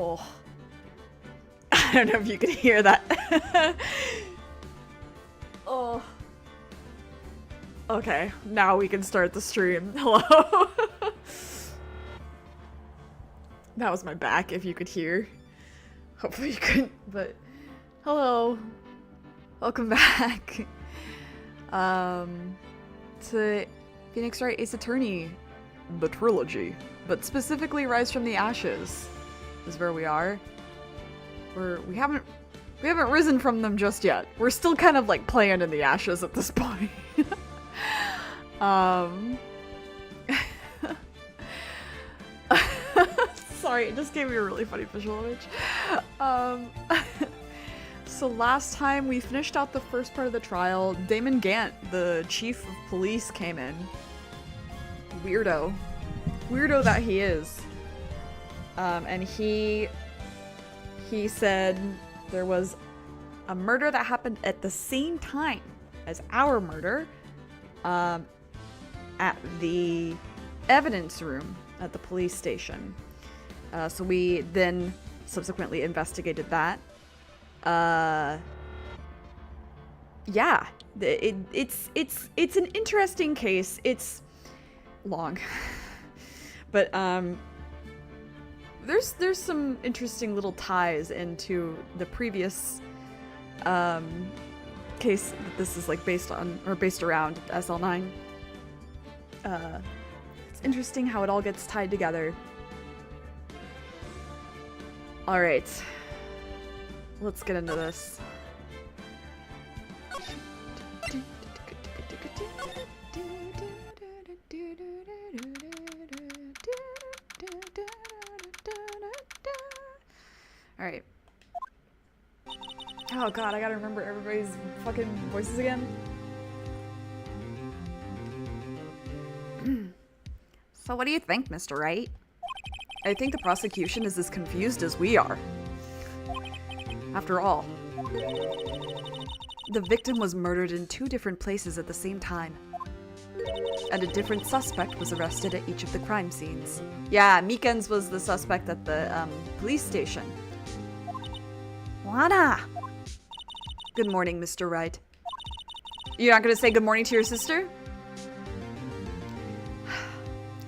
Oh. I don't know if you could hear that. Oh. Okay, now we can start the stream. Hello. That was my back, if you could hear. Hopefully you couldn't, but hello. Welcome back. To Phoenix Wright Ace Attorney, the trilogy, but specifically Rise from the Ashes is where we are. We haven't risen from them just yet. We're still kind of like playing in the ashes at this point. Sorry, it just gave me a really funny visual image. So last time we finished out the first part of the trial, Damon Gant, the chief of police, came in. Weirdo that he is. And he said there was a murder that happened at the same time as our murder, at the evidence room at the police station. So we then subsequently investigated that. Yeah, it's an interesting case. It's long, but there's some interesting little ties into the previous case that this is like based on, or based around SL9. It's interesting how it all gets tied together. All right, let's get into this. Alright. Oh god, I gotta remember everybody's fucking voices again. So what do you think, Mr. Wright? I think the prosecution is as confused as we are. After all, the victim was murdered in 2 different places at the same time. And a different suspect was arrested at each of the crime scenes. Yeah, Meekins was the suspect at the police station. Lana! Good morning, Mr. Wright. You're not gonna say good morning to your sister?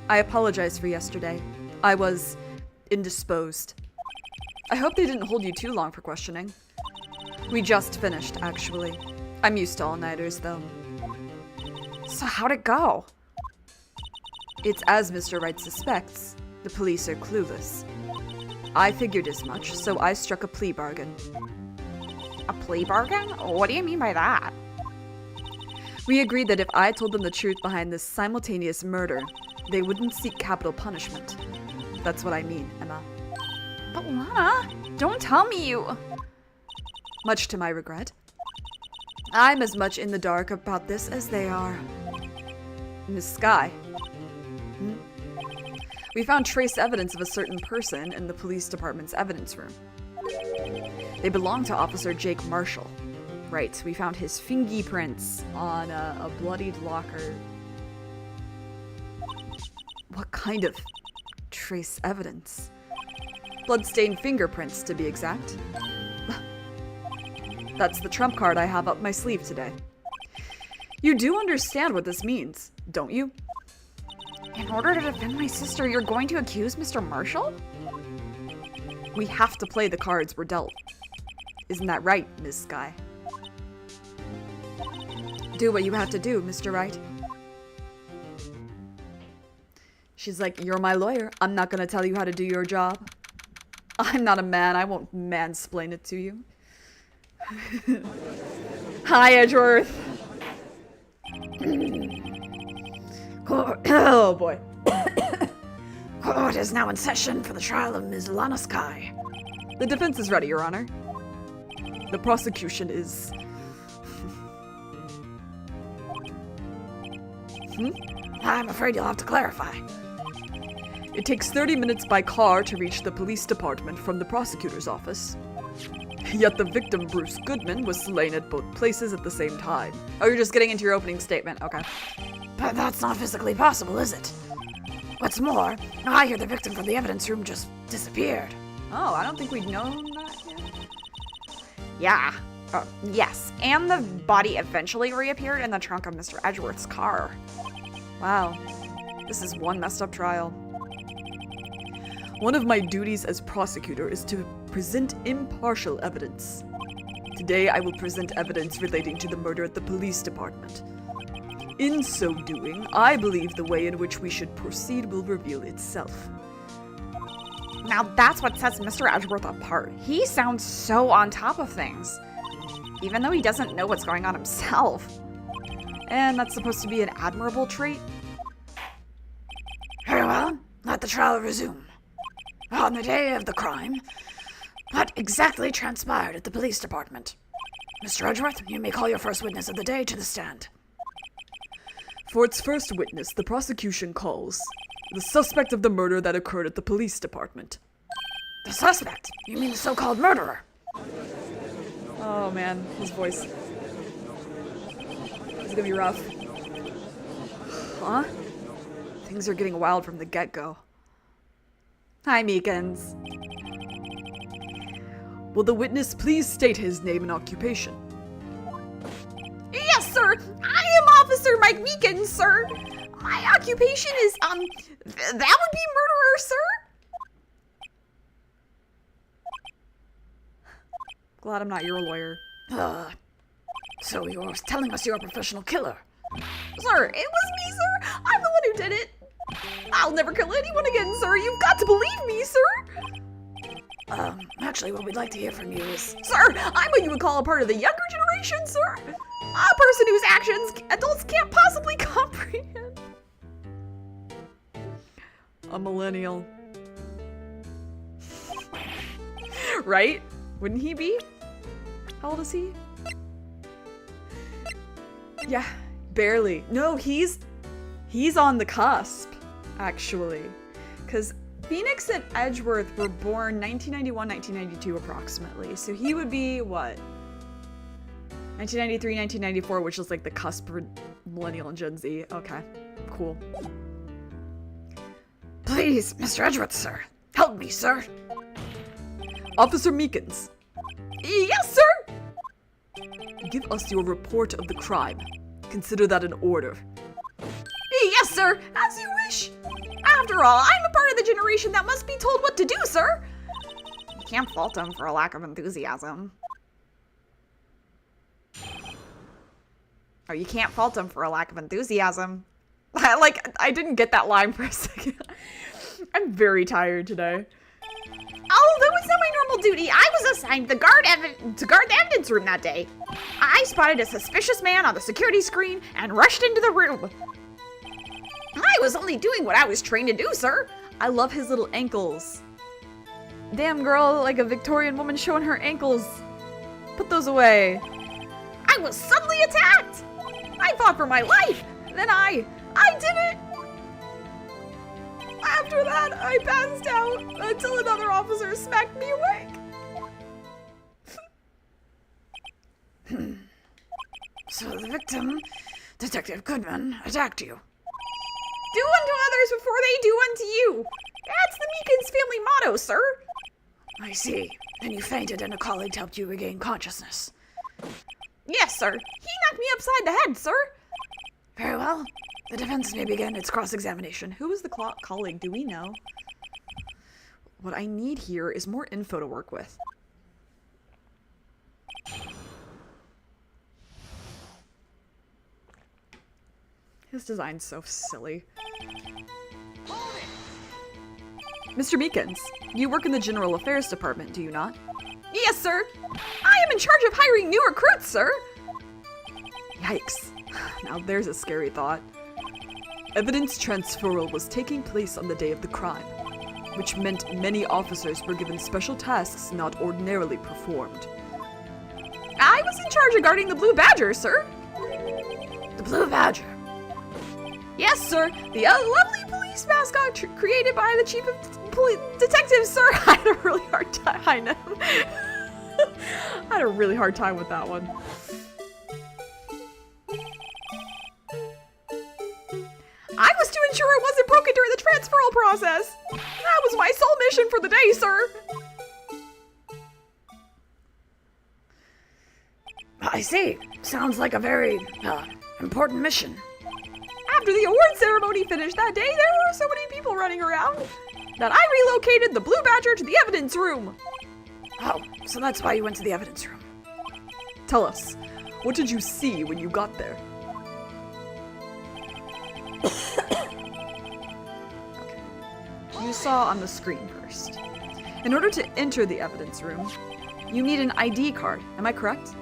I apologize for yesterday. I was indisposed. I hope they didn't hold you too long for questioning. We just finished, actually. I'm used to all-nighters, though. So how'd it go? It's as Mr. Wright suspects. The police are clueless. I figured as much, so I struck a plea bargain. A plea bargain? What do you mean by that? We agreed that if I told them the truth behind this simultaneous murder, they wouldn't seek capital punishment. That's what I mean, Emma. But Lana, don't tell me you... Much to my regret. I'm as much in the dark about this as they are. Miss Skye. We found trace evidence of a certain person in the police department's evidence room. They belong to Officer Jake Marshall. Right, we found his fingerprints on a bloodied locker. What kind of trace evidence? Bloodstained fingerprints, to be exact. That's the trump card I have up my sleeve today. You do understand what this means, don't you? In order to defend my sister, you're going to accuse Mr. Marshall? We have to play the cards we're dealt. Isn't that right, Miss Skye? Do what you have to do, Mr. Wright. She's like, you're my lawyer. I'm not gonna tell you how to do your job. I'm not a man. I won't mansplain it to you. Hi, Edgeworth. Oh boy. Court is now in session for the trial of Ms. Lana Skye. The defense is ready, Your Honor. The prosecution is... I'm afraid you'll have to clarify. It takes 30 minutes by car to reach the police department from the prosecutor's office. Yet the victim, Bruce Goodman, was slain at both places at the same time. Oh, you're just getting into your opening statement. Okay. But that's not physically possible, is it? What's more, I hear the victim from the evidence room just disappeared. Oh, I don't think we'd known that yet. Yeah. Yes. And the body eventually reappeared in the trunk of Mr. Edgeworth's car. Wow. This is one messed up trial. One of my duties as prosecutor is to present impartial evidence. Today I will present evidence relating to the murder at the police department. In so doing, I believe the way in which we should proceed will reveal itself. Now that's what sets Mr. Edgeworth apart. He sounds so on top of things, even though he doesn't know what's going on himself. And that's supposed to be an admirable trait? Very well, let the trial resume. On the day of the crime, what exactly transpired at the police department? Mr. Edgeworth, you may call your first witness of the day to the stand. For its first witness, the prosecution calls the suspect of the murder that occurred at the police department. The suspect? You mean the so-called murderer? Oh man, his voice. It's gonna be rough. Huh? Things are getting wild from the get-go. Hi, Meekins. Will the witness please state his name and occupation? Yes, sir. I am Officer Mike Meekins, sir. My occupation is, that would be murderer, sir. Glad I'm not your lawyer. So you're telling us you're a professional killer? Sir, it was me, sir. I'm the one who did it. I'll never kill anyone again, sir. You've got to believe me, sir. Actually, what we'd like to hear from you is... Sir, I'm what you would call a part of the younger generation, sir. A person whose actions adults can't possibly comprehend. A millennial. Right? Wouldn't he be? How old is he? Yeah, barely. No, he's on the cusp, actually. Because Phoenix and Edgeworth were born 1991, 1992 approximately. So he would be, what? 1993, 1994, which is like the cusp for millennial and Gen Z. Okay, cool. Please, Mr. Edgeworth, sir. Help me, sir. Officer Meekins. Yes, sir. Give us your report of the crime. Consider that an order. Yes, sir. As you wish. After all, I'm a part of the generation that must be told what to do, sir. You can't fault him for a lack of enthusiasm. Or you can't fault him for a lack of enthusiasm. I didn't get that line for a second. I'm very tired today. Although it's not my normal duty, I was assigned to guard the evidence room that day. I spotted a suspicious man on the security screen and rushed into the room. I was only doing what I was trained to do, sir. I love his little ankles. Damn girl, like a Victorian woman showing her ankles. Put those away. I was suddenly attacked. I fought for my life. Then I did it. After that, I passed out until another officer smacked me awake. So the victim, Detective Goodman, attacked you. Do unto others before they do unto you. That's the Meekins family motto, sir. I see. And you fainted and a colleague helped you regain consciousness. Yes, sir. He knocked me upside the head, sir. Very well. The defense may begin its cross-examination. Who was the colleague? Do we know? What I need here is more info to work with. His design's so silly. Mr. Meekins, you work in the General Affairs Department, do you not? Yes, sir. I am in charge of hiring new recruits, sir. Yikes. Now there's a scary thought. Evidence transferal was taking place on the day of the crime, which meant many officers were given special tasks not ordinarily performed. I was in charge of guarding the Blue Badger, sir. The Blue Badger? Yes, sir. The lovely police mascot created by the chief of detectives, sir. I had a really hard time. I know. I had a really hard time with that one. I was to ensure it wasn't broken during the transferal process. That was my sole mission for the day, sir. I see. Sounds like a very, important mission. After the award ceremony finished that day, there were so many people running around that I relocated the Blue Badger to the evidence room. Oh, so that's why you went to the evidence room. Tell us, what did you see when you got there? You saw on the screen first. In order to enter the evidence room, you need an ID card. Am I correct?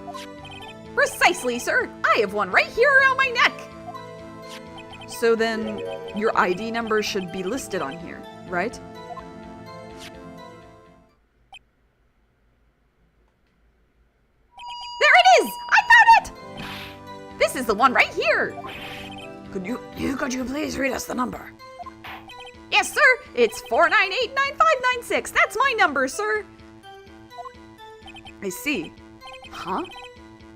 Precisely, sir. I have one right here around my neck. So then, your ID number should be listed on here, right? There it is! I found it! This is the one right here. Could you please read us the number? Yes, sir. It's 4989596. That's my number, sir. I see. Huh?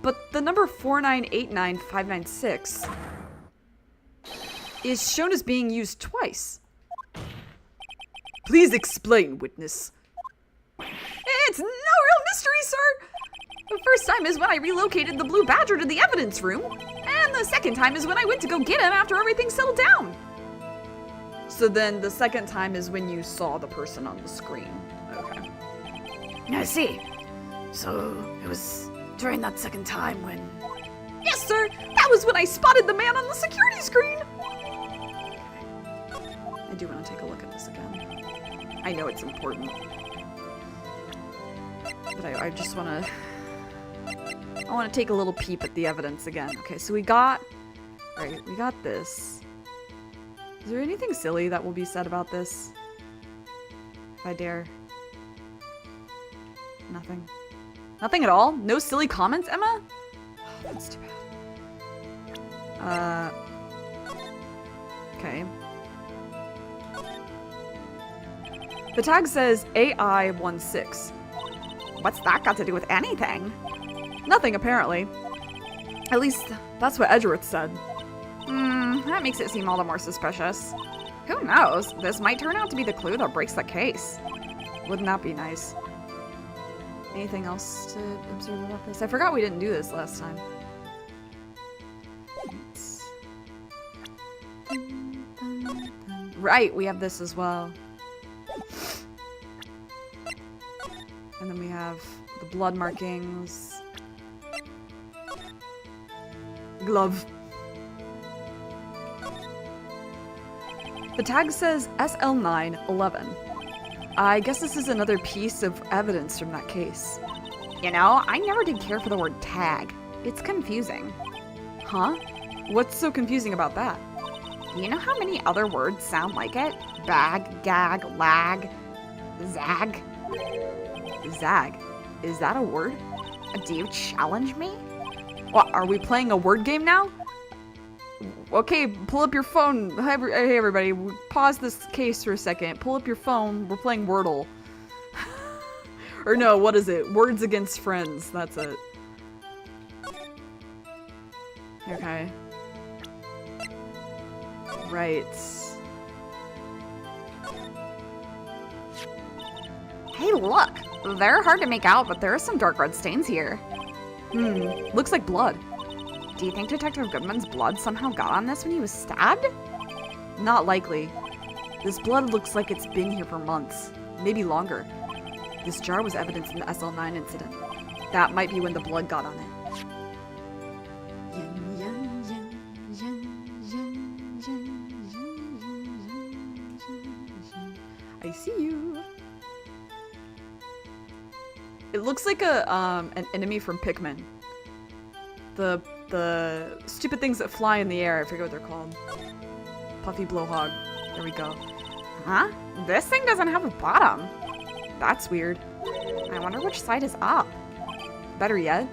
But the number 4989596 is shown as being used twice. Please explain, witness. It's no real mystery, sir. The first time is when I relocated the Blue Badger to the evidence room, and the second time is when I went to go get him after everything settled down. So then the second time is when you saw the person on the screen. Okay. I see. So it was during that second time when... Yes, sir. That was when I spotted the man on the security screen. I do want to take a look at this again. I know it's important. But I just want to... I want to take a little peep at the evidence again. Okay, so we got this. Is there anything silly that will be said about this? If I dare. Nothing. Nothing at all? No silly comments, Emma? Oh, that's too bad. Okay. The tag says AI16. What's that got to do with anything? Nothing, apparently. At least, that's what Edgeworth said. That makes it seem all the more suspicious. Who knows? This might turn out to be the clue that breaks the case. Wouldn't that be nice? Anything else to observe about this? I forgot we didn't do this last time. Right, we have this as well. And then we have the blood markings. Glove. The tag says SL911. I guess this is another piece of evidence from that case. You know, I never did care for the word tag. It's confusing. Huh? What's so confusing about that? You know how many other words sound like it? Bag, gag, lag, zag. Zag. Is that a word? Do you challenge me? What, are we playing a word game now? Okay, pull up your phone. Hey everybody, pause this case for a second. Pull up your phone. We're playing Wordle. Or no, what is it? Words Against Friends. That's it. Okay. Right. Hey, look. They're hard to make out, but there are some dark red stains here. Looks like blood. Do you think Detective Goodman's blood somehow got on this when he was stabbed? Not likely. This blood looks like it's been here for months. Maybe longer. This jar was evidence in the SL9 incident. That might be when the blood got on it. I see you. It looks like an enemy from Pikmin. The stupid things that fly in the air. I forget what they're called. Puffy blowhog. There we go. Huh? This thing doesn't have a bottom. That's weird. I wonder which side is up. Better yet,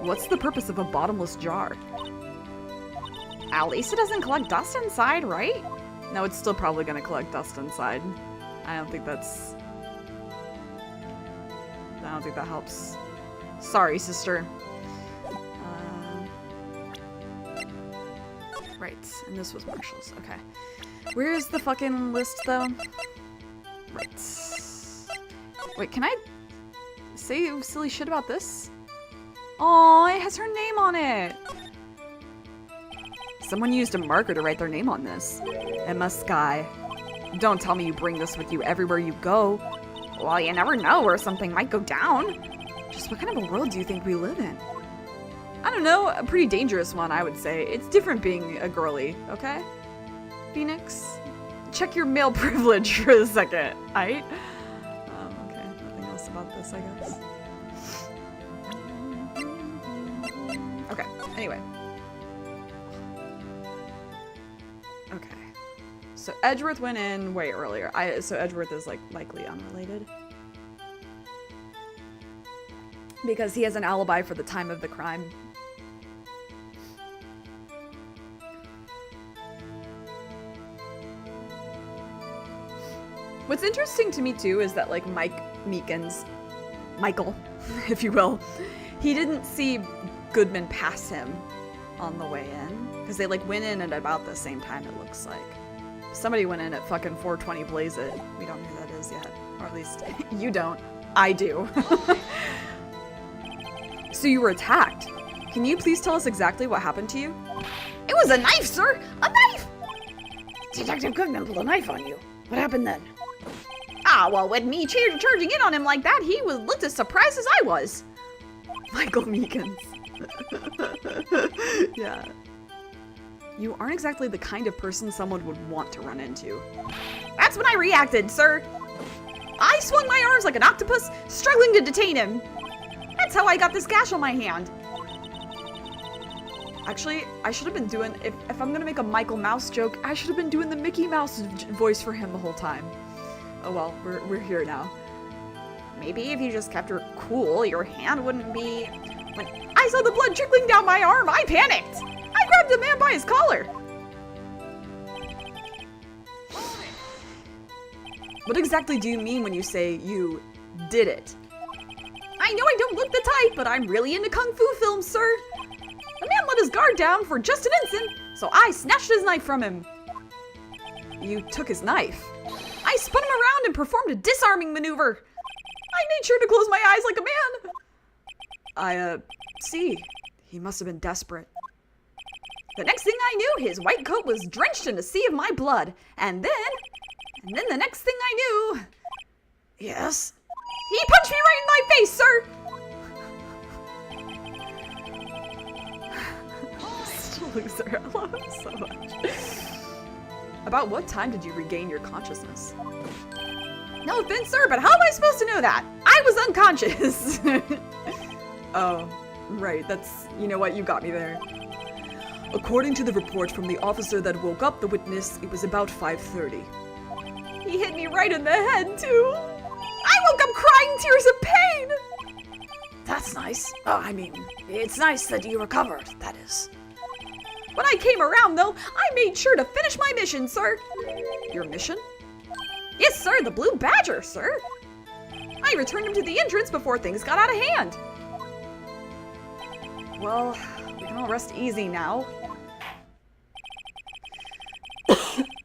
what's the purpose of a bottomless jar? At least it doesn't collect dust inside, right? No, it's still probably gonna collect dust inside. I don't think that helps. Sorry, sister. Right, and this was Marshall's. Okay. Where is the fucking list, though? Right. Wait, can I say silly shit about this? Oh, it has her name on it. Someone used a marker to write their name on this. Emma Sky. Don't tell me you bring this with you everywhere you go. Well, you never know where something might go down. Just what kind of a world do you think we live in? I don't know, a pretty dangerous one, I would say. It's different being a girly, okay? Phoenix? Check your male privilege for a second, aight? Okay, nothing else about this, I guess. Okay, anyway. Okay. So Edgeworth went in way earlier. So Edgeworth is like likely unrelated. Because he has an alibi for the time of the crime. What's interesting to me too is that like Michael, if you will, he didn't see Goodman pass him on the way in. Because they like went in at about the same time, it looks like. Somebody went in at fucking 4:20 blaze it. We don't know who that is yet. Or at least you don't. I do. So you were attacked. Can you please tell us exactly what happened to you? It was a knife, sir! A knife! Detective Goodman pulled a knife on you. What happened then? Ah, well, with me charging in on him like that, he looked as surprised as I was. Michael Meekins. Yeah. You aren't exactly the kind of person someone would want to run into. That's when I reacted, sir. I swung my arms like an octopus, struggling to detain him. That's how I got this gash on my hand. Actually, I should have been doing, if I'm gonna make a Michael Mouse joke, I should have been doing the Mickey Mouse voice for him the whole time. Oh well, we're here now. Maybe if you just kept her cool, your hand wouldn't be... When I saw the blood trickling down my arm, I panicked. I grabbed the man by his collar. What exactly do you mean when you say you did it? I know I don't look the type, but I'm really into kung fu films, sir. The man let his guard down for just an instant, so I snatched his knife from him. You took his knife. I spun him around and performed a disarming maneuver. I made sure to close my eyes like a man. I see. He must have been desperate. The next thing I knew, his white coat was drenched in a sea of my blood. And then the next thing I knew... Yes? He punched me right in my face, sir! Loser, I love him so much. About what time did you regain your consciousness? No offense, sir, but how am I supposed to know that? I was unconscious. Oh, right, that's, you know what, you got me there. According to the report from the officer that woke up the witness, it was about 5:30. He hit me right in the head, too. I woke up crying tears of pain. That's nice. Oh, I mean, it's nice that you recovered, that is. When I came around, though, I made sure to finish my mission, sir. Your mission? Yes, sir, the Blue Badger, sir. I returned him to the entrance before things got out of hand. Well, we can all rest easy now.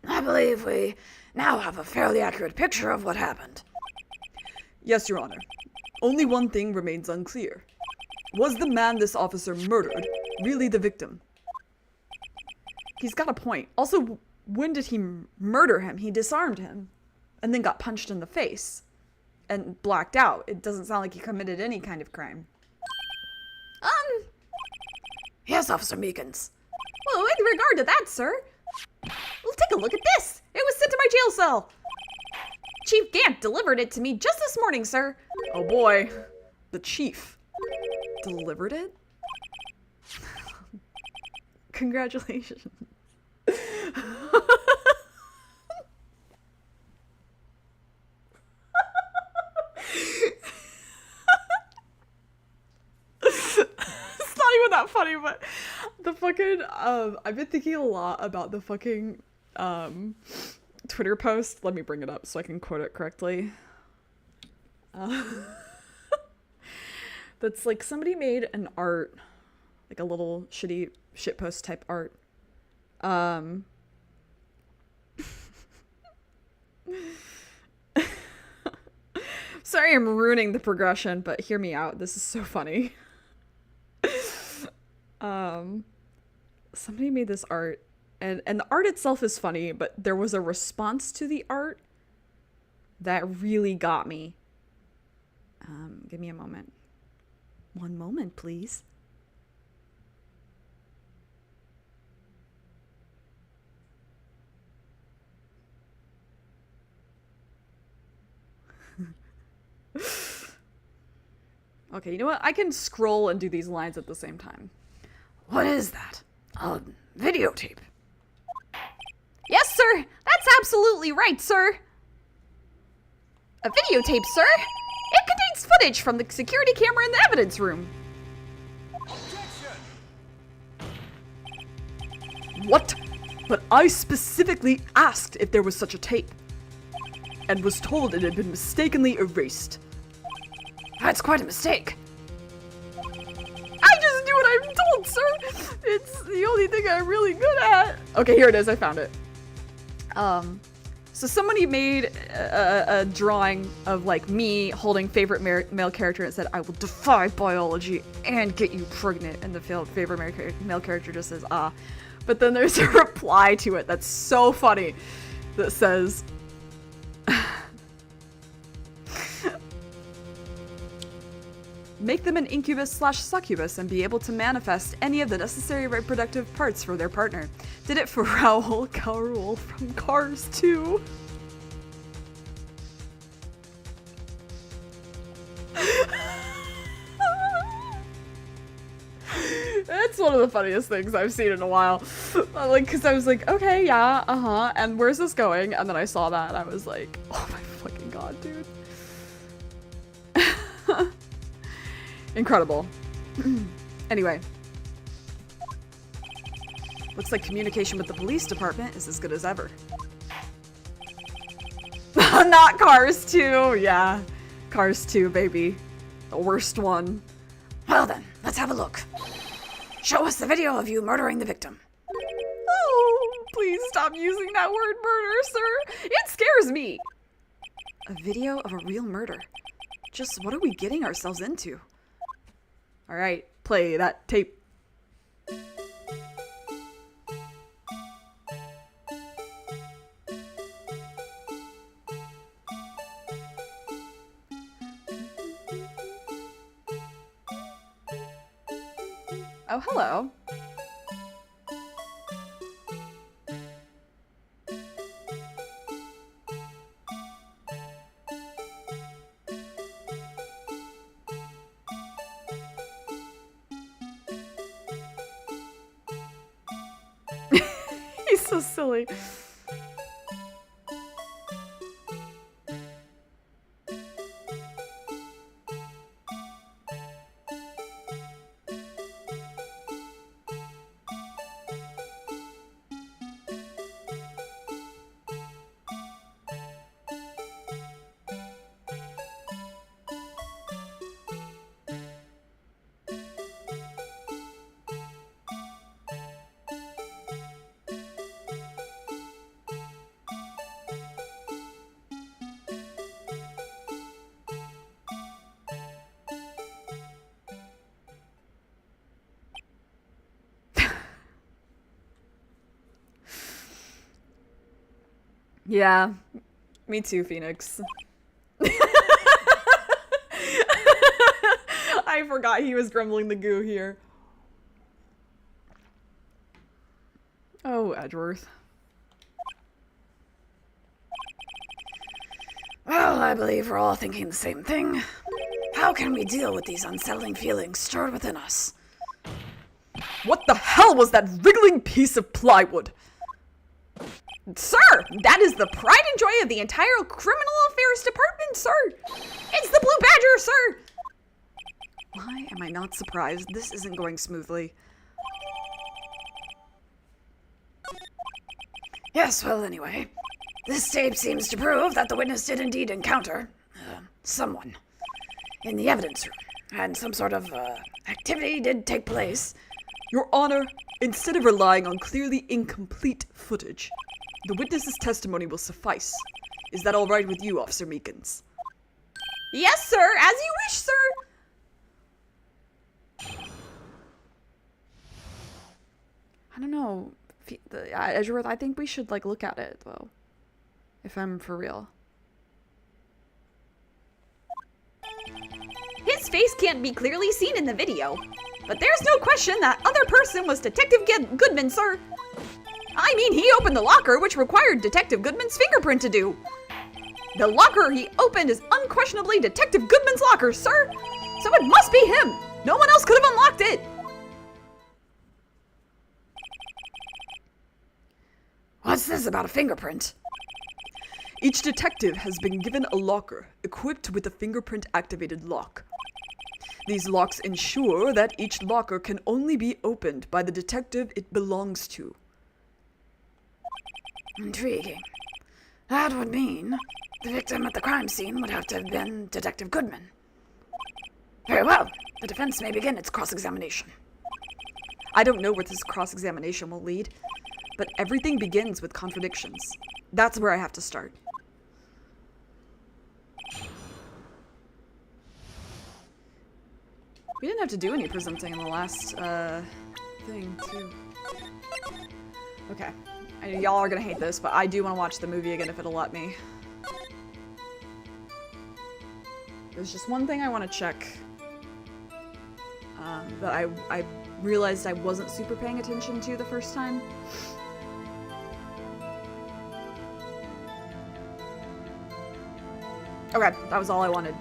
I believe we now have a fairly accurate picture of what happened. Yes, Your Honor. Only one thing remains unclear. Was the man this officer murdered really the victim? He's got a point. Also, when did he murder him? He disarmed him and then got punched in the face and blacked out. It doesn't sound like he committed any kind of crime. Yes, Officer Meekins. Well, with regard to that, sir, well, take a look at this. It was sent to my jail cell. Chief Gant delivered it to me just this morning, sir. Oh boy, the chief delivered it? Congratulations. It's not even that funny, but the fucking I've been thinking a lot about the fucking Twitter post. Let me bring it up so I can quote it correctly. That's like somebody made an art, like a little shitty shitpost type art. Sorry I'm ruining the progression, but hear me out. This is so funny. Somebody made this art, and the art itself is funny, but there was a response to the art that really got me. Give me a moment. One moment, please. Okay, you know what? I can scroll and do these lines at the same time. What is that? A videotape. Yes, sir! That's absolutely right, sir! A videotape, sir! It contains footage from the security camera in the evidence room. What? But I specifically asked if there was such a tape, and was told it had been mistakenly erased. That's quite a mistake. I just do what I'm told, sir! It's the only thing I'm really good at. Okay, here it is. I found it. So somebody made a drawing of like me holding favorite male character and said, "I will defy biology and get you pregnant." And the favorite male character just says, "Ah." But then there's a reply to it that's so funny that says, "Make them an incubus/succubus and be able to manifest any of the necessary reproductive parts for their partner. Did it for Raoul Carul from Cars 2. That's one of the funniest things I've seen in a while. Like, because I was like, okay, yeah, uh-huh, and where's this going? And then I saw that and I was like, oh my fucking god, dude. Incredible. Anyway. Looks like communication with the police department is as good as ever. Not Cars 2, yeah. Cars 2, baby. The worst one. Well then, let's have a look. Show us the video of you murdering the victim. Oh, please stop using that word murder, sir. It scares me. A video of a real murder. Just what are we getting ourselves into? All right, play that tape. Oh, hello. He's so silly. Yeah, me too, Phoenix. I forgot he was grumbling the goo here. Oh, Edgeworth. Well, I believe we're all thinking the same thing. How can we deal with these unsettling feelings stirred within us? What the hell was that wriggling piece of plywood? Sir, that is the pride and joy of the entire criminal affairs department, sir. It's the Blue Badger, sir. Why am I not surprised? This isn't going smoothly. Yes, well, anyway. This tape seems to prove that the witness did indeed encounter someone in the evidence room, and some sort of activity did take place. Your Honor, instead of relying on clearly incomplete footage, the witness's testimony will suffice. Is that all right with you, Officer Meekins? Yes, sir. As you wish, sir. I don't know. Edgeworth, I think we should, like, look at it, though. If I'm for real. His face can't be clearly seen in the video, but there's no question that other person was Detective Goodman, sir. I mean, he opened the locker, which required Detective Goodman's fingerprint to do. The locker he opened is unquestionably Detective Goodman's locker, sir. So it must be him. No one else could have unlocked it. What's this about a fingerprint? Each detective has been given a locker equipped with a fingerprint-activated lock. These locks ensure that each locker can only be opened by the detective it belongs to. Intriguing. That would mean the victim at the crime scene would have to have been Detective Goodman. Very well. The defense may begin its cross-examination. I don't know where this cross-examination will lead, but everything begins with contradictions. That's where I have to start. We didn't have to do any presenting in the last, thing, too. Okay. I know y'all are gonna hate this, but I do want to watch the movie again if it'll let me. There's just one thing I want to check. That I realized I wasn't super paying attention to the first time. Okay, that was all I wanted.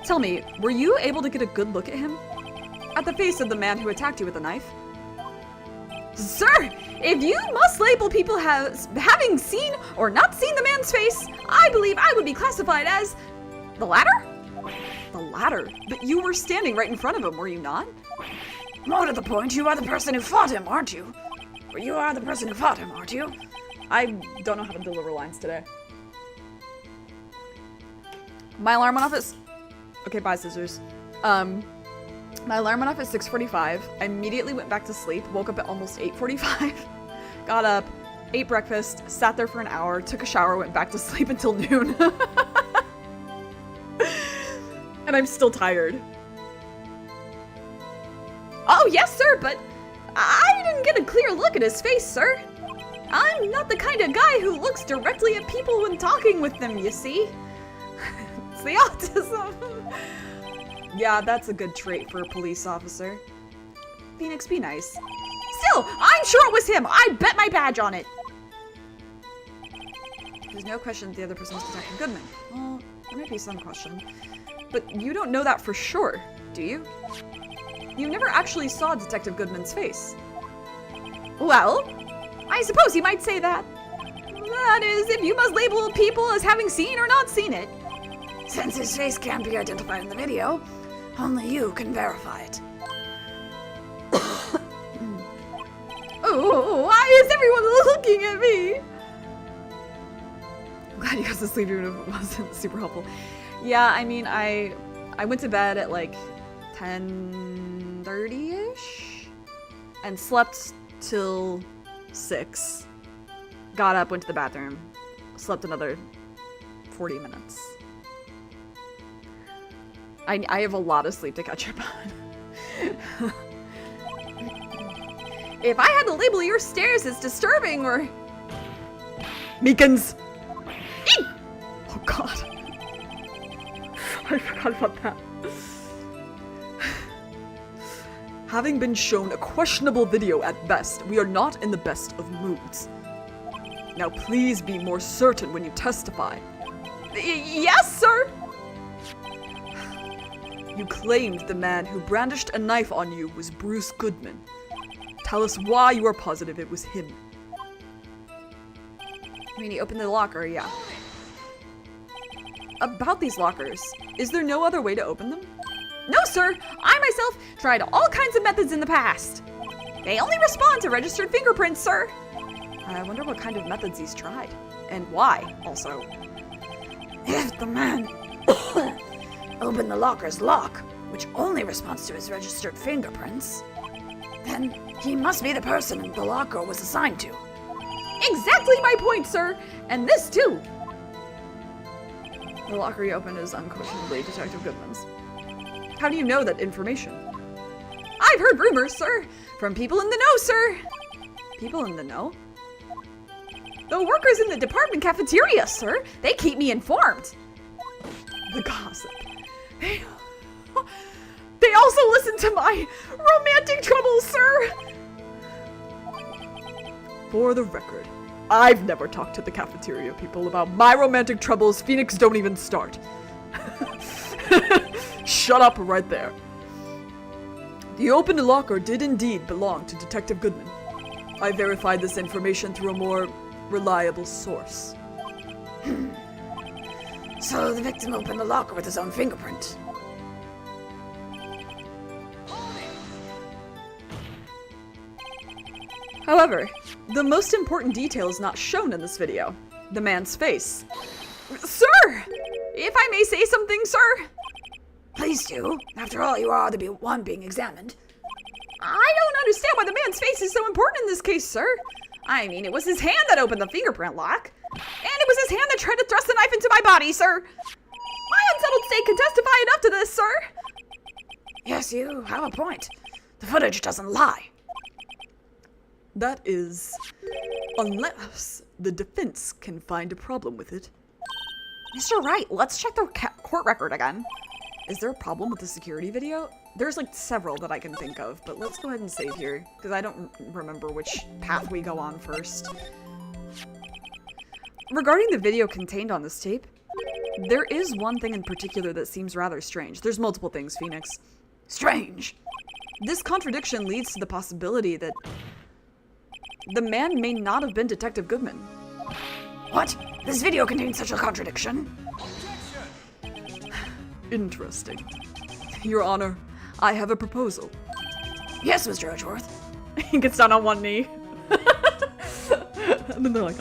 Tell me, were you able to get a good look at him? At the face of the man who attacked you with a knife? Sir, if you must label people as having seen or not seen the man's face, I believe I would be classified as the latter? The latter? But you were standing right in front of him, were you not? More to the point, you are the person who fought him, aren't you? Or you are the person who fought him, aren't you? I don't know how to deliver lines today. My alarm went off at... Okay, bye, scissors. My alarm went off at 6:45. I immediately went back to sleep, woke up at almost 8:45, got up, ate breakfast, sat there for an hour, took a shower, went back to sleep until noon. And I'm still tired. Oh, yes, sir, but I didn't get a clear look at his face, sir. I'm not the kind of guy who looks directly at people when talking with them, you see. It's the autism. Yeah, that's a good trait for a police officer. Phoenix, be nice. Still, I'm sure it was him. I bet my badge on it. There's no question that the other person was Detective Goodman. Well, there might be some question. But you don't know that for sure, do you? You never actually saw Detective Goodman's face. Well, I suppose you might say that. That is, if you must label people as having seen or not seen it. Since his face can't be identified in the video, only you can verify it. Oh, why is everyone looking at me? I'm glad you got to sleep even if it wasn't super helpful. Yeah, I mean, I went to bed at like 10:30-ish and slept till 6. Got up, went to the bathroom, slept another 40 minutes. I have a lot of sleep to catch up on. If I had to label your stares as disturbing or... Meekins! Oh god. I forgot about that. Having been shown a questionable video at best, we are not in the best of moods. Now please be more certain when you testify. Yes, sir! You claimed the man who brandished a knife on you was Bruce Goodman. Tell us why you are positive it was him. I mean, he opened the locker, yeah. About these lockers, is there no other way to open them? No, sir. I myself tried all kinds of methods in the past. They only respond to registered fingerprints, sir. I wonder what kind of methods he's tried. And why, also. If the man opened the locker's lock, which only responds to his registered fingerprints, then he must be the person the locker was assigned to. Exactly my point, sir. And this too. The locker he opened is unquestionably Detective Goodman's. How do you know that information? I've heard rumors, sir, from people in the know, sir. People in the know? The workers in the department cafeteria, sir. They keep me informed. The gossip. They also listen to my romantic troubles, sir. For the record, I've never talked to the cafeteria people about my romantic troubles. Phoenix, don't even start. Shut up right there. The opened locker did indeed belong to Detective Goodman. I verified this information through a more reliable source. So the victim opened the locker with his own fingerprint. However, the most important detail is not shown in this video. The man's face. Sir! If I may say something, sir? Please do. After all, you are the one being examined. I don't understand why the man's face is so important in this case, sir. I mean, it was his hand that opened the fingerprint lock. And it was his hand that tried to thrust the knife into my body, sir. My unsettled state can testify enough to this, sir. Yes, you have a point. The footage doesn't lie. That is, unless the defense can find a problem with it. Mr. Wright, let's check the court record again. Is there a problem with the security video? There's like several that I can think of, but let's go ahead and save here, because I don't remember which path we go on first. Regarding the video contained on this tape, there is one thing in particular that seems rather strange. There's multiple things, Phoenix. Strange. This contradiction leads to the possibility that the man may not have been Detective Goodman. What? This video contains such a contradiction? Interesting. Your Honor, I have a proposal. Yes, Mr. Edgeworth. He gets down on one knee. And then they're like,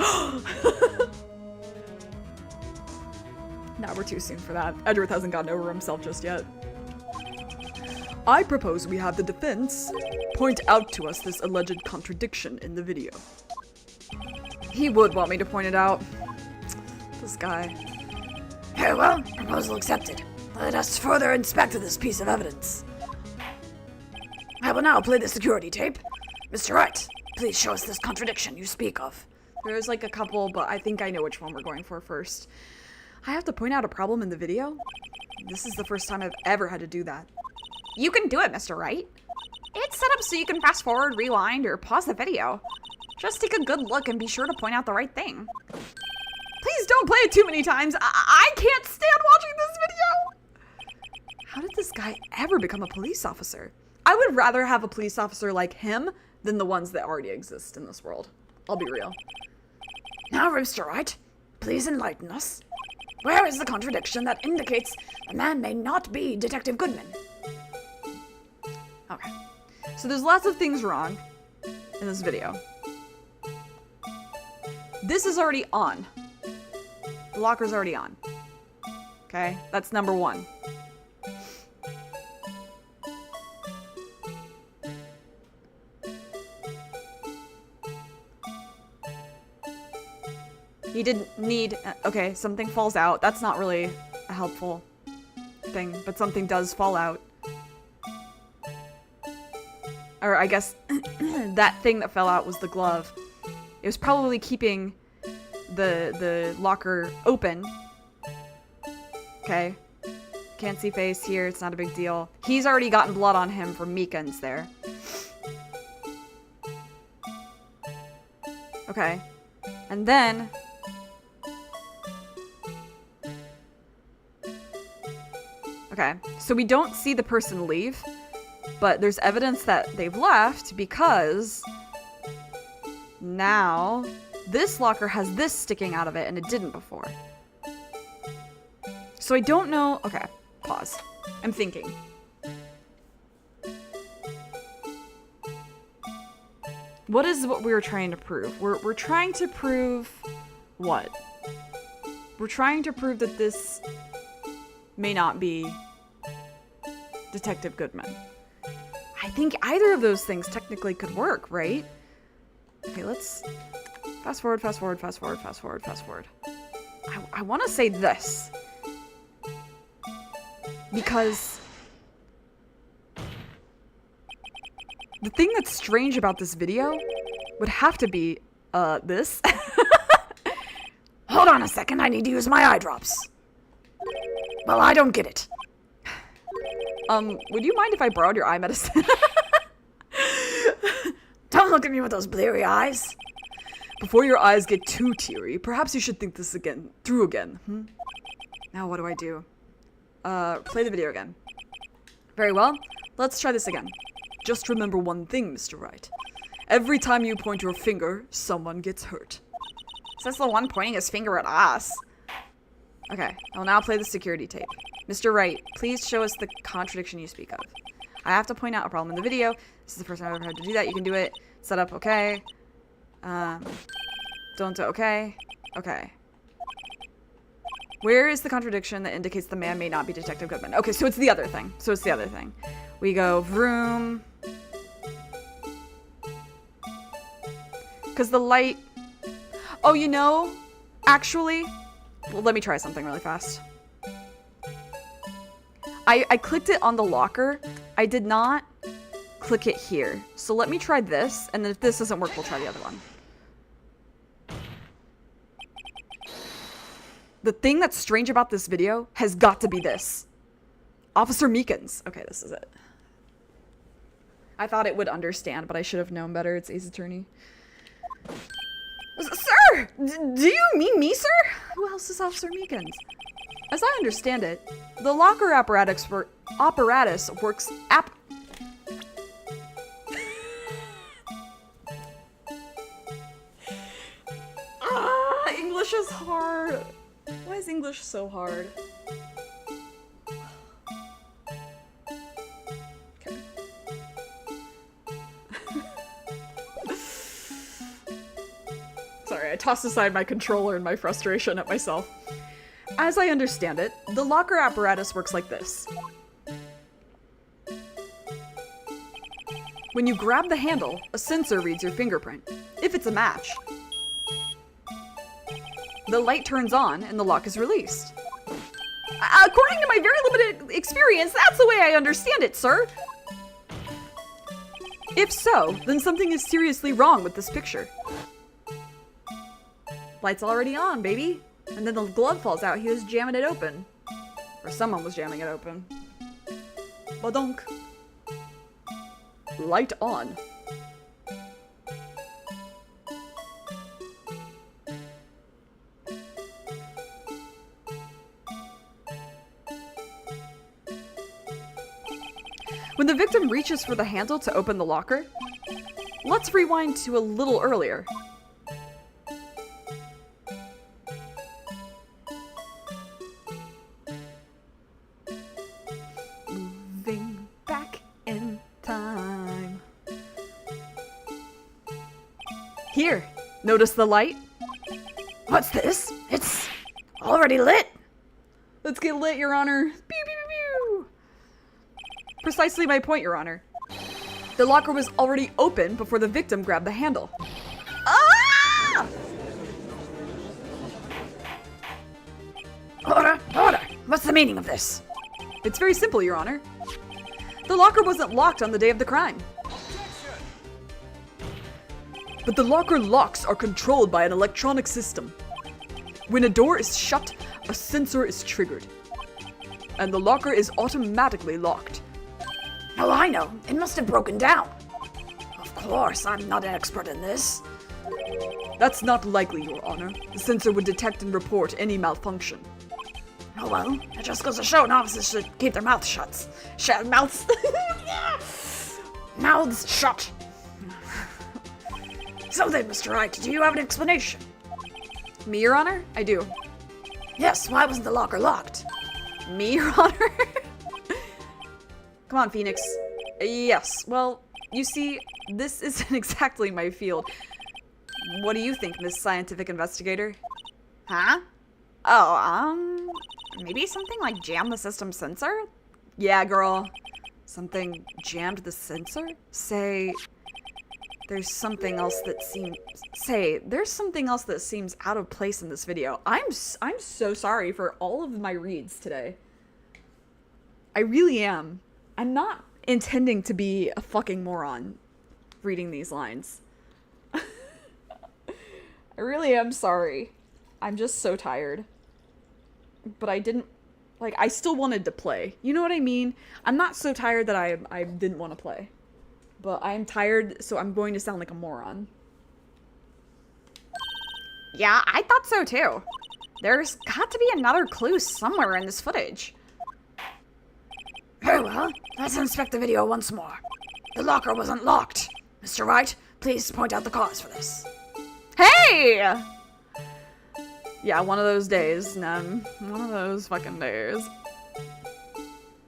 nah, we're too soon for that. Edgeworth hasn't gotten over himself just yet. I propose we have the defense point out to us this alleged contradiction in the video. He would want me to point it out. This guy. Very well, proposal accepted. Let us further inspect this piece of evidence. I will now play the security tape. Mr. Wright, please show us this contradiction you speak of. There's like a couple, but I think I know which one we're going for first. I have to point out a problem in the video? This is the first time I've ever had to do that. You can do it, Mr. Wright. It's set up so you can fast forward, rewind, or pause the video. Just take a good look and be sure to point out the right thing. Please don't play it too many times. I can't stand watching this video. How did this guy ever become a police officer? I would rather have a police officer like him than the ones that already exist in this world. I'll be real. Now, Mr. Wright, please enlighten us. Where is the contradiction that indicates the man may not be Detective Goodman? Okay. So there's lots of things wrong in this video. This is already on. The locker's already on. Okay? That's number one. He didn't need... Okay, something falls out. That's not really a helpful thing, but something does fall out. Or I guess that thing that fell out was the glove. It was probably keeping the locker open. Okay. Can't see face here. It's not a big deal. He's already gotten blood on him from Meekins there. Okay. And then... Okay, so we don't see the person leave, but there's evidence that they've left because now this locker has this sticking out of it and it didn't before. So I don't know. Okay, pause. I'm thinking. What is what we were trying to prove? We're trying to prove what? We're trying to prove that this may not be Detective Goodman. I think either of those things technically could work, right? Okay, let's fast forward, fast forward, fast forward, fast forward, fast forward. I want to say this. Because The thing that's strange about this video would have to be, this. Hold on a second, I need to use my eye drops. Well, I don't get it. Would you mind if I borrowed your eye medicine? Don't look at me with those bleary eyes. Before your eyes get too teary, perhaps you should think this through again. Now what do I do? Play the video again. Very well. Let's try this again. Just remember one thing, Mr. Wright. Every time you point your finger, someone gets hurt. Is this the one pointing his finger at us? Okay, I'll now play the security tape. Mr. Wright, please show us the contradiction you speak of. I have to point out a problem in the video. This is the first time I've ever had to do that. You can do it. Setup, okay. Don't do, okay. Okay. Where is the contradiction that indicates the man may not be Detective Goodman? Okay, so it's the other thing. We go vroom. Because the light... Oh, you know, actually... Well, let me try something really fast. I clicked it on the locker. I did not click it here. So let me try this, and then if this doesn't work, we'll try the other one. The thing that's strange about this video has got to be this. Officer Meekins. Okay, this is it. I thought it would understand, but I should have known better. It's Ace Attorney. Sir! Do you mean me, sir? Who else is Officer Meekins? As I understand it, the locker apparatus works English is hard. Why is English so hard? Okay. Sorry, I tossed aside my controller in my frustration at myself. As I understand it, the locker apparatus works like this. When you grab the handle, a sensor reads your fingerprint. If it's a match, the light turns on and the lock is released. According to my very limited experience, that's the way I understand it, sir. If so, then something is seriously wrong with this picture. Light's already on, baby. And then the glove falls out, he was jamming it open. Or someone was jamming it open. Badonk. Light on. When the victim reaches for the handle to open the locker, let's rewind to a little earlier. Moving back in time. Here, notice the light? What's this? It's already lit. Let's get lit, Your Honor. Pew, pew, pew, pew. Precisely my point, Your Honor. The locker was already open before the victim grabbed the handle. Ah! Order, order. What's the meaning of this? It's very simple, Your Honor. The locker wasn't locked on the day of the crime. But the locker locks are controlled by an electronic system. When a door is shut, a sensor is triggered. And the locker is automatically locked. Oh, I know. It must have broken down. Of course, I'm not an expert in this. That's not likely, Your Honor. The sensor would detect and report any malfunction. Oh well, it just goes to show novices should keep their mouths shut. Mouths. Mouths shut. So then, Mr. Wright, do you have an explanation? Me, Your Honor? I do. Yes, why wasn't the locker locked? Me, Your Honor? Come on, Phoenix. Yes, well, you see, this isn't exactly my field. What do you think, Miss Scientific Investigator? Huh? Oh, maybe something like jam the system sensor? Yeah, girl. Something jammed the sensor? There's something else that seems out of place in this video. I'm so sorry for all of my reads today. I really am. I'm not intending to be a fucking moron. reading these lines. I really am sorry. I'm just so tired. But I didn't, like, I still wanted to play. You know what I mean? I'm not so tired that I didn't want to play. But I'm tired, so I'm going to sound like a moron. Yeah, I thought so too. There's got to be another clue somewhere in this footage. Very well, let's inspect the video once more. The locker wasn't locked. Mr. Wright, please point out the cause for this. Hey! Yeah, one of those days, One of those fucking days.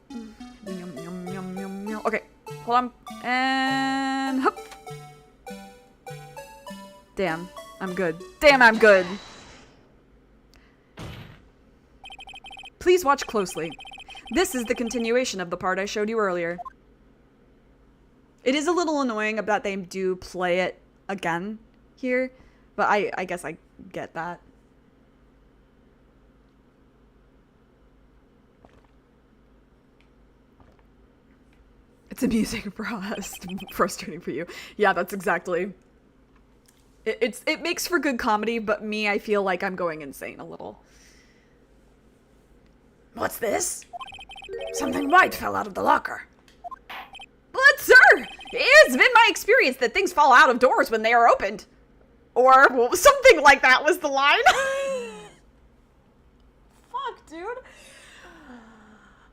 Yum, yum, yum, yum, yum. Okay, hold on. And hup. Damn, I'm good. Damn, I'm good. Please watch closely. This is the continuation of the part I showed you earlier. It is a little annoying that they do play it again here, but I guess I get that. It's amusing for us, frustrating for you. Yeah, that's exactly. It makes for good comedy, but me, I feel like I'm going insane a little. What's this? Something white fell out of the locker. But sir, it's been my experience that things fall out of doors when they are opened. Or well, something like that was the line. Fuck, dude.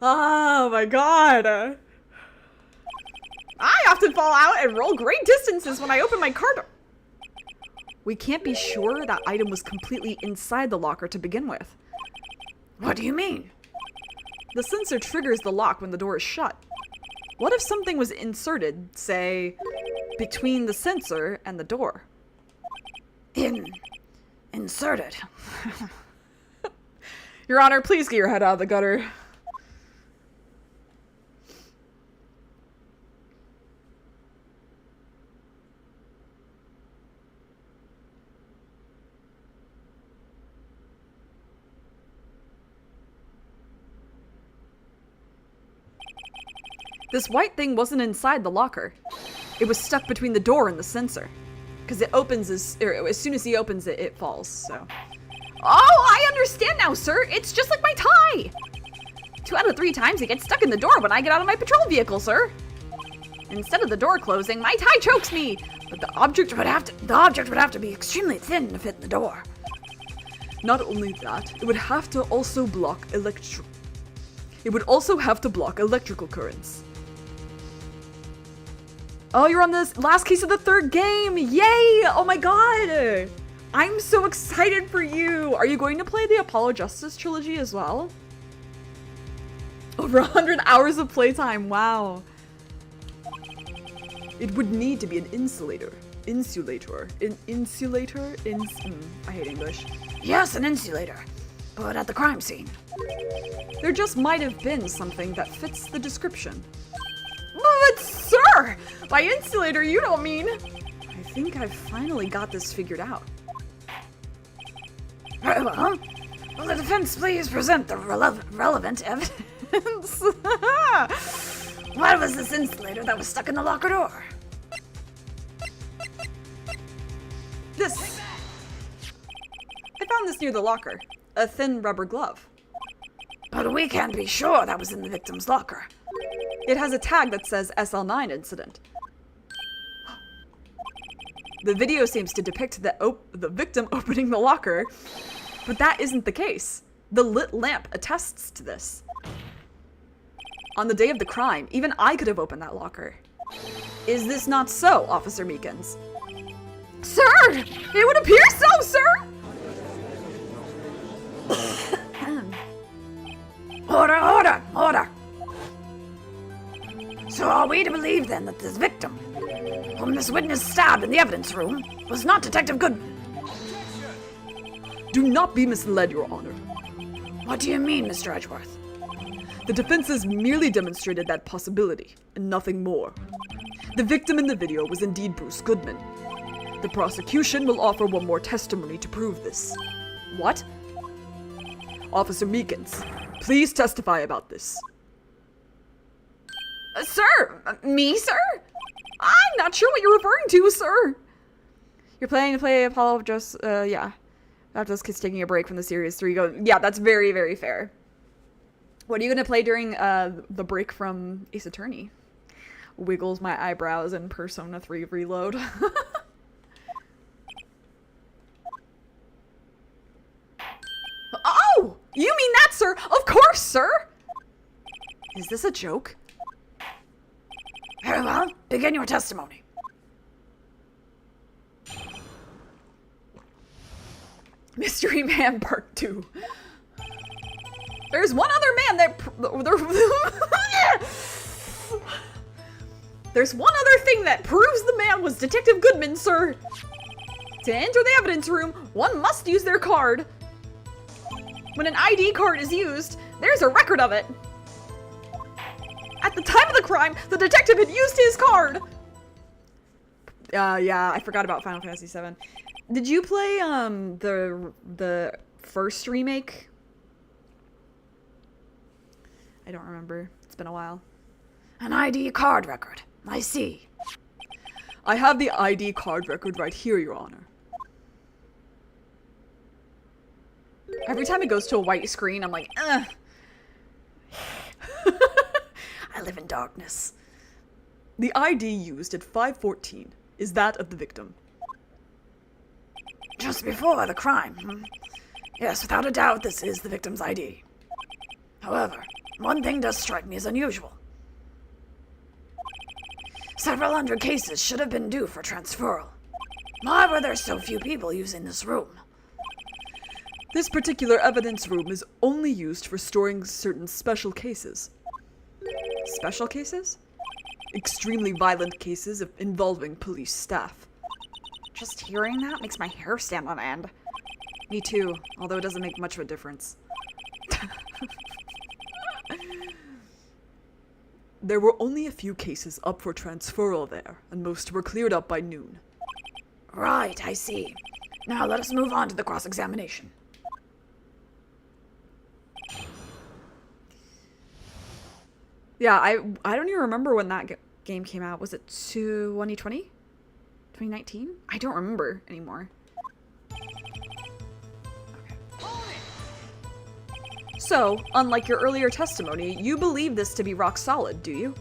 Oh my god. I often fall out and roll great distances when I open my car door. We can't be sure that item was completely inside the locker to begin with. What do you mean? The sensor triggers the lock when the door is shut. What if something was inserted, say, between the sensor and the door? Inserted. Your Honor, please get your head out of the gutter. This white thing wasn't inside the locker. It was stuck between the door and the sensor. Because it opens as soon as he opens it, it falls, so. Oh, I understand now, sir. It's just like my tie. 2 out of 3 times it gets stuck in the door when I get out of my patrol vehicle, sir. Instead of the door closing, my tie chokes me. But the object would have to be extremely thin to fit in the door. Not only that, it would have to also block electrical currents. Oh, you're on this last case of the 3rd game! Yay! Oh my god! I'm so excited for you! Are you going to play the Apollo Justice trilogy as well? Over 100 hours of playtime, wow. It would need to be an insulator. I hate English. Yes, an insulator. But at the crime scene. There just might have been something that fits the description. But sir, by insulator you don't mean... I think I've finally got this figured out. Very well. Will the defense please present the relevant evidence? What was this insulator that was stuck in the locker door? This. I found this near the locker. A thin rubber glove. But we can't be sure that was in the victim's locker. It has a tag that says SL9 incident. The video seems to depict the victim opening the locker, but that isn't the case. The lit lamp attests to this. On the day of the crime, even I could have opened that locker. Is this not so, Officer Meekins? Sir, it would appear so, sir! Order! So are we to believe then that this victim, whom this witness stabbed in the evidence room, was not Detective Goodman? Do not be misled, Your Honor. What do you mean, Mr. Edgeworth? The defense has merely demonstrated that possibility, and nothing more. The victim in the video was indeed Bruce Goodman. The prosecution will offer one more testimony to prove this. What? Officer Meekins, please testify about this. Sir? Me, sir? I'm not sure what you're referring to, sir. You're planning to play Apollo just, yeah. After this kid's taking a break from the Series 3 go. Yeah, that's very, very fair. What are you gonna play during, the break from Ace Attorney? Wiggles my eyebrows in Persona 3 Reload. Oh! You mean that, sir? Of course, sir! Is this a joke? Very well, begin your testimony. Mystery Man Part 2. There's one other man that There's one other thing that proves the man was Detective Goodman, sir. To enter the evidence room, one must use their card. When an ID card is used, there's a record of it. At the time of the crime, the detective had used his card. Yeah, I forgot about Final Fantasy VII. Did you play, the first remake? I don't remember. It's been a while. An ID card record. I see. I have the ID card record right here, Your Honor. Every time it goes to a white screen, I'm like, ugh. I live in darkness. The ID used at 514 is that of the victim. Just before the crime. Yes, without a doubt, this is the victim's ID. However, one thing does strike me as unusual. Several hundred cases should have been due for transferal. Why were there so few people using this room? This particular evidence room is only used for storing certain special cases. Special cases? Extremely violent cases involving police staff. Just hearing that makes my hair stand on end. Me too, although it doesn't make much of a difference. There were only a few cases up for transferal there, and most were cleared up by noon. Right, I see. Now let us move on to the cross-examination. Yeah, I don't even remember when that game came out. Was it 2020? 2019? I don't remember anymore. So, unlike your earlier testimony, you believe this to be rock solid, do you?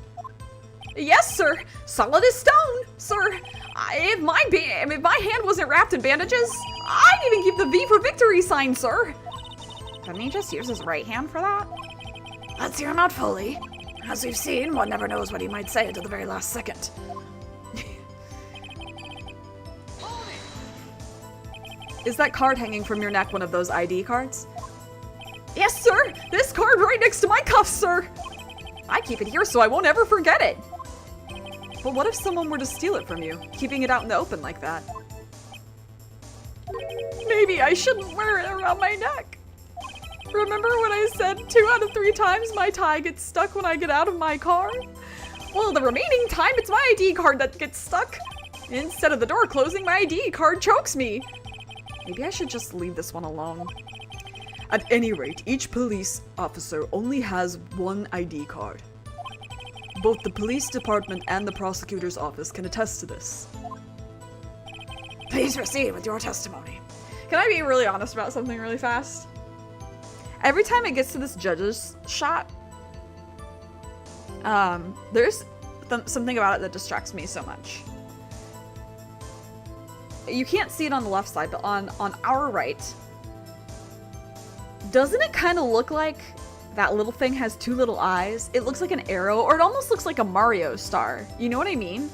Yes, sir. Solid as stone, sir. If my hand wasn't wrapped in bandages, I'd even keep the V for victory sign, sir. Couldn't he just use his right hand for that? Let's hear him out fully. As we've seen, one never knows what he might say until the very last second. Is that card hanging from your neck one of those ID cards? Yes, sir! This card right next to my cuffs, sir! I keep it here so I won't ever forget it. But what if someone were to steal it from you, keeping it out in the open like that? Maybe I shouldn't wear it around my neck. Remember when I said 2 out of 3 times my tie gets stuck when I get out of my car? Well, the remaining time it's my ID card that gets stuck. Instead of the door closing, my ID card chokes me. Maybe I should just leave this one alone. At any rate, each police officer only has one ID card. Both the police department and the prosecutor's office can attest to this. Please proceed with your testimony. Can I be really honest about something really fast? Every time it gets to this judge's shot, there's something about it that distracts me so much. You can't see it on the left side, but on our right, doesn't it kind of look like that little thing has 2 little eyes? It looks like an arrow, or it almost looks like a Mario star. You know what I mean?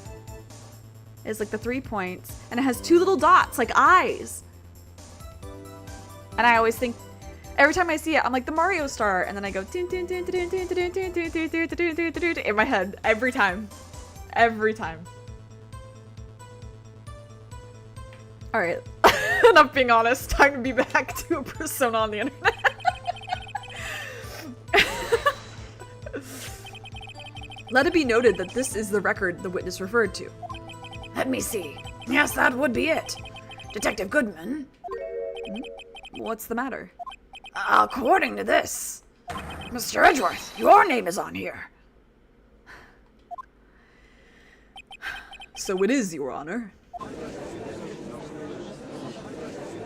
It's like the 3 points, and it has 2 little dots, like eyes. And I always think, every time I see it, I'm like the Mario star, and then I go in my head every time. Every time. Alright, enough being honest. Time to be back to a persona on the internet. Let it be noted that this is the record the witness referred to. Let me see. Yes, that would be it. Detective Goodman. What's the matter? According to this, Mr. Edgeworth, your name is on here. So it is, Your Honor.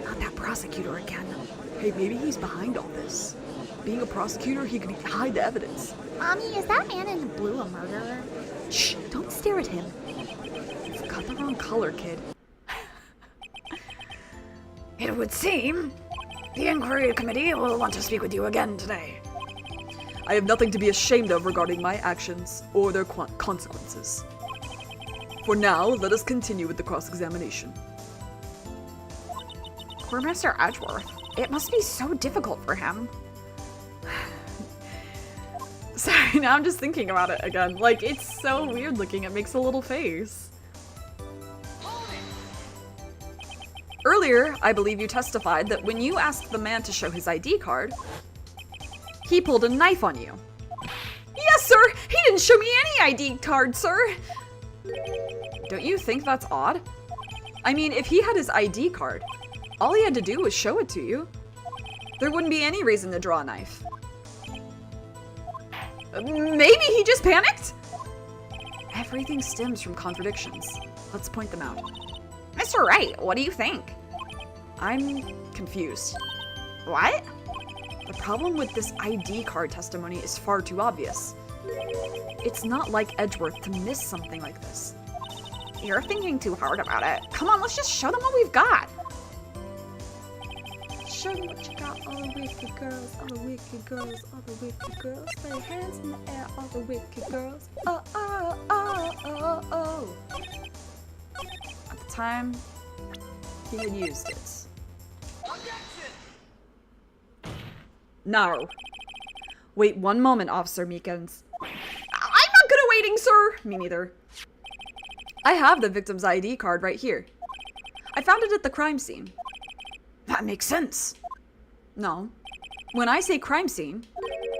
Not that prosecutor again. Hey, maybe he's behind all this. Being a prosecutor, he could hide the evidence. Mommy, is that man in blue a murderer? Shh, don't stare at him. You've got the wrong color, kid. It would seem the inquiry committee will want to speak with you again today. I have nothing to be ashamed of regarding my actions or their consequences. For now, let us continue with the cross-examination. Poor Mr. Edgeworth. It must be so difficult for him. Sorry, now I'm just thinking about it again. Like, it's so weird looking. It makes a little face. Earlier, I believe you testified that when you asked the man to show his ID card, he pulled a knife on you. Yes, sir! He didn't show me any ID card, sir! Don't you think that's odd? I mean, if he had his ID card, all he had to do was show it to you. There wouldn't be any reason to draw a knife. Maybe he just panicked? Everything stems from contradictions. Let's point them out. Mr. Wright, what do you think? I'm confused. What? The problem with this ID card testimony is far too obvious. It's not like Edgeworth to miss something like this. You're thinking too hard about it. Come on, let's just show them what we've got. Show them what you got, all the wicked girls, all the wicked girls, all the wicked girls. Lay your hands in the air, all the wicked girls. Oh, oh, oh, oh, oh. At the time, he had used it. No. Wait 1 moment, Officer Meekins. I'm not good at waiting, sir. Me neither. I have the victim's ID card right here. I found it at the crime scene. That makes sense. No. When I say crime scene,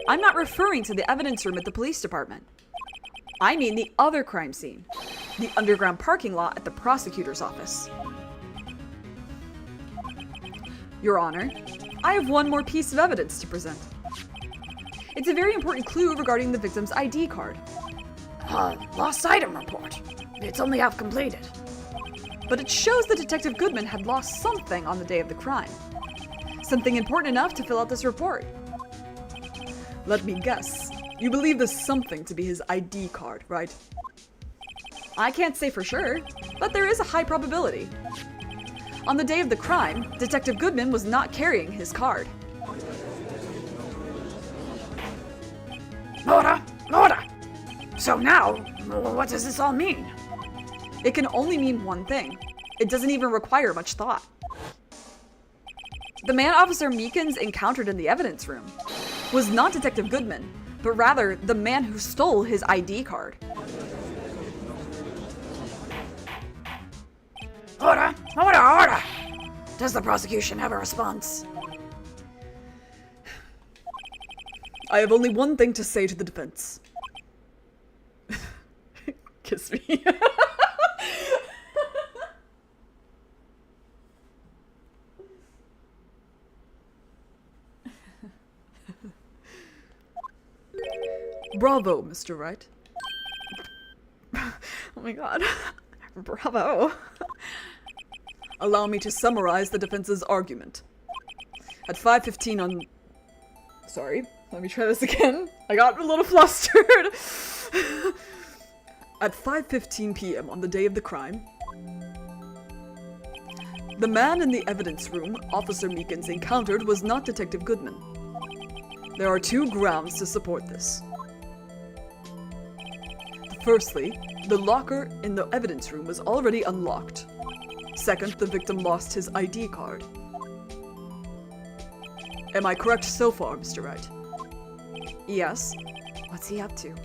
I'm not referring to the evidence room at the police department. I mean the other crime scene. The underground parking lot at the prosecutor's office. Your Honor, I have one more piece of evidence to present. It's a very important clue regarding the victim's ID card. Lost item report. It's only half completed. But it shows that Detective Goodman had lost something on the day of the crime. Something important enough to fill out this report. Let me guess. You believe this something to be his ID card, right? I can't say for sure, but there is a high probability. On the day of the crime, Detective Goodman was not carrying his card. Order! So now, what does this all mean? It can only mean one thing. It doesn't even require much thought. The man Officer Meekins encountered in the evidence room was not Detective Goodman, but rather the man who stole his ID card. Order! Does the prosecution have a response? I have only one thing to say to the defense. Kiss me. Bravo, Mr. Wright. Oh my god. Bravo. Allow me to summarize the defense's argument. At 5:15 on... Sorry, let me try this again. I got a little flustered. At 5:15 p.m. on the day of the crime, the man in the evidence room Officer Meekins encountered was not Detective Goodman. There are two grounds to support this. Firstly, the locker in the evidence room was already unlocked. Second, the victim lost his ID card. Am I correct so far, Mr. Wright? Yes. What's he up to?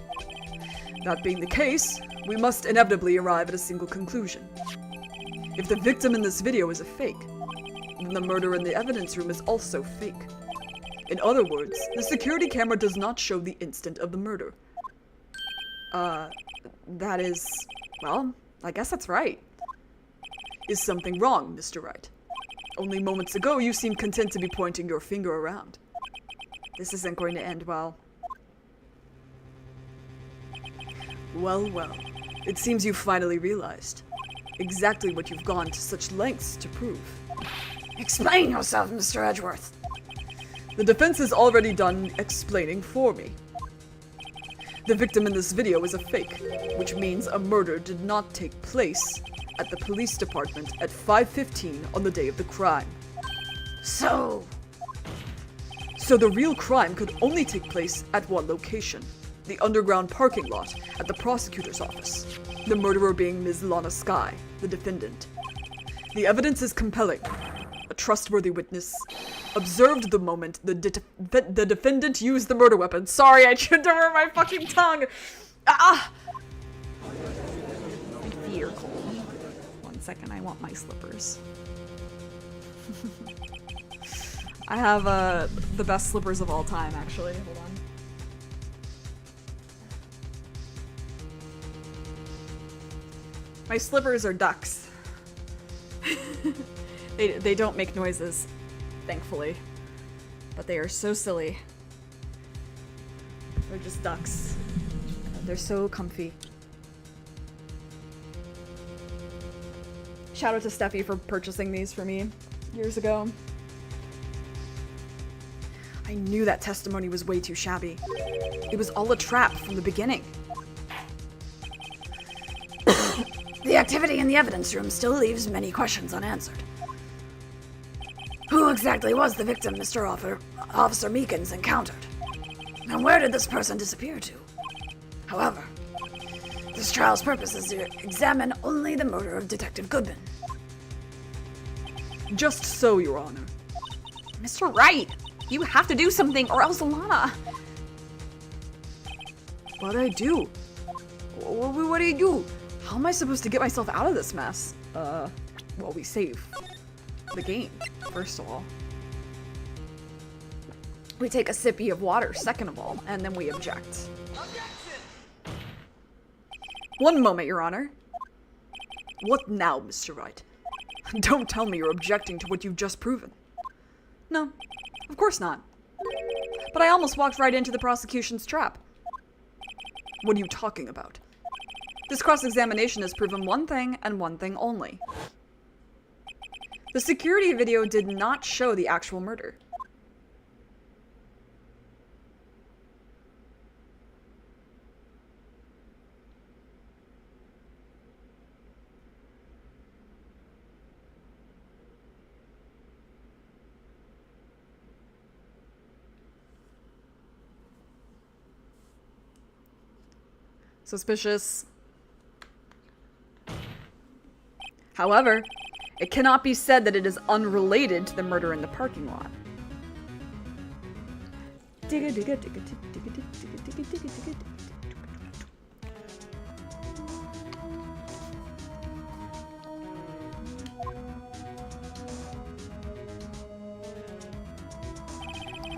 That being the case, we must inevitably arrive at a single conclusion. If the victim in this video is a fake, then the murder in the evidence room is also fake. In other words, the security camera does not show the instant of the murder. That is... well, I guess that's right. Is something wrong, Mr. Wright? Only moments ago you seemed content to be pointing your finger around. This isn't going to end well. Well, well. It seems you finally realized exactly what you've gone to such lengths to prove. Explain yourself, Mr. Edgeworth. The defense has already done explaining for me. The victim in this video is a fake, which means a murder did not take place at the police department at 5:15 on the day of the crime. So So the real crime could only take place at one location, the underground parking lot at the prosecutor's office, the murderer being Ms. Lana Skye, the defendant. The evidence is compelling. A trustworthy witness observed the moment the defendant used the murder weapon. Sorry, I tripped over my fucking tongue. Ah! My feet are cold. 1 second, I want my slippers. I have the best slippers of all time, actually. Hold on. My slippers are ducks. They don't make noises, thankfully. But they are so silly. They're just ducks. They're so comfy. Shout out to Steffi for purchasing these for me years ago. I knew that testimony was way too shabby. It was all a trap from the beginning. the activity in the evidence room still leaves many questions unanswered. Who exactly was the victim Mr. Officer Meekins encountered? And where did this person disappear to? However, this trial's purpose is to examine only the murder of Detective Goodman. Just so, Your Honor. Mr. Wright, you have to do something or else Lana. What'd I do? What do you do? How am I supposed to get myself out of this mess? Well, we save the game, first of all. We take a sippy of water, second of all, and then we object. One moment, Your Honor. What now, Mr. Wright? Don't tell me you're objecting to what you've just proven. No, of course not. But I almost walked right into the prosecution's trap. What are you talking about? This cross-examination has proven one thing and one thing only. The security video did not show the actual murder. Suspicious. However, it cannot be said that it is unrelated to the murder in the parking lot.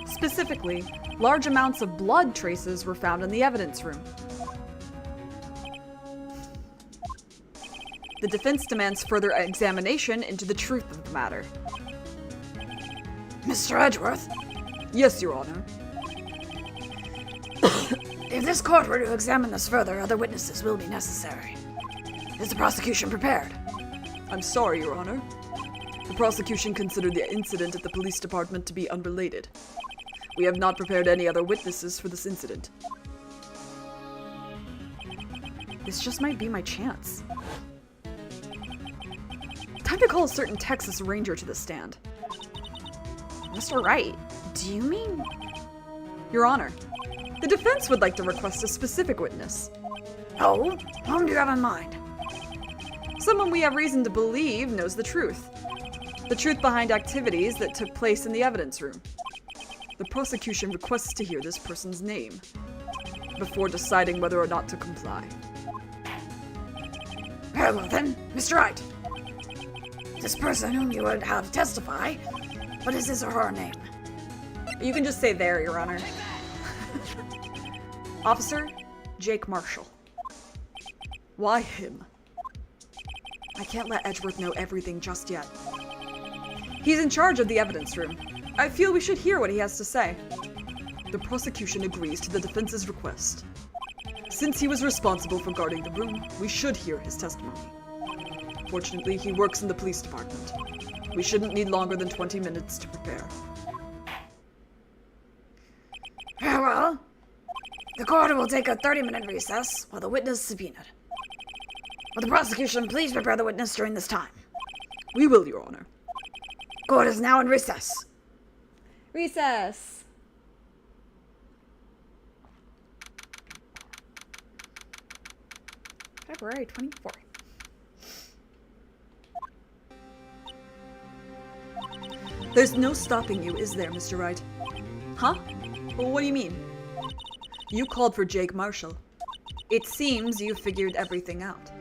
Specifically, large amounts of blood traces were found in the evidence room. The defense demands further examination into the truth of the matter. Mr. Edgeworth, Yes, Your Honor. if this court were to examine this further, other witnesses will be necessary. Is the prosecution prepared? I'm sorry, Your Honor. The prosecution considered the incident at the police department to be unrelated. We have not prepared any other witnesses for this incident. This just might be my chance. Time to call a certain Texas Ranger to the stand. Mr. Wright, do you mean? Your Honor, the defense would like to request a specific witness. Oh, whom do you have in mind? Someone we have reason to believe knows the truth. The truth behind activities that took place in the evidence room. The prosecution requests to hear this person's name before deciding whether or not to comply. Very well then, Mr. Wright. This person whom you would have testify, what is his or her name? You can just say there, Your Honor. Officer Jake Marshall. Why him? I can't let Edgeworth know everything just yet. He's in charge of the evidence room. I feel we should hear what he has to say. The prosecution agrees to the defense's request. Since he was responsible for guarding the room, we should hear his testimony. Fortunately, he works in the police department. We shouldn't need longer than 20 minutes to prepare. Very well. The court will take a 30-minute recess while the witness is subpoenaed. Will the prosecution please prepare the witness during this time? We will, Your Honor. Court is now in recess. Recess. February 24th. There's no stopping you, is there, Mr. Wright? Huh? Well, what do you mean? You called for Jake Marshall. It seems you figured everything out.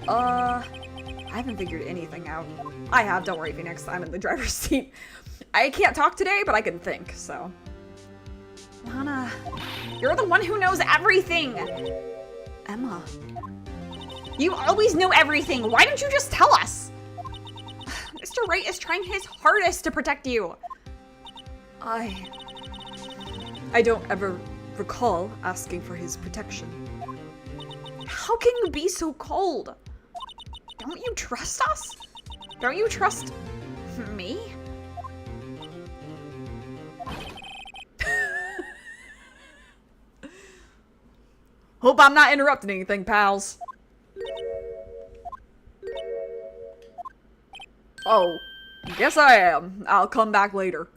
I haven't figured anything out. I have, don't worry, Phoenix. I'm in the driver's seat. I can't talk today, but I can think, so. Lana, you're the one who knows everything. Emma. You always know everything. Why don't you just tell us? Mr. Wright is trying his hardest to protect you. I don't ever recall asking for his protection. How can you be so cold? Don't you trust us? Don't you trust me? Hope I'm not interrupting anything, pals. Oh, guess I am. I'll come back later.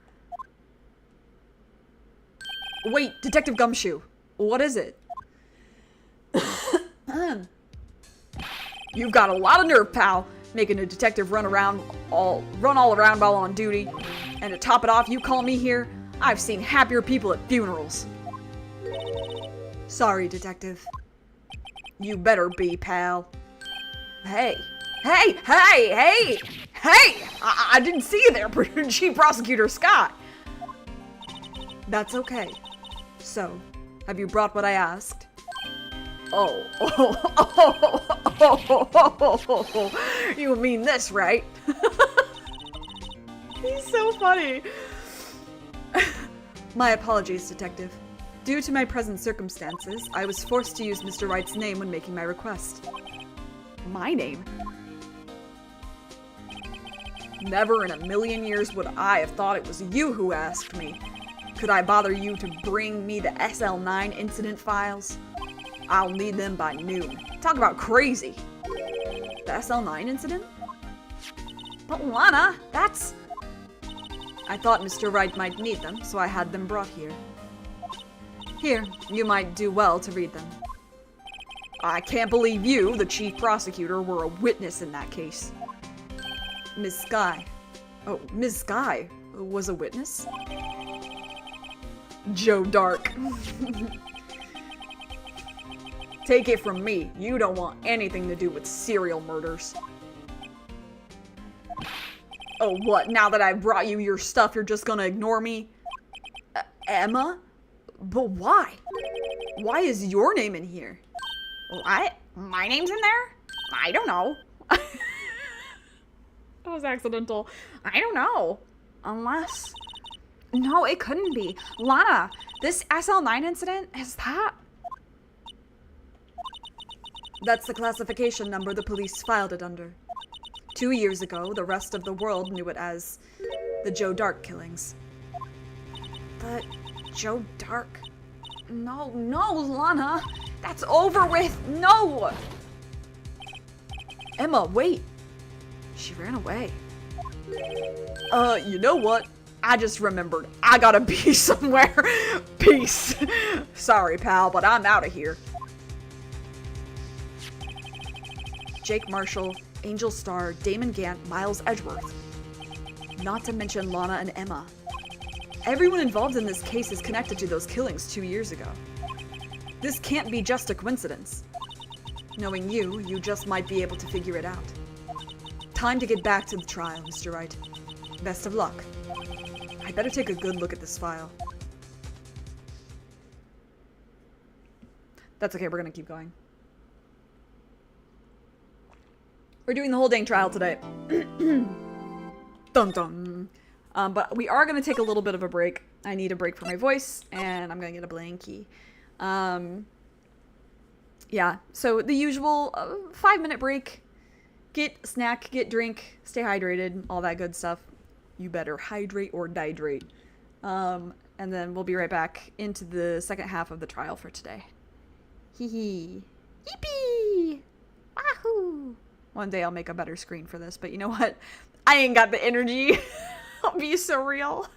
Wait, Detective Gumshoe. What is it? You've got a lot of nerve, pal. Making a detective run all around while on duty. And to top it off, you call me here? I've seen happier people at funerals. Sorry, Detective. You better be, pal. Hey! I didn't see you there, Chief Prosecutor Scott. That's okay. So, have you brought what I asked? Oh, you mean this, right? He's so funny. My apologies, Detective. Due to my present circumstances, I was forced to use Mr. Wright's name when making my request. My name? Never in a million years would I have thought it was you who asked me. Could I bother you to bring me the SL9 incident files? I'll need them by noon. Talk about crazy. The SL9 incident? But Lana, that's... I thought Mr. Wright might need them, so I had them brought here. Here, you might do well to read them. I can't believe you, the chief prosecutor, were a witness in that case. Ms. Skye. Oh, Ms. Skye was a witness? Joe Dark. Take it from me, you don't want anything to do with serial murders. Oh, what? Now that I've brought you your stuff, you're just gonna ignore me? Emma? But why? Why is your name in here? What? My name's in there? I don't know. That was accidental. I don't know. Unless... No, it couldn't be. Lana, this SL9 incident, is that... That's the classification number the police filed it under. 2 years ago, the rest of the world knew it as the Joe Dark killings. But Joe Dark? No, Lana. That's over with. No. Emma, wait. She ran away. You know what? I just remembered. I gotta be somewhere. Peace. Sorry, pal, but I'm out of here. Jake Marshall, Angel Starr, Damon Gant, Miles Edgeworth. Not to mention Lana and Emma. Everyone involved in this case is connected to those killings 2 years ago. This can't be just a coincidence. Knowing you, you just might be able to figure it out. Time to get back to the trial, Mr. Wright. Best of luck. I better take a good look at this file. That's okay, we're gonna keep going. We're doing the whole dang trial today. Dun dun. But we are gonna take a little bit of a break. I need a break for my voice, and I'm gonna get a blankie. Yeah, so the usual 5-minute break. Get a snack, get drink, stay hydrated, all that good stuff. You better hydrate or dihydrate. And then we'll be right back into the second half of the trial for today. Hee hee. Yippee! Wahoo! One day I'll make a better screen for this, but you know what? I ain't got the energy. I'll be so real.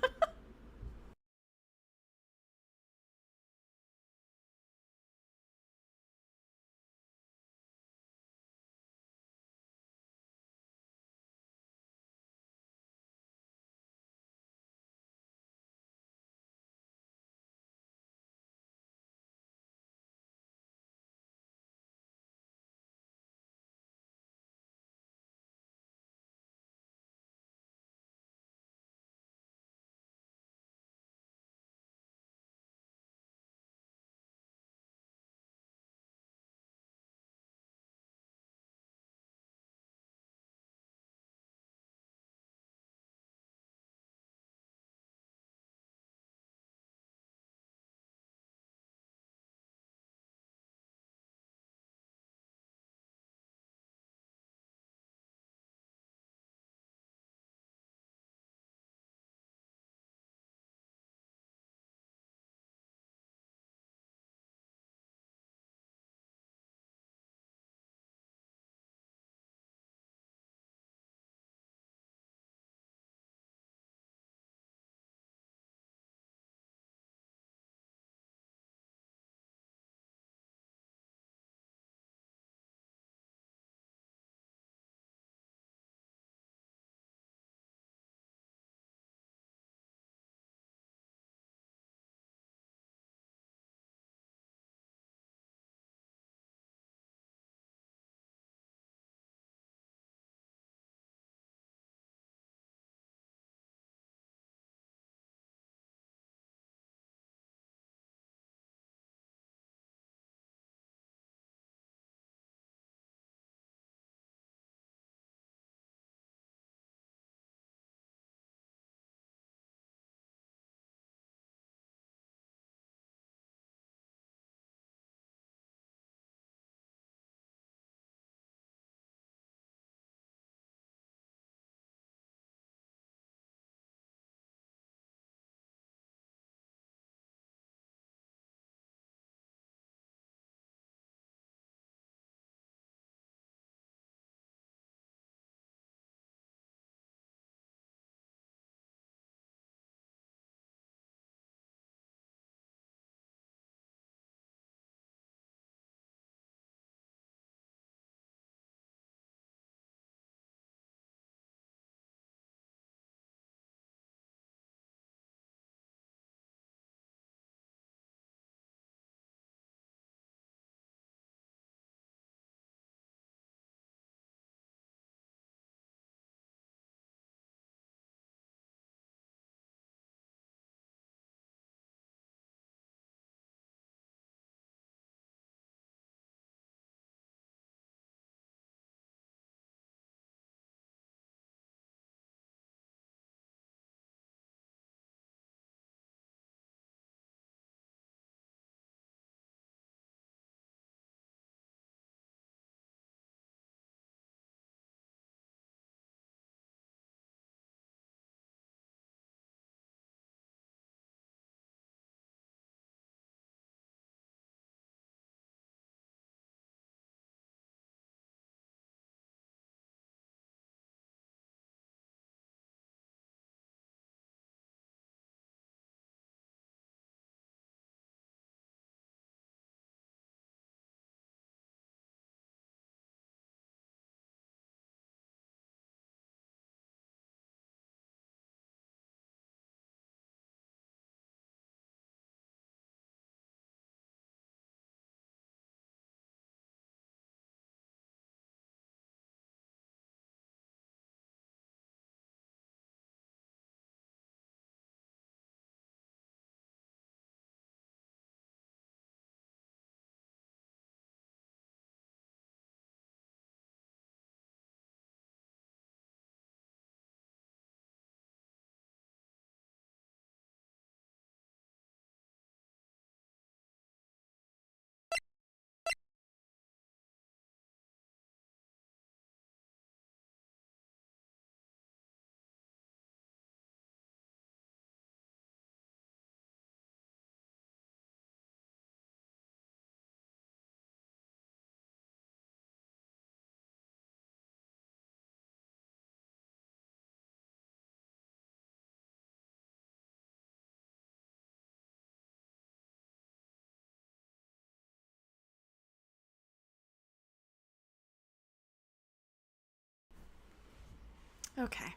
Okay.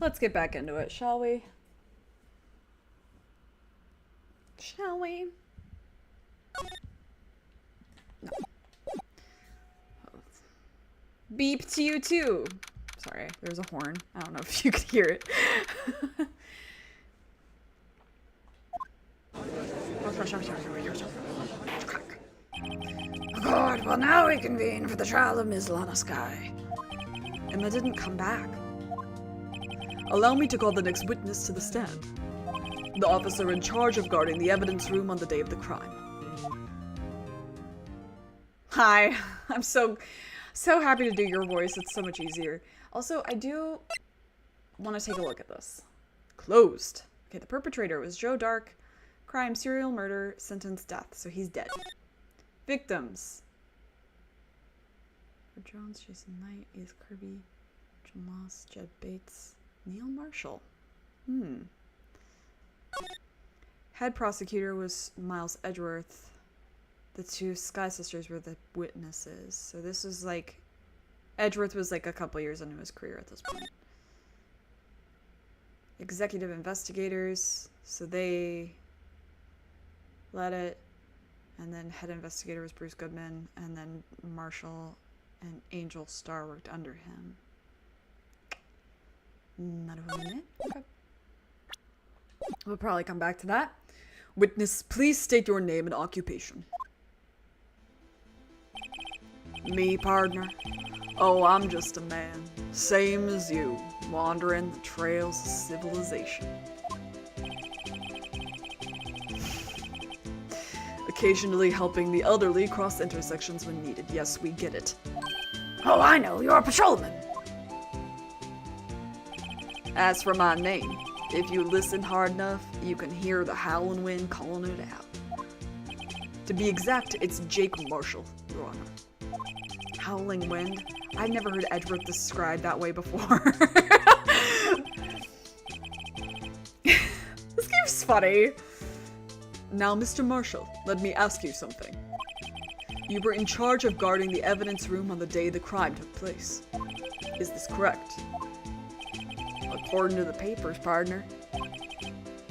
Let's get back into it, shall we? Shall we? No. Beep to you too. Sorry, there's a horn. I don't know if you could hear it. Good, well now we convene for the trial of Ms. Lana Sky. Emma didn't come back. Allow me to call the next witness to the stand. The officer in charge of guarding the evidence room on the day of the crime. Hi, I'm so happy to do your voice. It's so much easier. Also, I do want to take a look at this. Closed. Okay, the perpetrator was Joe Dark. Crime, serial murder, sentence, death. So he's dead. Victims. Jones, Jason Knight, Edith Kirby, Jim Moss, Jed Bates, Neil Marshall. Head prosecutor was Miles Edgeworth. The two Sky sisters were the witnesses. So this was like... Edgeworth was like a couple years into his career at this point. Executive investigators. So they led it. And then head investigator was Bruce Goodman. And then Marshall and Angel Starr worked under him. Not a minute. Okay. We'll probably come back to that. Witness, please state your name and occupation. Me, partner. Oh, I'm just a man. Same as you, wandering the trails of civilization. Occasionally helping the elderly cross intersections when needed. Yes, we get it. Oh, I know, you're a patrolman. As for my name, if you listen hard enough, you can hear the howling wind calling it out. To be exact, it's Jake Marshall, Your Honor. Howling wind? I've never heard Edgeworth described that way before. This game's funny. Now, Mr. Marshall, let me ask you something. You were in charge of guarding the evidence room on the day the crime took place. Is this correct? According to the papers, partner.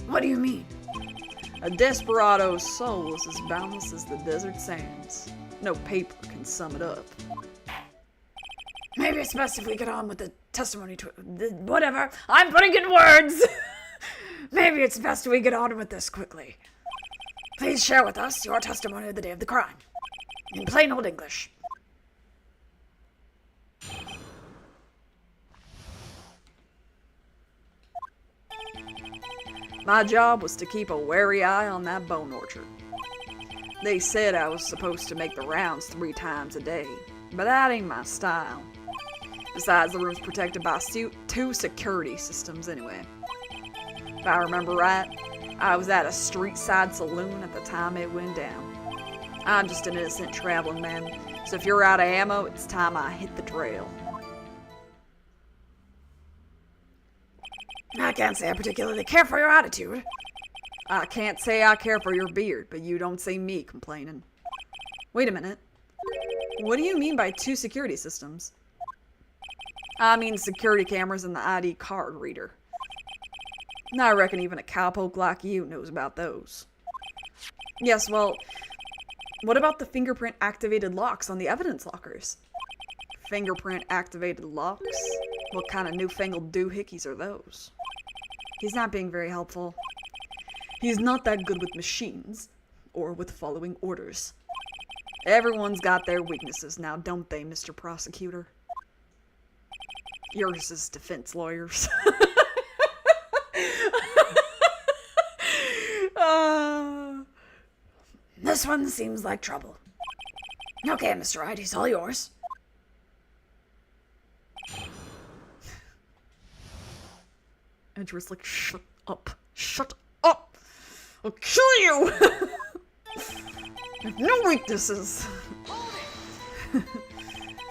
What do you mean? A desperado's soul is as boundless as the desert sands. No paper can sum it up. Maybe it's best if we get on with the testimony to whatever. I'm putting in words! Maybe it's best we get on with this quickly. Please share with us your testimony of the day of the crime. In plain old English. My job was to keep a wary eye on that bone orchard. They said I was supposed to make the rounds 3 times a day, but that ain't my style. Besides, the room's protected by 2 security systems anyway. If I remember right, I was at a street-side saloon at the time it went down. I'm just an innocent traveling man, so if you're out of ammo, it's time I hit the trail. I can't say I particularly care for your attitude. I can't say I care for your beard, but you don't see me complaining. Wait a minute. What do you mean by 2 security systems? I mean security cameras and the ID card reader. I reckon even a cowpoke like you knows about those. Yes, well, what about the fingerprint-activated locks on the evidence lockers? Fingerprint-activated locks? What kind of newfangled doohickeys are those? He's not being very helpful. He's not that good with machines, or with following orders. Everyone's got their weaknesses now, don't they, Mr. Prosecutor? Yours is defense lawyers. This one seems like trouble. Okay, Mr. Wright, he's all yours. Edgeworth's like, shut up. Shut up! I'll kill you! I have no weaknesses.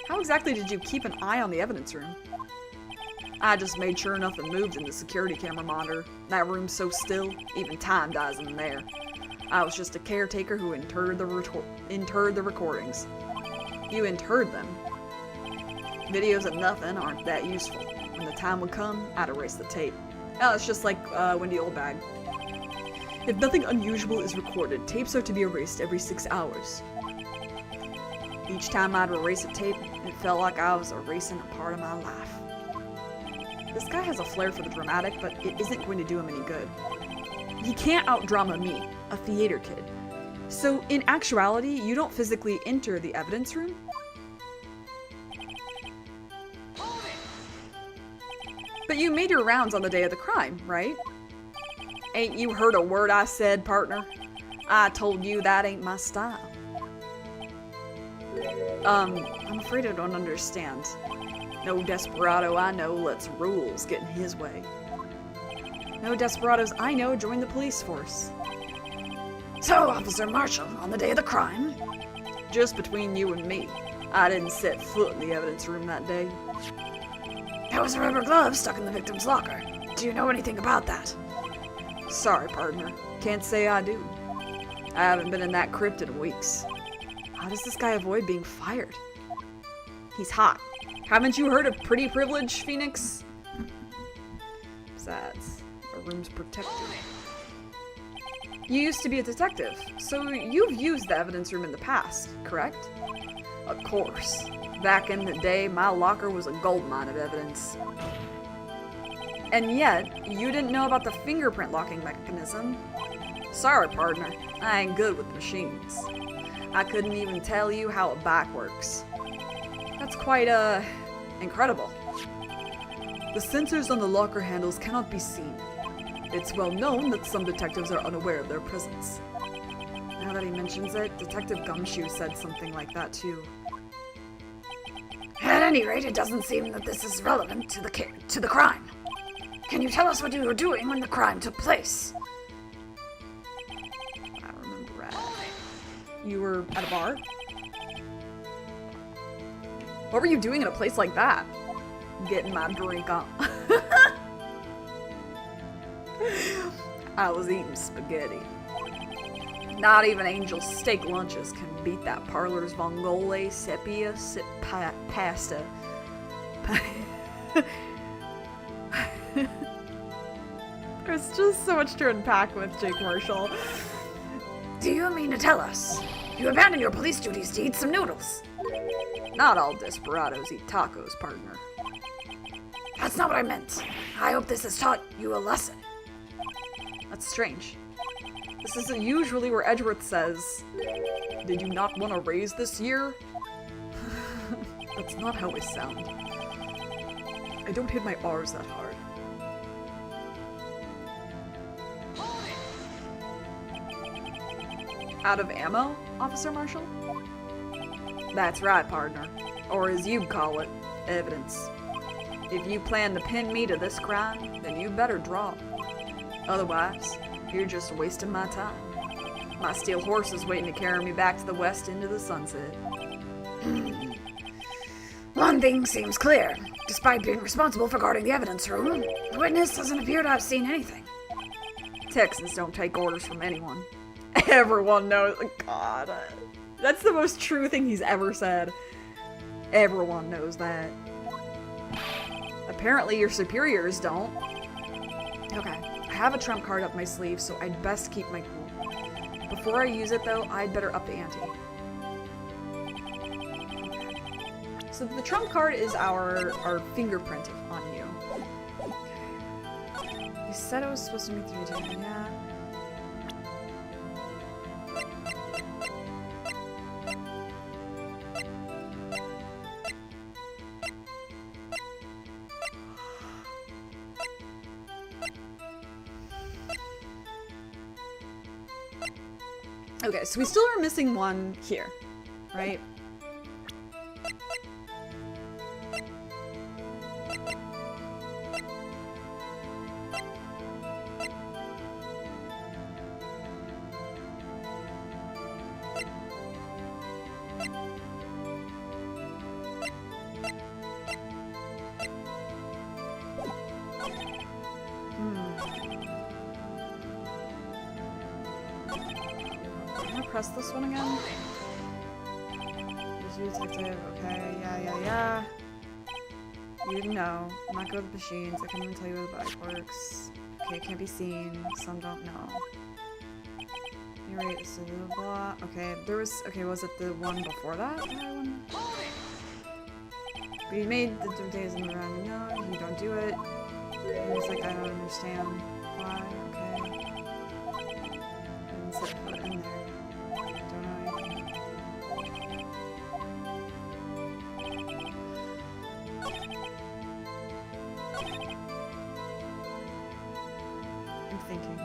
How exactly did you keep an eye on the evidence room? I just made sure nothing moved in the security camera monitor. That room's so still, even time dies in there. I was just a caretaker who interred the recordings. You interred them. Videos of nothing aren't that useful. When the time would come, I'd erase the tape. Oh, it's just like Wendy Oldbag. If nothing unusual is recorded, tapes are to be erased every 6 hours. Each time I'd erase a tape, it felt like I was erasing a part of my life. This guy has a flair for the dramatic, but it isn't going to do him any good. He can't out-drama me, a theater kid. So, in actuality, you don't physically enter the evidence room? But you made your rounds on the day of the crime, right? Ain't you heard a word I said, partner? I told you that ain't my style. I'm afraid I don't understand. No desperado I know lets rules get in his way. No desperados I know join the police force. So, Officer Marshall, on the day of the crime, Just between you and me, I didn't set foot in the evidence room that day. there was a rubber glove stuck in the victim's locker. Do you know anything about that? Sorry, partner. Can't say I do. I haven't been in that crypt in weeks. How does this guy avoid being fired? He's hot. Haven't you heard of pretty privilege, Phoenix? Besides, the room's protected. You used to be a detective, so you've used the evidence room in the past, correct? Of course. Back in the day, my locker was a goldmine of evidence. And yet, you didn't know about the fingerprint locking mechanism. Sorry, partner. I ain't good with machines. I couldn't even tell you how a bike works. That's quite, incredible. The sensors on the locker handles cannot be seen. It's well known that some detectives are unaware of their presence. Now that he mentions it, Detective Gumshoe said something like that too. At any rate, it doesn't seem that this is relevant to the crime. Can you tell us what you were doing when the crime took place? I remember that. You were at a bar? What were you doing in a place like that? Getting my drink on. I was eating spaghetti. Not even Angel steak lunches can beat that parlor's vongole sepia pasta. There's just so much to unpack with Jake Marshall. Do you mean to tell us you abandoned your police duties to eat some noodles? Not all desperados eat tacos, partner. That's not what I meant. I hope this has taught you a lesson. That's strange. This isn't usually where Edgeworth says, "Did you not want a raise this year?" That's not how I sound. I don't hit my R's that hard. Out of ammo, Officer Marshall? That's right, partner. Or as you'd call it, evidence. If you plan to pin me to this crime, then you better draw. Otherwise, you're just wasting my time. My steel horse is waiting to carry me back to the west into the sunset. One thing seems clear. Despite being responsible for guarding the evidence room, the witness doesn't appear to have seen anything. Texans don't take orders from anyone. Everyone knows. God, that's the most true thing he's ever said. Everyone knows that. Apparently your superiors don't. Okay, I have a trump card up my sleeve, so I'd best keep my cool. Before I use it though, I'd better up the ante. So the trump card is our fingerprint on you. Okay. You said it was supposed to be 3 days, yeah. Okay, so we still are missing one here, right? press this one again? Use detective. Okay, yeah. You didn't know. I'm not good with machines. I can't even tell you where the bike works. Okay, it can't be seen. Some don't know. Anyway, so blah. Okay, there was. Okay, was it the one before that? But you made the days in the run. No, you don't do it. It's like I don't understand why. Okay. Didn't set foot in there. Don't know anything. I'm thinking.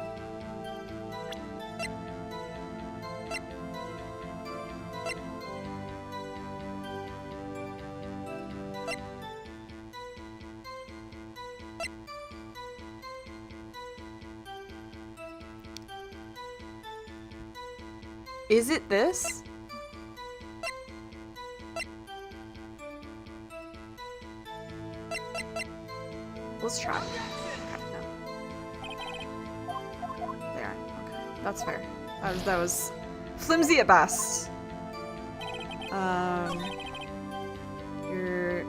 Is it this? Let's try. Okay, no. There. Okay, that's fair. That was flimsy at best. You're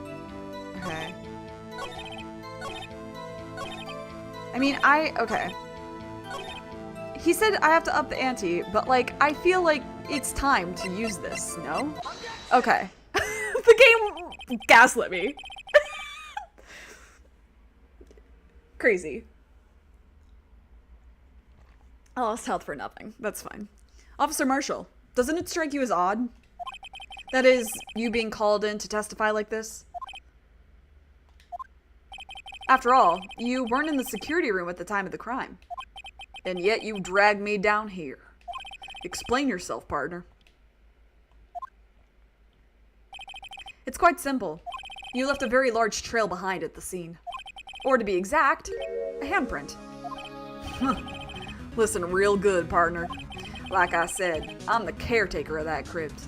okay. I mean, okay. He said I have to up the ante, but like, I feel like it's time to use this, no? Okay. The game gaslit me. Crazy. I lost health for nothing. That's fine. Officer Marshall, doesn't it strike you as odd? That is, you being called in to testify like this? After all, you weren't in the security room at the time of the crime. And yet you dragged me down here. Explain yourself, partner. It's quite simple. You left a very large trail behind at the scene. Or to be exact, a handprint. Listen real good, partner. Like I said, I'm the caretaker of that crypt.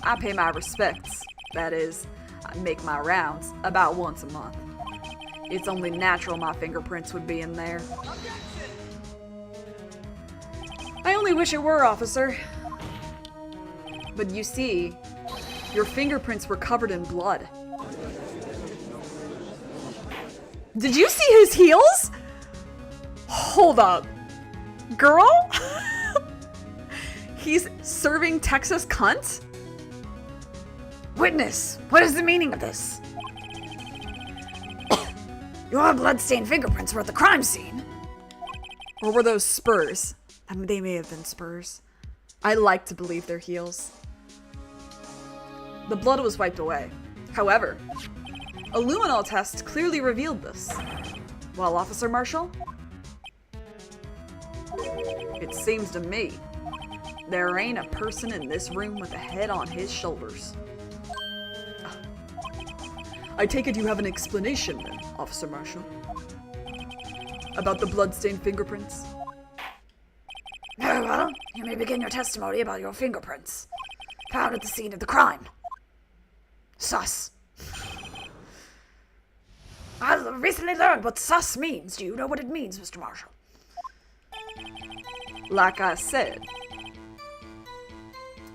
I pay my respects. That is, I make my rounds about once a month. It's only natural my fingerprints would be in there. I only wish it were, officer. But you see, your fingerprints were covered in blood. Did you see his heels? Hold up. Girl? He's serving Texas cunt? Witness, what is the meaning of this? Your bloodstained fingerprints were at the crime scene. Or were those spurs? I mean, they may have been spurs. I like to believe they're heels. The blood was wiped away. However, a luminol test clearly revealed this. Well, Officer Marshall? It seems to me there ain't a person in this room with a head on his shoulders. I take it you have an explanation then, Officer Marshall? About the bloodstained fingerprints? Very well, you may begin your testimony about your fingerprints. Found at the scene of the crime. Sus. I recently learned what sus means. Do you know what it means, Mr. Marshall? Like I said,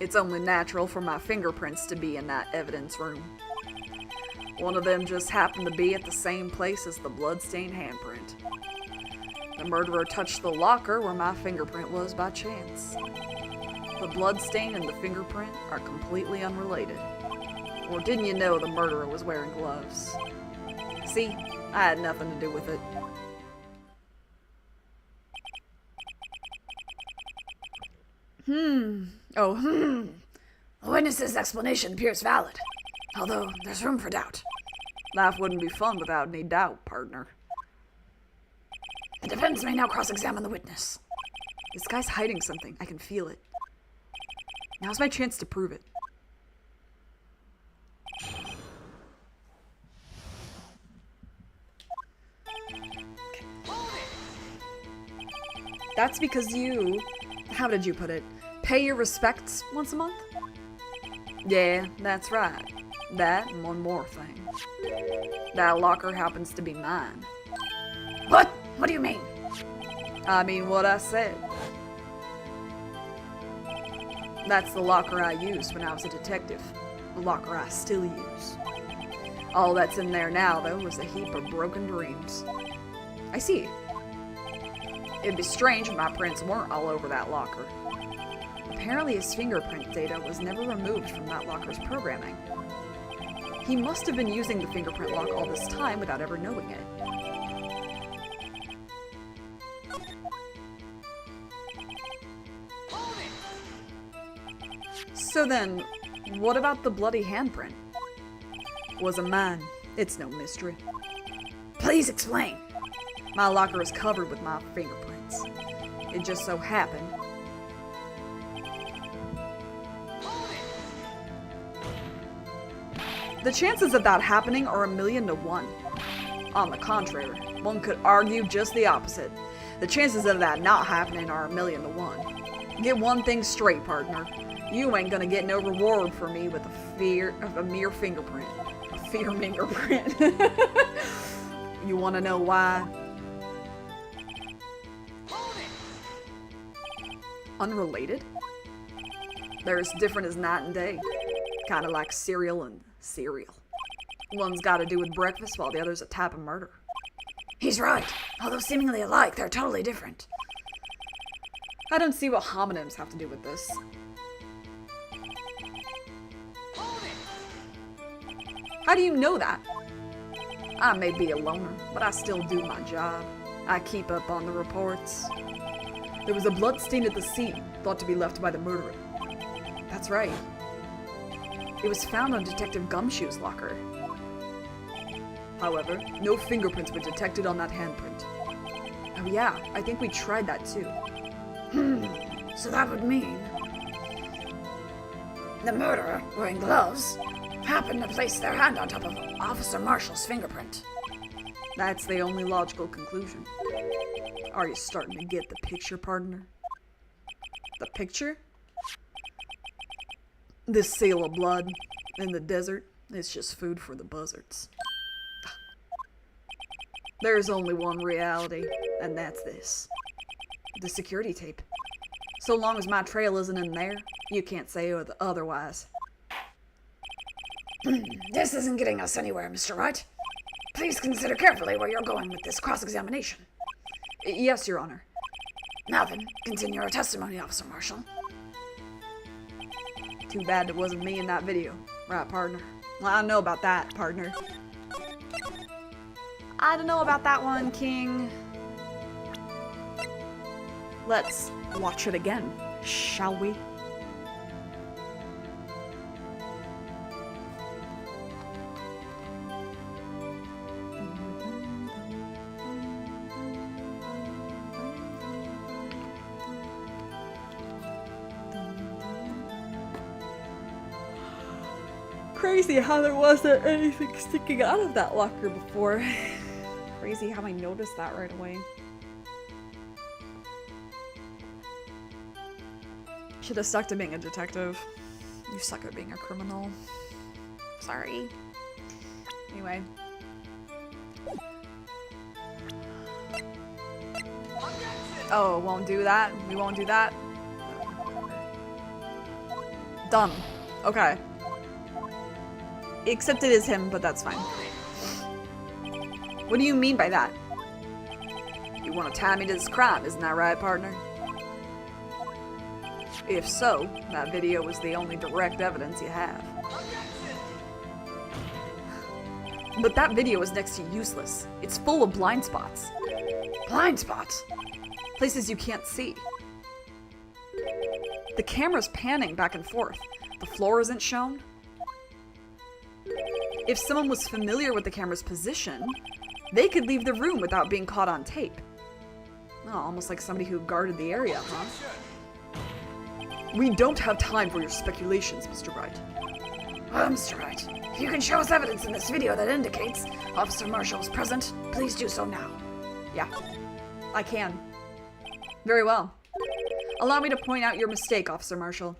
it's only natural for my fingerprints to be in that evidence room. One of them just happened to be at the same place as the bloodstained handprint. The murderer touched the locker where my fingerprint was by chance. The bloodstain and the fingerprint are completely unrelated. Or didn't you know the murderer was wearing gloves? See, I had nothing to do with it. The witness's explanation appears valid, although there's room for doubt. Life wouldn't be fun without any doubt, partner. The defense may now cross-examine the witness. This guy's hiding something. I can feel it. Now's my chance to prove it. That's because you, how did you put it, pay your respects once a month? Yeah, that's right. That and one more thing. That locker happens to be mine. What? What do you mean? I mean what I said. That's the locker I used when I was a detective. The locker I still use. All that's in there now, though, is a heap of broken dreams. I see. It'd be strange if my prints weren't all over that locker. Apparently his fingerprint data was never removed from that locker's programming. He must have been using the fingerprint lock all this time without ever knowing it. So then, what about the bloody handprint? Was a man. It's no mystery. Please explain. My locker is covered with my fingerprints. It just so happened. The chances of that happening are 1,000,000 to 1. On the contrary, one could argue just the opposite. The chances of that not happening are 1,000,000 to 1. Get one thing straight, partner. You ain't gonna get no reward for me with a mere fingerprint. A fear fingerprint. You wanna know why? Unrelated? They're as different as night and day. Kinda like cereal and cereal. One's gotta do with breakfast while the other's a type of murder. He's right. Although seemingly alike, they're totally different. I don't see what homonyms have to do with this. How do you know that? I may be a loner, but I still do my job. I keep up on the reports. There was a blood stain at the scene, thought to be left by the murderer. That's right. It was found on Detective Gumshoe's locker. However, no fingerprints were detected on that handprint. Oh yeah, I think we tried that too. So that would mean the murderer, wearing gloves, happened to place their hand on top of Officer Marshall's fingerprint. That's the only logical conclusion. Are you starting to get the picture, partner? The picture? This seal of blood in the desert is just food for the buzzards. There's only one reality, and that's this. The security tape. So long as my trail isn't in there, you can't say otherwise. This isn't getting us anywhere, Mr. Wright. Please consider carefully where you're going with this cross-examination. Yes, Your Honor. Now then, continue your testimony, Officer Marshall. Too bad it wasn't me in that video. Right, partner? Well, I don't know about that, partner. I don't know about that one, King. Let's watch it again, shall we? Crazy how there wasn't anything sticking out of that locker before. Crazy how I noticed that right away. Should have stuck to being a detective. You suck at being a criminal. Sorry. Anyway. Oh, won't do that? We won't do that? Done. Okay. Except it is him, but that's fine. What do you mean by that? You want to tie me to this crime, isn't that right, partner? If so, that video was the only direct evidence you have. But that video is next to useless. It's full of blind spots. Blind spots? Places you can't see. The camera's panning back and forth. The floor isn't shown. If someone was familiar with the camera's position, they could leave the room without being caught on tape. Oh, almost like somebody who guarded the area, huh? We don't have time for your speculations, Mr. Wright. Well, Mr. Wright, if you can show us evidence in this video that indicates Officer Marshall was present, please do so now. Yeah, I can. Very well. Allow me to point out your mistake, Officer Marshall.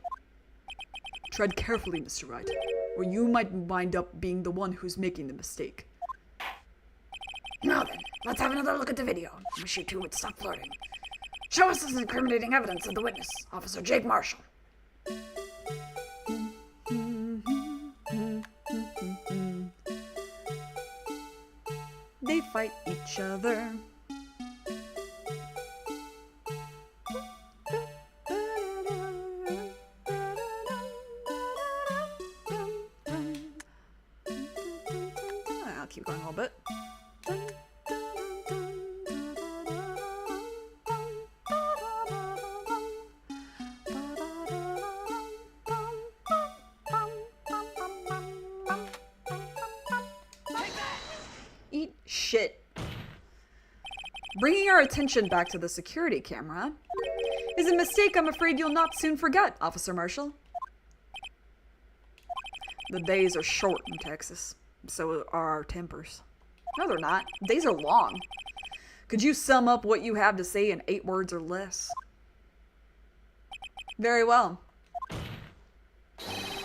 Tread carefully, Mr. Wright, or you might wind up being the one who's making the mistake. Now then, let's have another look at the video. I wish you two would stop flirting. Show us this incriminating evidence of the witness, Officer Jake Marshall. fight each other. I'll keep going a little bit. Eat shit. Bringing our attention back to the security camera is a mistake I'm afraid you'll not soon forget, Officer Marshall. The days are short in Texas, so are our tempers. No, they're not. Days are long. Could you sum up what you have to say in 8 words or less? Very well.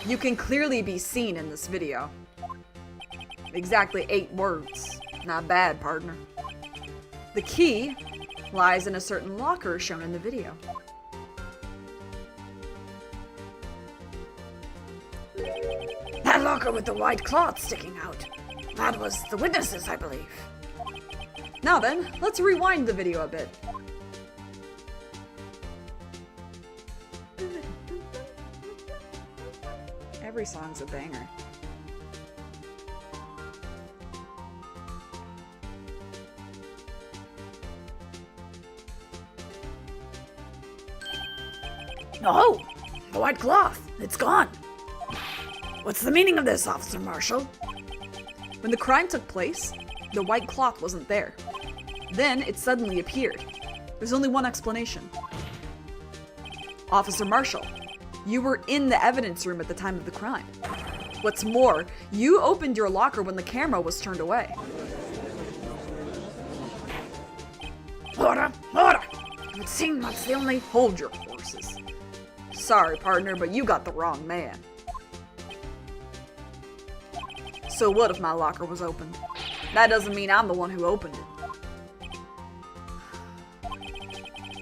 You can clearly be seen in this video. Exactly 8 words. Not bad, partner. The key lies in a certain locker shown in the video. That locker with the white cloth sticking out. That was the witnesses, I believe. Now then, let's rewind the video a bit. Every song's a banger. Oh, the white cloth. It's gone. What's the meaning of this, Officer Marshall? When the crime took place, the white cloth wasn't there. Then it suddenly appeared. There's only one explanation. Officer Marshall, you were in the evidence room at the time of the crime. What's more, you opened your locker when the camera was turned away. Order, order. It seems that's the only... Hold your horses. Sorry, partner, but you got the wrong man. So what if my locker was open? That doesn't mean I'm the one who opened it.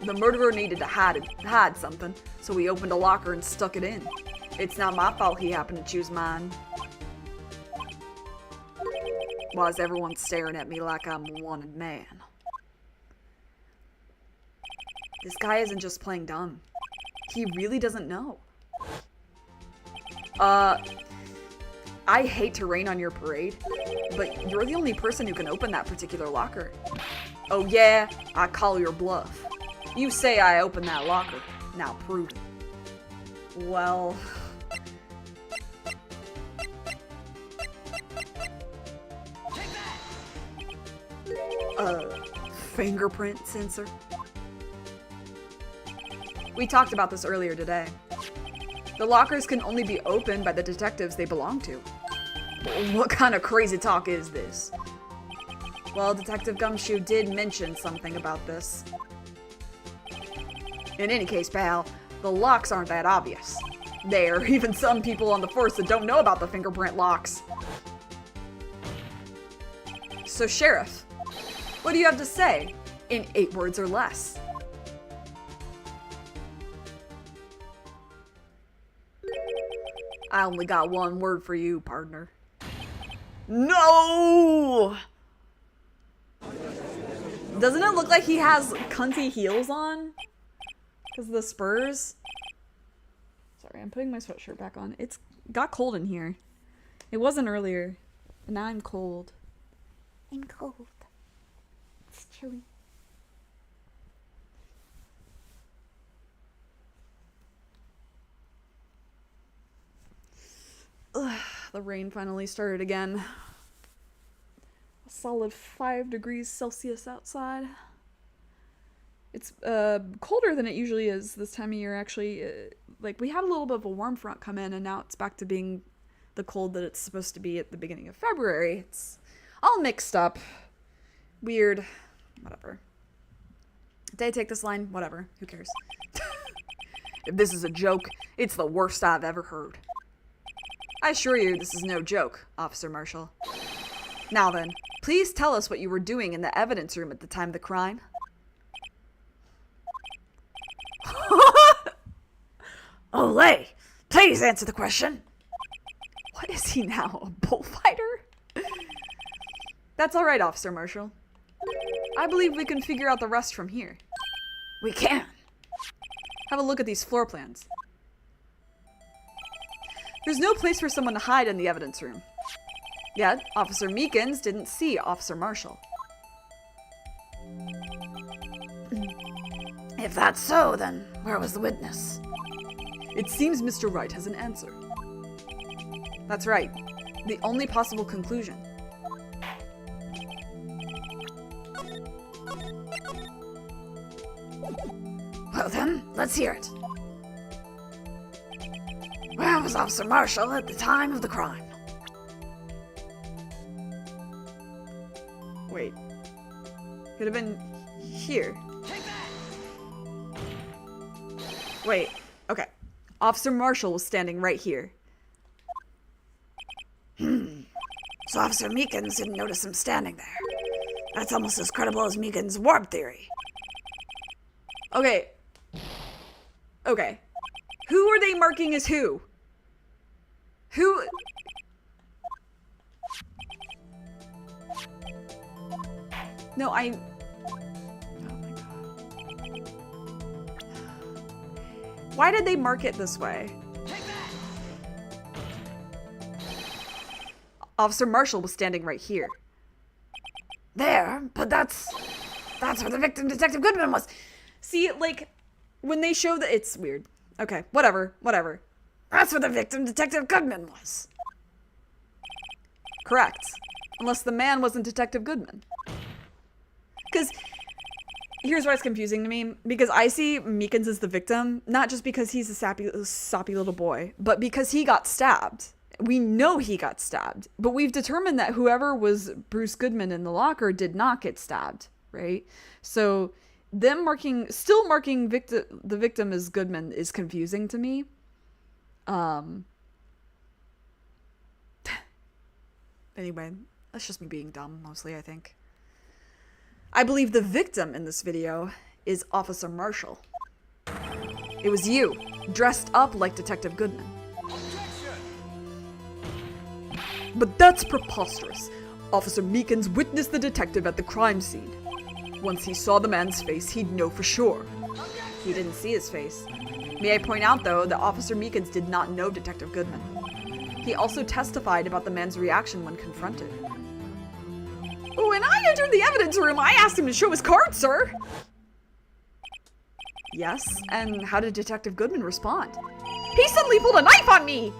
The murderer needed to hide something, so he opened a locker and stuck it in. It's not my fault he happened to choose mine. Why is everyone staring at me like I'm a wanted man? This guy isn't just playing dumb. He really doesn't know. I hate to rain on your parade, but you're the only person who can open that particular locker. Oh yeah, I call your bluff. You say I opened that locker. Now prove it. Well... fingerprint sensor? We talked about this earlier today. The lockers can only be opened by the detectives they belong to. What kind of crazy talk is this? Well, Detective Gumshoe did mention something about this. In any case, pal, the locks aren't that obvious. There are even some people on the force that don't know about the fingerprint locks. So, Sheriff, what do you have to say in 8 words or less? I only got 1 word for you, partner. No! Doesn't it look like he has cunty heels on? Because of the spurs? Sorry, I'm putting my sweatshirt back on. It's got cold in here. It wasn't earlier. And now I'm cold. I'm cold. It's chilly. Ugh, the rain finally started again. A solid 5 degrees Celsius outside. It's colder than it usually is this time of year, actually. Like, we had a little bit of a warm front come in, and now it's back to being the cold that it's supposed to be at the beginning of February. It's all mixed up. Weird. Whatever. Did I take this line? Whatever. Who cares? If this is a joke, it's the worst I've ever heard. I assure you, this is no joke, Officer Marshall. Now then, please tell us what you were doing in the evidence room at the time of the crime. Olay! Please answer the question. What is he now, a bullfighter? That's all right, Officer Marshall. I believe we can figure out the rest from here. We can. Have a look at these floor plans. There's no place for someone to hide in the evidence room. Yet, Officer Meekins didn't see Officer Marshall. If that's so, then where was the witness? It seems Mr. Wright has an answer. That's right. The only possible conclusion. Well then, let's hear it. Where was Officer Marshall at the time of the crime? Wait. Could have been here. Wait. Okay. Officer Marshall was standing right here. So Officer Meekins didn't notice him standing there. That's almost as credible as Meekins' warp theory. Okay. Okay. Who are they marking as who? Who? No, I... Oh my god. Why did they mark it this way? Officer Marshall was standing right here. There, but that's where the victim, Detective Goodman, was. See, like, when they show that... It's weird. Okay, whatever. That's where the victim, Detective Goodman, was. Correct. Unless the man wasn't Detective Goodman. Because here's why it's confusing to me. Because I see Meekins as the victim, not just because he's a soppy little boy, but because he got stabbed. We know he got stabbed, but we've determined that whoever was Bruce Goodman in the locker did not get stabbed, right? So them still marking the victim as Goodman is confusing to me. Anyway, that's just me being dumb, mostly, I think. I believe the victim in this video is Officer Marshall. It was you, dressed up like Detective Goodman. But that's preposterous. Officer Meekins witnessed the detective at the crime scene. Once he saw the man's face, he'd know for sure. He didn't see his face. May I point out, though, that Officer Meekins did not know Detective Goodman. He also testified about the man's reaction when confronted. When I entered the evidence room, I asked him to show his card, sir! Yes, and how did Detective Goodman respond? He suddenly pulled a knife on me!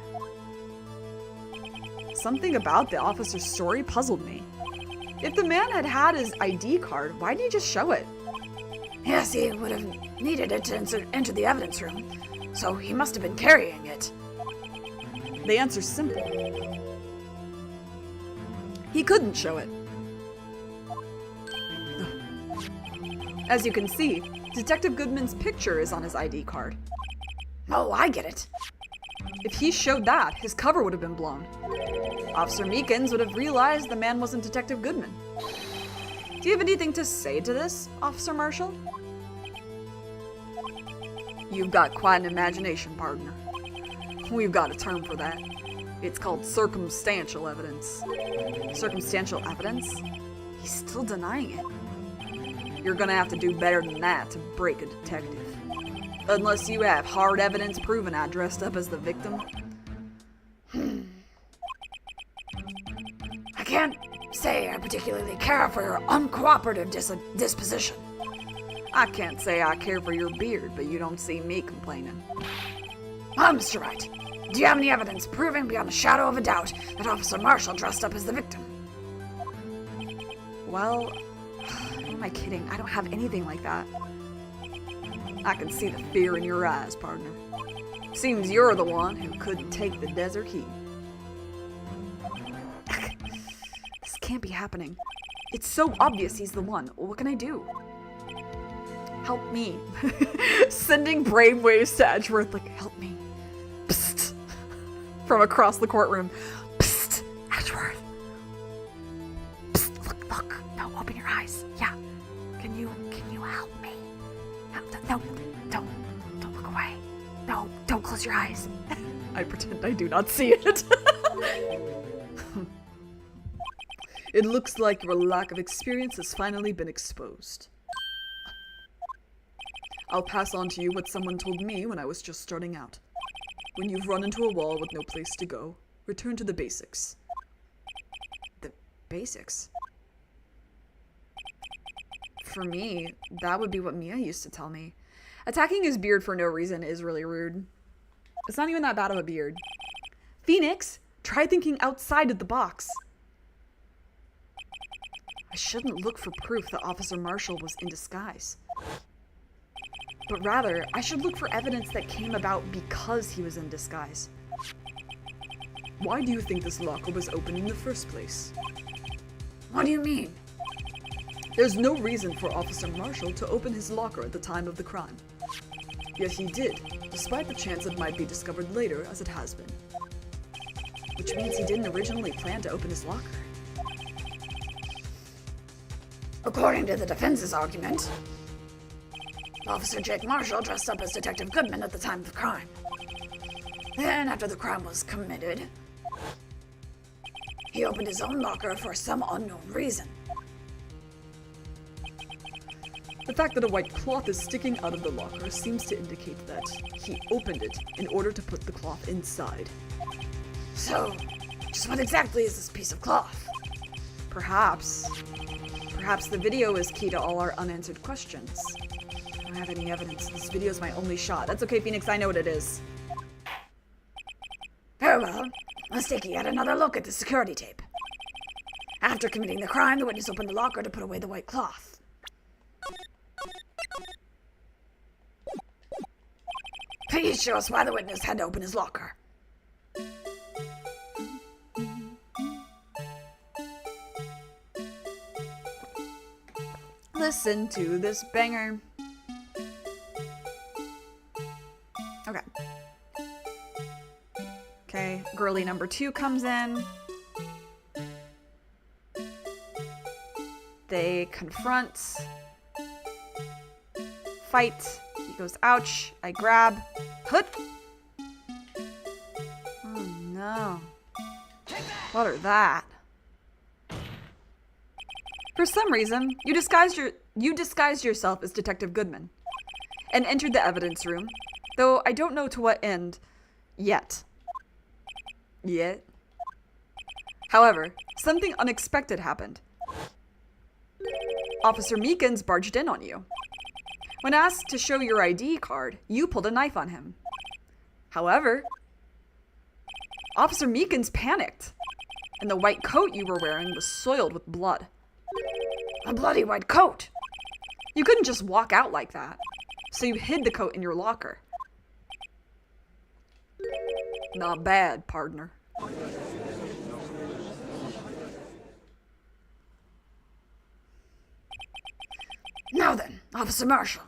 Something about the officer's story puzzled me. If the man had had his ID card, why didn't he just show it? Yes, he would have needed it to enter the evidence room, so he must have been carrying it. The answer's simple. He couldn't show it. As you can see, Detective Goodman's picture is on his ID card. Oh, I get it. If he showed that, his cover would have been blown. Officer Meekins would have realized the man wasn't Detective Goodman. Do you have anything to say to this, Officer Marshall? You've got quite an imagination, partner. We've got a term for that. It's called circumstantial evidence. Circumstantial evidence? He's still denying it. You're gonna have to do better than that to break a detective. Unless you have hard evidence proving I dressed up as the victim. I can't say I particularly care for your uncooperative disposition. I can't say I care for your beard, but you don't see me complaining. Well, Mr. Wright, do you have any evidence proving beyond a shadow of a doubt that Officer Marshall dressed up as the victim? Well, who am I kidding? I don't have anything like that. I can see the fear in your eyes, partner. Seems you're the one who couldn't take the desert heat. This can't be happening. It's so obvious he's the one. What can I do? Help me. Sending brainwaves to Edgeworth, like, help me. Psst. From across the courtroom. Psst, Edgeworth. Psst, look. No, open your eyes. Yeah. Can you help me? No, don't look away. No, don't close your eyes. I pretend I do not see it. It looks like your lack of experience has finally been exposed. I'll pass on to you what someone told me when I was just starting out. When you've run into a wall with no place to go, return to the basics. The basics? For me, that would be what Mia used to tell me. Attacking his beard for no reason is really rude. It's not even that bad of a beard. Phoenix, try thinking outside of the box. I shouldn't look for proof that Officer Marshall was in disguise. But rather, I should look for evidence that came about because he was in disguise. Why do you think this locker was open in the first place? What do you mean? There's no reason for Officer Marshall to open his locker at the time of the crime. Yet he did, despite the chance it might be discovered later as it has been. Which means he didn't originally plan to open his locker. According to the defense's argument, Officer Jake Marshall dressed up as Detective Goodman at the time of the crime. Then, after the crime was committed, he opened his own locker for some unknown reason. The fact that a white cloth is sticking out of the locker seems to indicate that he opened it in order to put the cloth inside. So, just what exactly is this piece of cloth? Perhaps the video is key to all our unanswered questions. I don't have any evidence. This video is my only shot. That's okay, Phoenix. I know what it is. Very well. Let's take yet another look at the security tape. After committing the crime, the witness opened the locker to put away the white cloth. Please show us why the witness had to open his locker. Listen to this banger. Okay. Okay, girly number 2 comes in. They confront. Fight. He goes, ouch. I grab. Put. Oh no. What are that? For some reason, you disguised yourself as Detective Goodman and entered the evidence room, though I don't know to what end yet. However, something unexpected happened. Officer Meekins barged in on you. When asked to show your ID card, you pulled a knife on him. However, Officer Meekins panicked, and the white coat you were wearing was soiled with blood. A bloody white coat! You couldn't just walk out like that, so you hid the coat in your locker. Not bad, partner. Now then, Officer Marshall,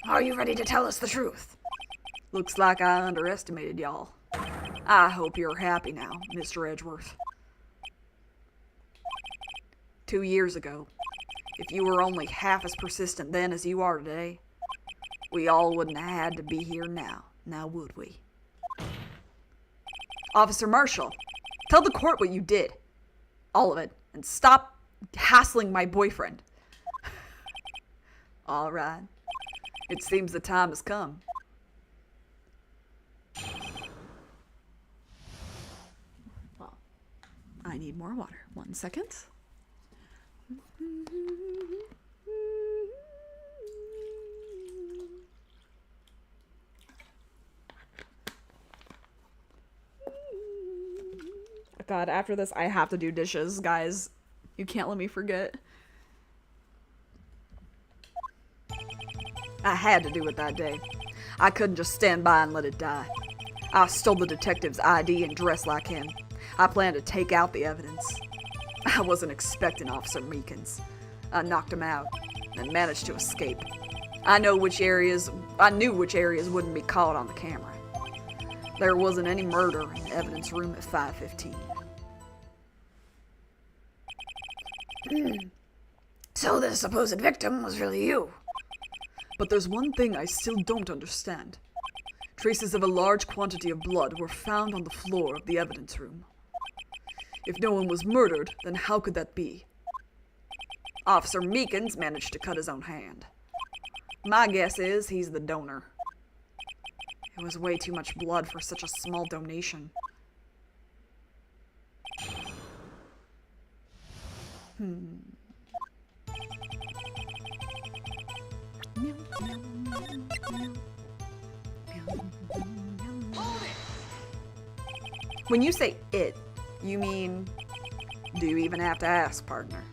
are you ready to tell us the truth? Looks like I underestimated y'all. I hope you're happy now, Mr. Edgeworth. 2 years ago, if you were only half as persistent then as you are today, we all wouldn't have had to be here now would we? Officer Marshall, tell the court what you did. All of it. And stop hassling my boyfriend. All right. It seems the time has come. Well, I need more water. 1 second. God, after this, I have to do dishes, guys. You can't let me forget. I had to do it that day. I couldn't just stand by and let it die. I stole the detective's ID and dressed like him. I planned to take out the evidence. I wasn't expecting Officer Meekins. I knocked him out and managed to escape. I knew which areas wouldn't be caught on the camera. There wasn't any murder in the evidence room at 5:15. So the supposed victim was really you. But there's one thing I still don't understand. Traces of a large quantity of blood were found on the floor of the evidence room. If no one was murdered, then how could that be? Officer Meekins managed to cut his own hand. My guess is he's the donor. It was way too much blood for such a small donation. When you say it, you mean... Do you even have to ask, partner?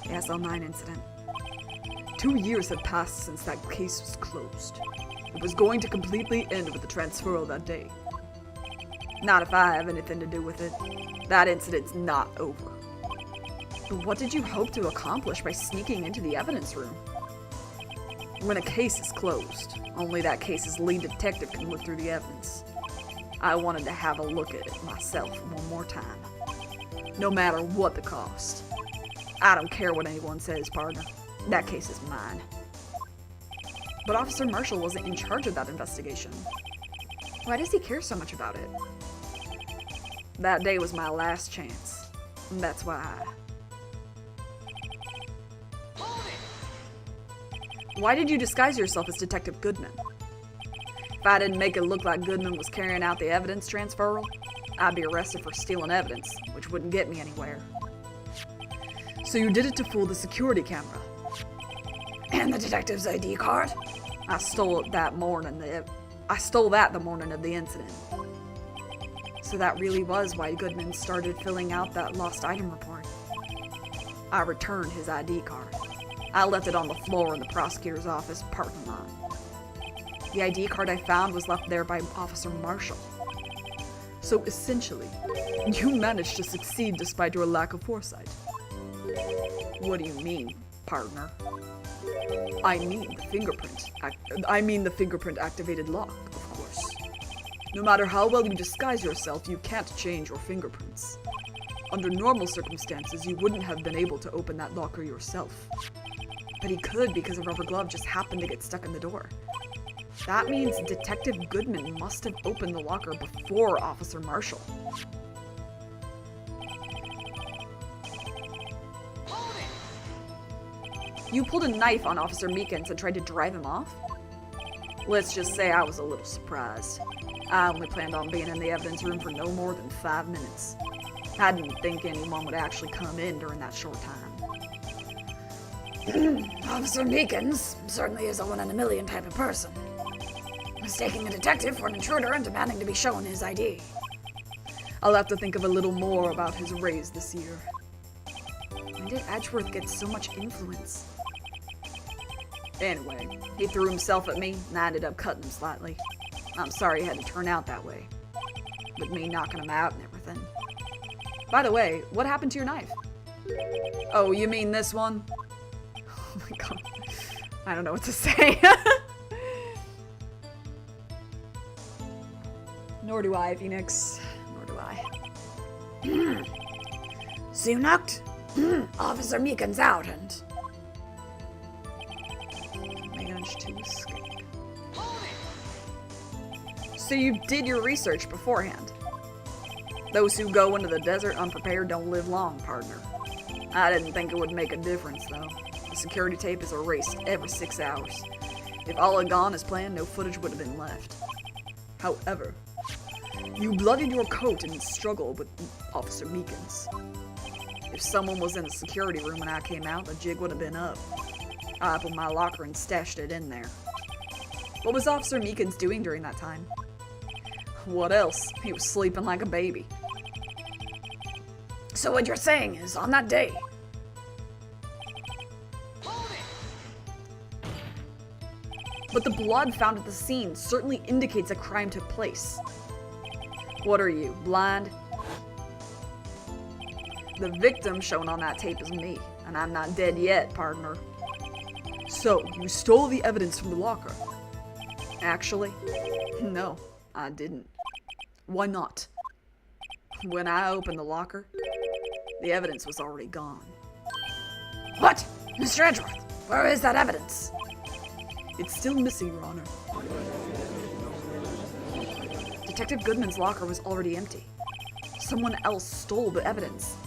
The SL9 incident. 2 years had passed since that case was closed. It was going to completely end with the transferal that day. Not if I have anything to do with it. That incident's not over. But what did you hope to accomplish by sneaking into the evidence room? When a case is closed, only that case's lead detective can look through the evidence. I wanted to have a look at it myself one more time. No matter what the cost. I don't care what anyone says, partner. That case is mine. But Officer Marshall wasn't in charge of that investigation. Why does he care so much about it? That day was my last chance. And that's why Why did you disguise yourself as Detective Goodman? If I didn't make it look like Goodman was carrying out the evidence transferal, I'd be arrested for stealing evidence, which wouldn't get me anywhere. So you did it to fool the security camera. And the detective's ID card? I stole that the morning of the incident. So that really was why Goodman started filling out that lost item report. I returned his ID card. I left it on the floor in the prosecutor's office parking lot. The ID card I found was left there by Officer Marshall. So essentially, you managed to succeed despite your lack of foresight. What do you mean, partner? I mean the fingerprint activated lock, of course. No matter how well you disguise yourself, you can't change your fingerprints. Under normal circumstances, you wouldn't have been able to open that locker yourself. But he could because a rubber glove just happened to get stuck in the door. That means Detective Goodman must have opened the locker before Officer Marshall. You pulled a knife on Officer Meekins and tried to drive him off? Let's just say I was a little surprised. I only planned on being in the evidence room for no more than 5 minutes. I didn't think anyone would actually come in during that short time. Officer Meekins certainly is a one-in-a-million type of person. Mistaking a detective for an intruder and demanding to be shown his ID. I'll have to think of a little more about his raise this year. When did Edgeworth get so much influence? Anyway, he threw himself at me, and I ended up cutting him slightly. I'm sorry it had to turn out that way. With me knocking him out and everything. By the way, what happened to your knife? Oh, you mean this one? Oh my god. I don't know what to say. Nor do I, Phoenix. Nor do I. So you knocked Officer Meekins out and... managed to escape. So you did your research beforehand. Those who go into the desert unprepared don't live long, partner. I didn't think it would make a difference, though. The security tape is erased every 6 hours. If all had gone as planned, no footage would have been left. However, you bloodied your coat in the struggle with Officer Meekins. If someone was in the security room when I came out, the jig would have been up. I opened my locker and stashed it in there. What was Officer Meekins doing during that time? What else? He was sleeping like a baby. So what you're saying is, on that day... But the blood found at the scene certainly indicates a crime took place. What are you, blind? The victim shown on that tape is me, and I'm not dead yet, partner. So, you stole the evidence from the locker? Actually, no, I didn't. Why not? When I opened the locker, the evidence was already gone. What? Mr. Edgeworth, where is that evidence? It's still missing, Your Honor. Detective Goodman's locker was already empty. someone else stole the evidence.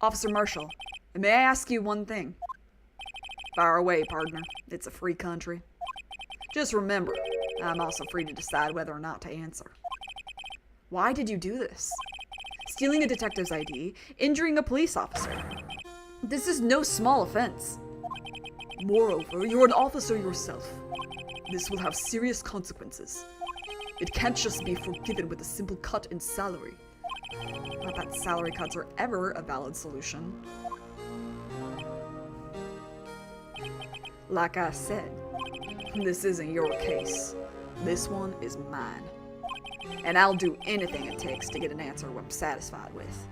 Officer Marshall, may I ask you one thing? Fire away, partner. It's a free country. Just remember, I'm also free to decide whether or not to answer. Why did you do this? Stealing a detective's ID, injuring a police officer. This is no small offense. Moreover, you're an officer yourself. This will have serious consequences. It can't just be forgiven with a simple cut in salary. Not that salary cuts are ever a valid solution. Like I said, this isn't your case. This one is mine. And I'll do anything it takes to get an answer I'm satisfied with.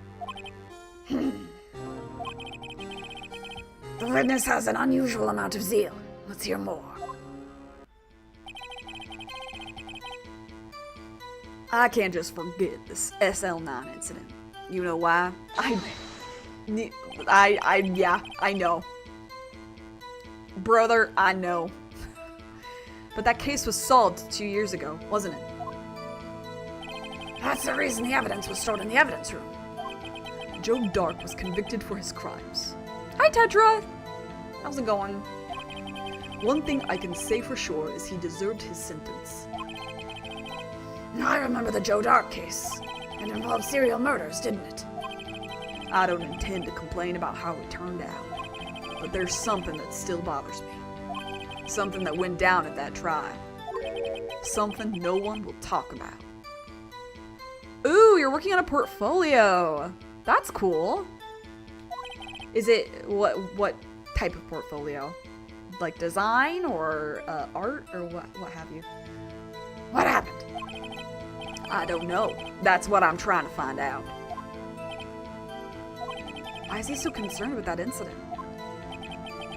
The witness has an unusual amount of zeal. Let's hear more. I can't just forget this SL9 incident. You know why? Yeah, I know. Brother, I know. But that case was solved 2 years ago, wasn't it? That's the reason the evidence was stored in the evidence room. Joe Dark was convicted for his crimes. Hi, Tetra! How's it going? One thing I can say for sure is he deserved his sentence. I remember the Joe Dark case. It involved serial murders, didn't it? I don't intend to complain about how it turned out, but there's something that still bothers me. Something that went down at that trial. Something no one will talk about. Ooh, you're working on a portfolio. That's cool. Is it, what type of portfolio? Like design or art or what have you? What happened? I don't know. That's what I'm trying to find out. Why is he so concerned with that incident?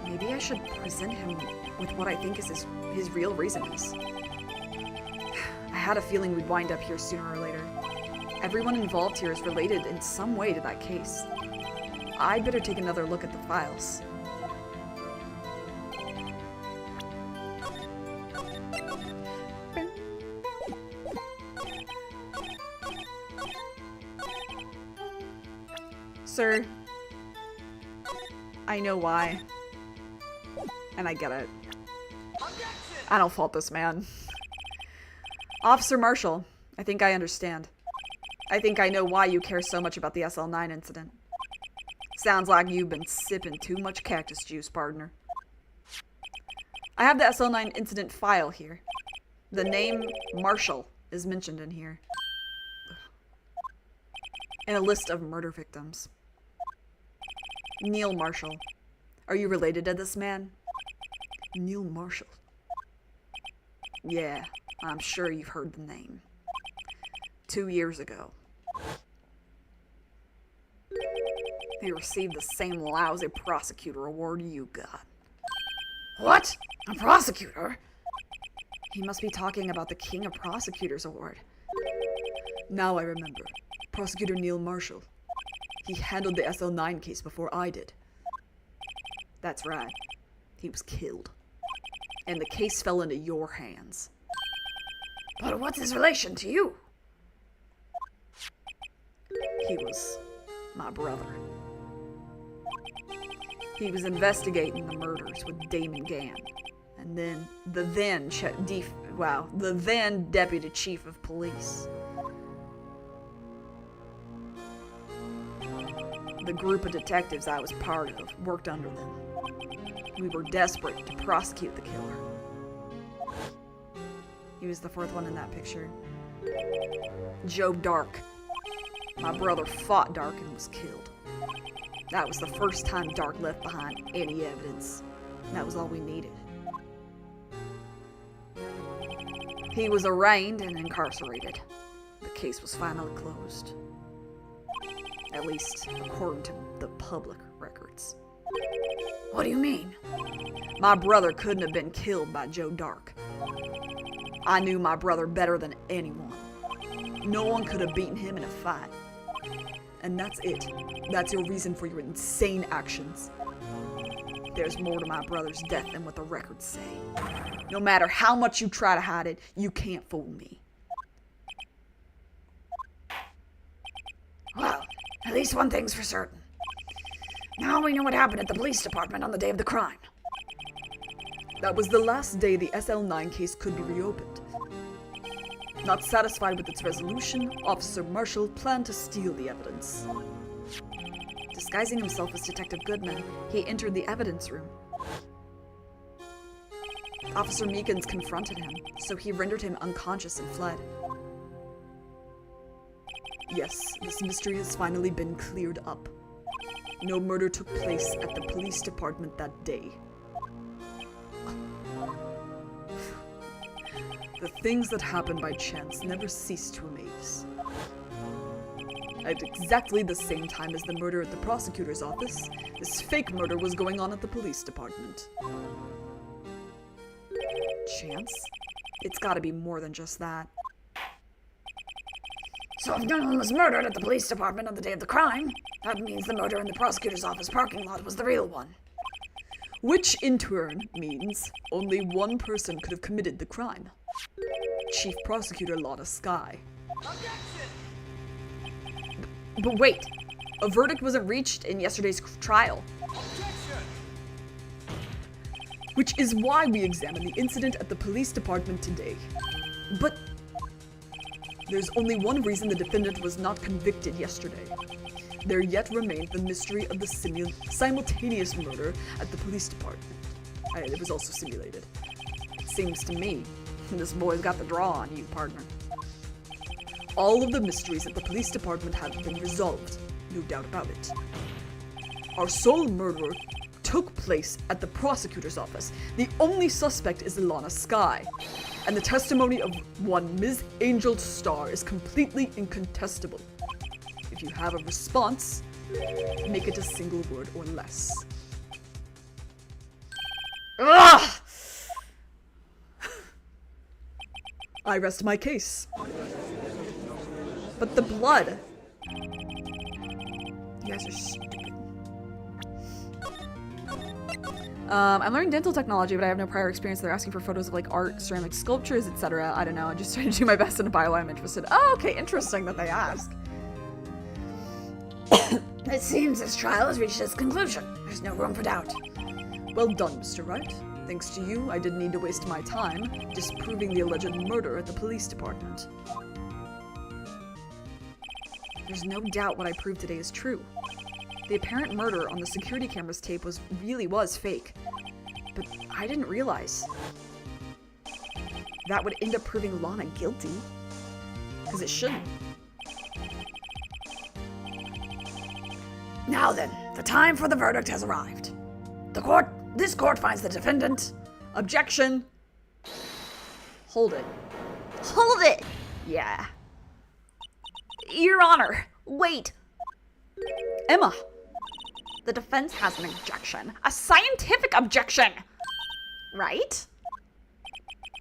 Maybe I should present him with what I think is his real reason is. I had a feeling we'd wind up here sooner or later. Everyone involved here is related in some way to that case. I'd better take another look at the files. Sir, I know why. And I get it. I don't fault this man. Officer Marshall, I think I understand. I think I know why you care so much about the SL9 incident. Sounds like you've been sipping too much cactus juice, partner. I have the SL9 incident file here. The name Marshall is mentioned in here. And a list of murder victims. Neil Marshall. Are you related to this man? Neil Marshall. Yeah, I'm sure you've heard the name. 2 years ago. He received the same lousy prosecutor award you got. What? A prosecutor? He must be talking about the King of Prosecutors award. Now I remember. Prosecutor Neil Marshall. He handled the SL9 case before I did. That's right. He was killed. And the case fell into your hands. But what's his relation to you? He was my brother. He was investigating the murders with Damon Gann. And then the then deputy chief of police. The group of detectives I was part of worked under them. We were desperate to prosecute the killer. He was the fourth one in that picture. Joe Dark. My brother fought Dark and was killed. That was the first time Dark left behind any evidence. And that was all we needed. He was arraigned and incarcerated. The case was finally closed. At least, according to the public records. What do you mean? My brother couldn't have been killed by Joe Dark. I knew my brother better than anyone. No one could have beaten him in a fight. And that's it. That's your reason for your insane actions. There's more to my brother's death than what the records say. No matter how much you try to hide it, you can't fool me. least one thing's for certain. Now we know what happened at the police department on the day of the crime. That was the last day the SL9 case could be reopened. Not satisfied with its resolution, Officer Marshall planned to steal the evidence. Disguising himself as Detective Goodman, he entered the evidence room. Officer Meekins confronted him, so he rendered him unconscious and fled. Yes, this mystery has finally been cleared up. No murder took place at the police department that day. The things that happen by chance never cease to amaze. At exactly the same time as the murder at the prosecutor's office, this fake murder was going on at the police department. Chance? It's gotta be more than just that. So if no one was murdered at the police department on the day of the crime, that means the murder in the prosecutor's office parking lot was the real one. Which in turn means only one person could have committed the crime. Chief Prosecutor Lana Skye. But wait, a verdict wasn't reached in yesterday's trial. Which is why we examine the incident at the police department today. But there's only one reason the defendant was not convicted yesterday. There yet remained the mystery of the simultaneous murder at the police department. It was also simulated. It seems to me this boy's got the draw on you, partner. All of the mysteries at the police department have been resolved, no doubt about it. Our sole murderer took place at the prosecutor's office. The only suspect is Lana Skye, and the testimony of one Ms. Angel Starr is completely incontestable. If you have a response, make it a single word or less. Ugh! I rest my case. But the blood. You guys are stupid. I'm learning dental technology, but I have no prior experience. They're asking for photos of like art, ceramic sculptures, etc. I don't know. I'm just trying to do my best in a bio I'm interested. Oh, okay, interesting that they ask. It seems this trial has reached its conclusion. There's no room for doubt. Well done, Mr. Wright. Thanks to you, I didn't need to waste my time disproving the alleged murder at the police department. There's no doubt what I proved today is true. The apparent murder on the security camera's tape really was fake. But I didn't realize that would end up proving Lana guilty. Because it shouldn't. Now then, the time for the verdict has arrived. This court finds the defendant. Objection! Hold it. Hold it! Yeah. Your Honor, wait. Emma! The defense has an objection. A scientific objection! Right?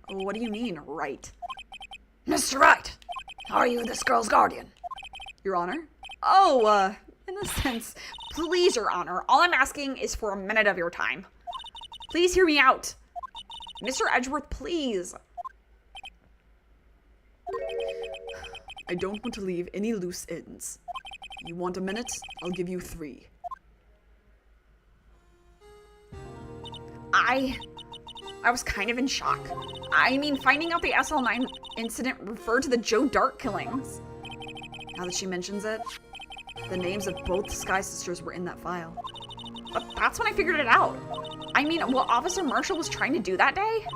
What do you mean, right? Mr. Wright, are you this girl's guardian? Your Honor? Oh, in a sense, please, Your Honor. All I'm asking is for a minute of your time. Please hear me out. Mr. Edgeworth, please. I don't want to leave any loose ends. You want a minute? I'll give you 3. I was kind of in shock. I mean, finding out the SL9 incident referred to the Joe Dart killings. Now that she mentions it, the names of both Sky sisters were in that file. But that's when I figured it out. I mean, what Officer Marshall was trying to do that day?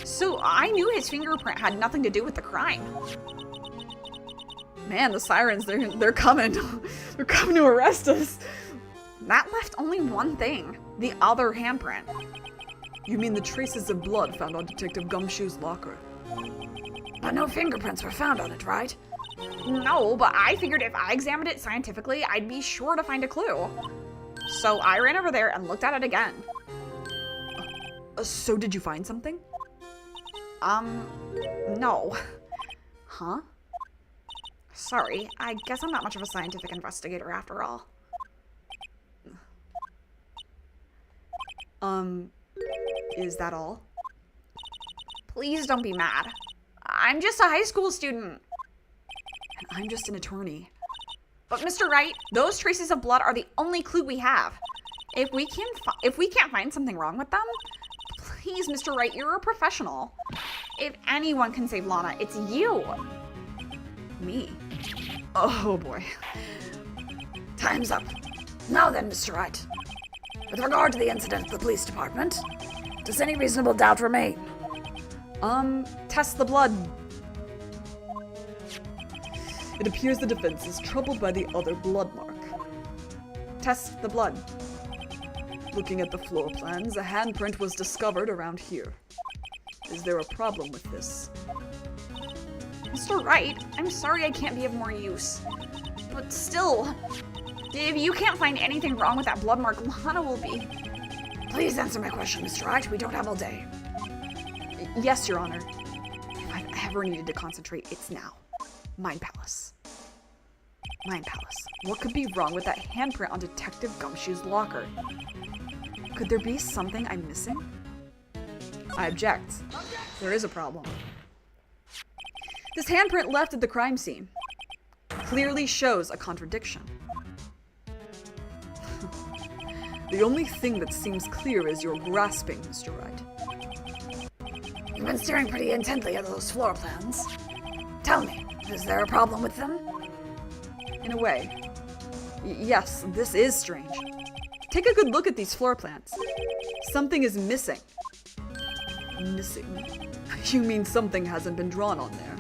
So I knew his fingerprint had nothing to do with the crime. Man, the sirens, they're coming. They're coming to arrest us. That left only one thing. The other handprint. You mean the traces of blood found on Detective Gumshoe's locker? But no fingerprints were found on it, right? No, but I figured if I examined it scientifically, I'd be sure to find a clue. So I ran over there and looked at it again. So did you find something? No. Huh? Sorry, I guess I'm not much of a scientific investigator after all. Is that all? Please don't be mad. I'm just a high school student. I'm just an attorney. But Mr. Wright, those traces of blood are the only clue we have. If we can't find something wrong with them, please, Mr. Wright, you're a professional. If anyone can save Lana, it's you. Me? Oh boy. Time's up. Now then, Mr. Wright. With regard to the incident at the police department, does any reasonable doubt remain? Test the blood. It appears the defense is troubled by the other blood mark. Test the blood. Looking at the floor plans, a handprint was discovered around here. Is there a problem with this? Mr. Wright, I'm sorry I can't be of more use. But still, if you can't find anything wrong with that blood mark, Lana will be. Please answer my question, Mr. Wright. We don't have all day. Yes, Your Honor. If I've ever needed to concentrate, it's now. Mind Palace. Mind Palace. What could be wrong with that handprint on Detective Gumshoe's locker? Could there be something I'm missing? I object. There is a problem. This handprint left at the crime scene clearly shows a contradiction. The only thing that seems clear is your grasping, Mr. Wright. You've been staring pretty intently at those floor plans. Tell me, is there a problem with them? In a way. Yes, this is strange. Take a good look at these floor plans. Something is missing. Missing? You mean something hasn't been drawn on there?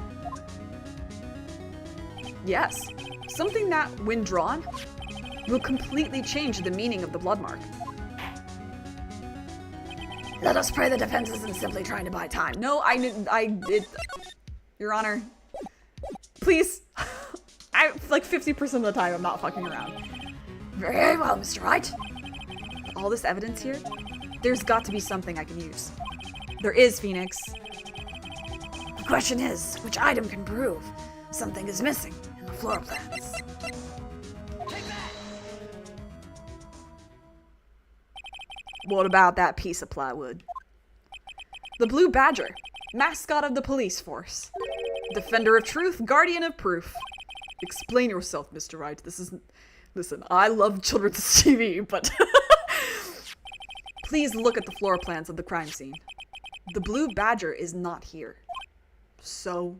Yes. Something that, when drawn, will completely change the meaning of the blood mark. Let us pray the defense isn't simply trying to buy time. No, I did. Your Honor. Please. Like 50% of the time, I'm not fucking around. Very well, Mr. Wright. All this evidence here, there's got to be something I can use. There is, Phoenix. The question is, which item can prove something is missing in the floor plans? What about that piece of plywood? The Blue Badger, mascot of the police force. Defender of truth, guardian of proof. Explain yourself, Mr. Wright. This isn't... Listen, I love children's TV, but... Please look at the floor plans of the crime scene. The Blue Badger is not here. So,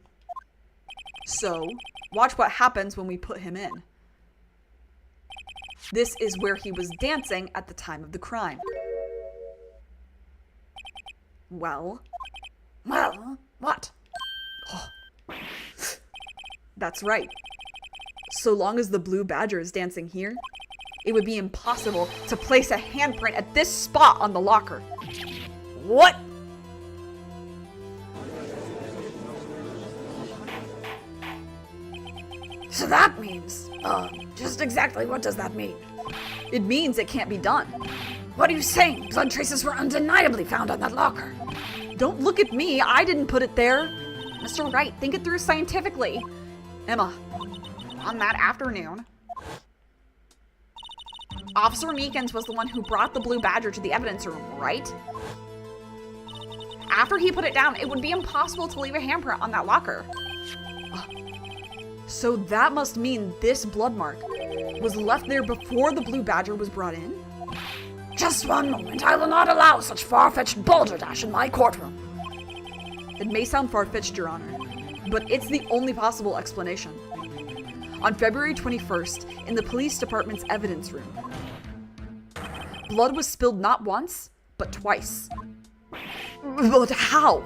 watch what happens when we put him in. This is where he was dancing at the time of the crime. Well, what? That's right. So long as the Blue Badger is dancing here, it would be impossible to place a handprint at this spot on the locker. What? So that means, just exactly what does that mean? It means it can't be done. What are you saying? Blood traces were undeniably found on that locker. Don't look at me, I didn't put it there. Mr. Wright, think it through scientifically. Emma, On that afternoon, Officer Meekins was the one who brought the Blue Badger to the evidence room, right? After he put it down, it would be impossible to leave a handprint on that locker. so that must mean this blood mark was left there before the Blue Badger was brought in? Just one moment. I will not allow such far-fetched balderdash in my courtroom. It may sound far-fetched, Your Honor, but it's the only possible explanation. On February 21st, in the police department's evidence room, blood was spilled not once, but twice. But how?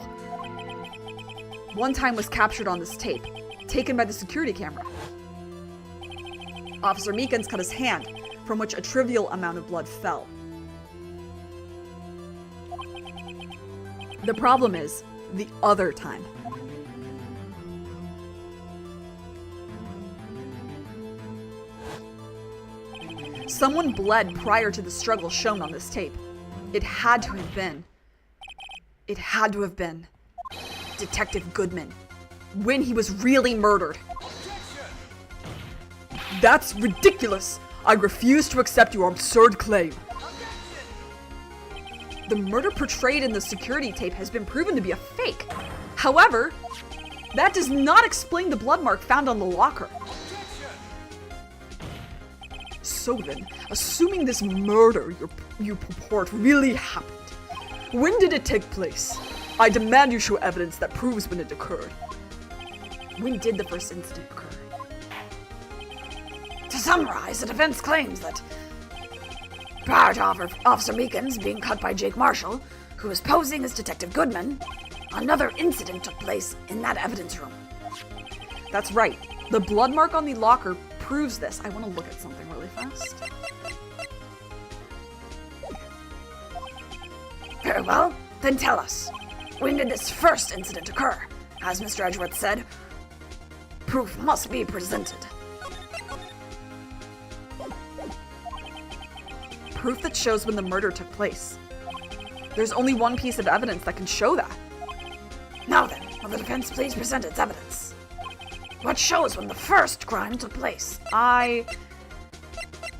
One time was captured on this tape, taken by the security camera. Officer Meekins cut his hand, from which a trivial amount of blood fell. The problem is the other time. Someone bled prior to the struggle shown on this tape. It had to have been Detective Goodman, when he was really murdered. That's ridiculous! I refuse to accept your absurd claim. The murder portrayed in the security tape has been proven to be a fake. However, that does not explain the blood mark found on the locker. So then, assuming this murder you purport really happened, when did it take place? I demand you show evidence that proves when it occurred. When did the first incident occur? To summarize, the defense claims that prior to Officer Meekins being cut by Jake Marshall, who was posing as Detective Goodman, another incident took place in that evidence room. That's right. The blood mark on the locker proves this. I want to look at something really fast. Very well, then tell us, when did this first incident occur? As Mr. Edgeworth said, proof must be presented. Proof that shows when the murder took place. There's only one piece of evidence that can show that. Now then, will the defense please present its evidence? What shows when the first crime took place? I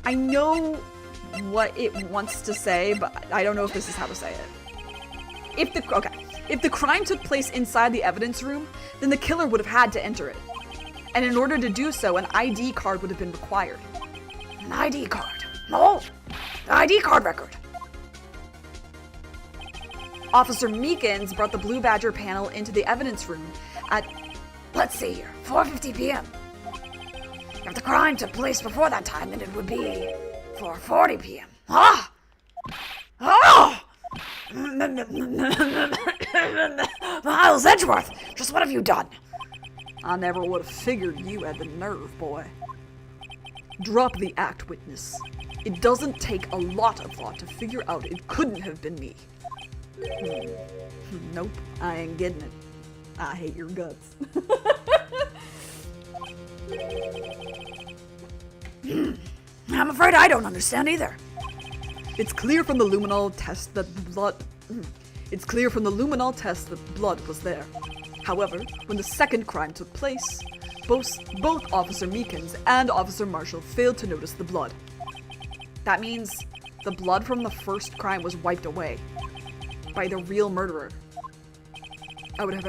know what it wants to say, but I don't know if this is how to say it. If the crime took place inside the evidence room, then the killer would have had to enter it. And in order to do so, an ID card would have been required. An ID card? No, the ID card record. Officer Meekins brought the Blue Badger panel into the evidence room at, let's see here, 4:50 p.m. If the crime took place before that time, then it would be 4:40 p.m. Ah! Oh! Miles Edgeworth, just what have you done? I never would have figured you had the nerve, boy. Drop the act, witness. It doesn't take a lot of thought to figure out it couldn't have been me. Nope, I ain't getting it. I hate your guts. I'm afraid I don't understand either. It's clear from the luminol test that blood was there. However, when the second crime took place, both Officer Meekins and Officer Marshall failed to notice the blood. That means the blood from the first crime was wiped away by the real murderer. I would have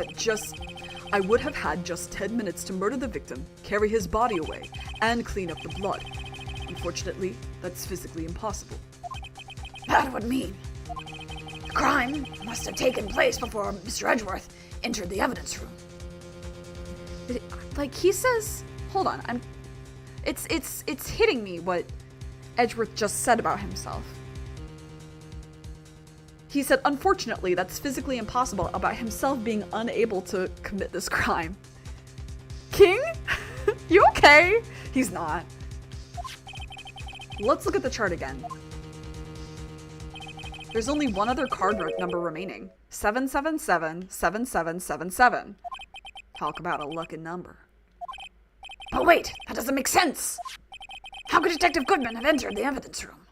had just 10 minutes to murder the victim, carry his body away, and clean up the blood. Unfortunately, that's physically impossible. That would mean the crime must have taken place before Mr. Edgeworth entered the evidence room. Like, he says, hold on, it's hitting me what Edgeworth just said about himself. He said, unfortunately, that's physically impossible about himself being unable to commit this crime. King? You okay? He's not. Let's look at the chart again. There's only one other card number remaining. 777-7777. Talk about a lucky number. But wait, that doesn't make sense. How could Detective Goodman have entered the evidence room?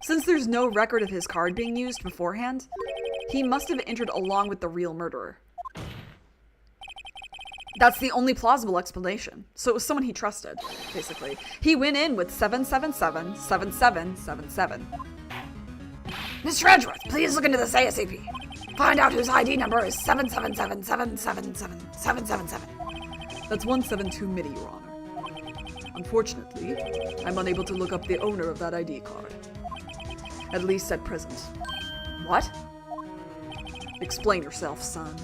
Since there's no record of his card being used beforehand, he must have entered along with the real murderer. That's the only plausible explanation. So it was someone he trusted, basically. He went in with 777-7777. Mr. Edgeworth, please look into this ASAP. Find out whose ID number is 777-777-777. That's 172 MIDI, Your Honor. Unfortunately, I'm unable to look up the owner of that ID card. At least at present. What? Explain yourself, son.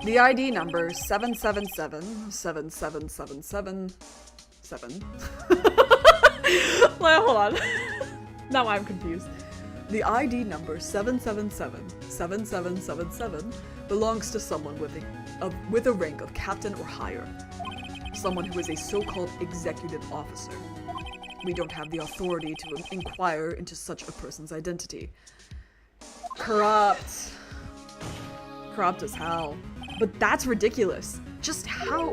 The ID number 777-77777. Wait, hold on. Now I'm confused. The ID number 777-7777 belongs to someone with a rank of captain or higher. Someone who is a so-called executive officer. We don't have the authority to inquire into such a person's identity. Corrupt. Corrupt as hell. But that's ridiculous. Just how...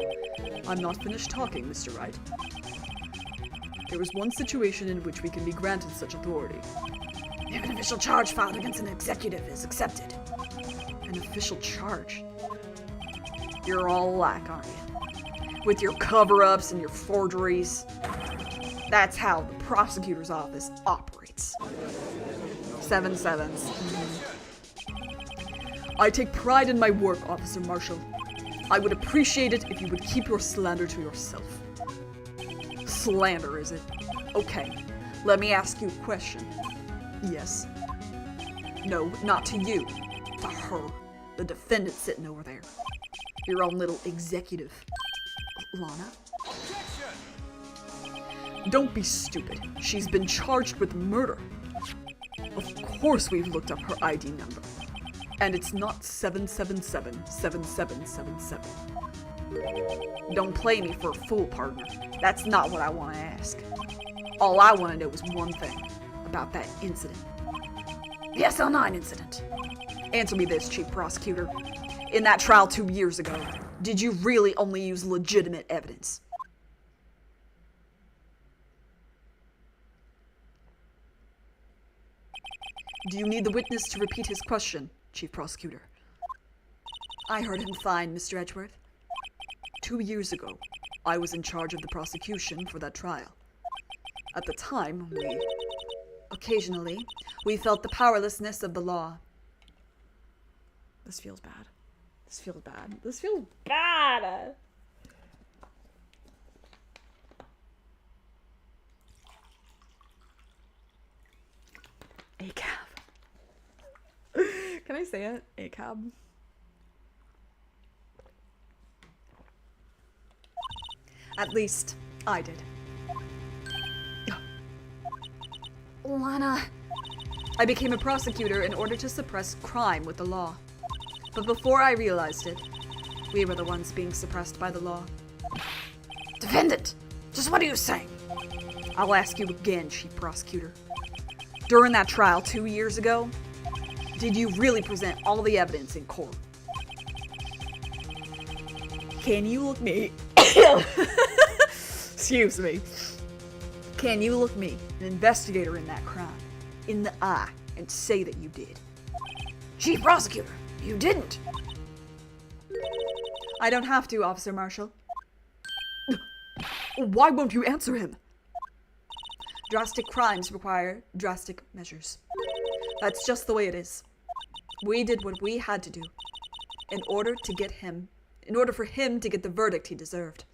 I'm not finished talking, Mr. Wright. There is one situation in which we can be granted such authority. If an official charge filed against an executive is accepted. An official charge? You're all alike, aren't you? With your cover-ups and your forgeries. That's how the prosecutor's office operates. 7 sevens. I take pride in my work, Officer Marshall. I would appreciate it if you would keep your slander to yourself. Slander, is it? Okay, let me ask you a question. Yes. No, not to you. To her. The defendant sitting over there. Your own little executive. Lana? Don't be stupid. She's been charged with murder. Of course we've looked up her ID number. And it's not 777-7777. Don't play me for a fool, partner. That's not what I want to ask. All I want to know is one thing about that incident. The SL9 incident. Answer me this, Chief Prosecutor. In that trial 2 years ago, did you really only use legitimate evidence? Do you need the witness to repeat his question, Chief Prosecutor? I heard him fine, Mr. Edgeworth. 2 years ago, I was in charge of the prosecution for that trial. At the time, occasionally, we felt the powerlessness of the law. This feels bad. This feels bad. This feels bad! ACAB. Can I say it? ACAB. At least, I did. Lana. I became a prosecutor in order to suppress crime with the law. But before I realized it, we were the ones being suppressed by the law. Defendant, just what are you saying? I'll ask you again, Chief Prosecutor. During that trial 2 years ago, did you really present all the evidence in court? Can you look me... Excuse me. Can you look me, an investigator in that crime, in the eye and say that you did? Chief Prosecutor, you didn't. I don't have to, Officer Marshall. Why won't you answer him? Drastic crimes require drastic measures. That's just the way it is. We did what we had to do in order for him to get the verdict he deserved.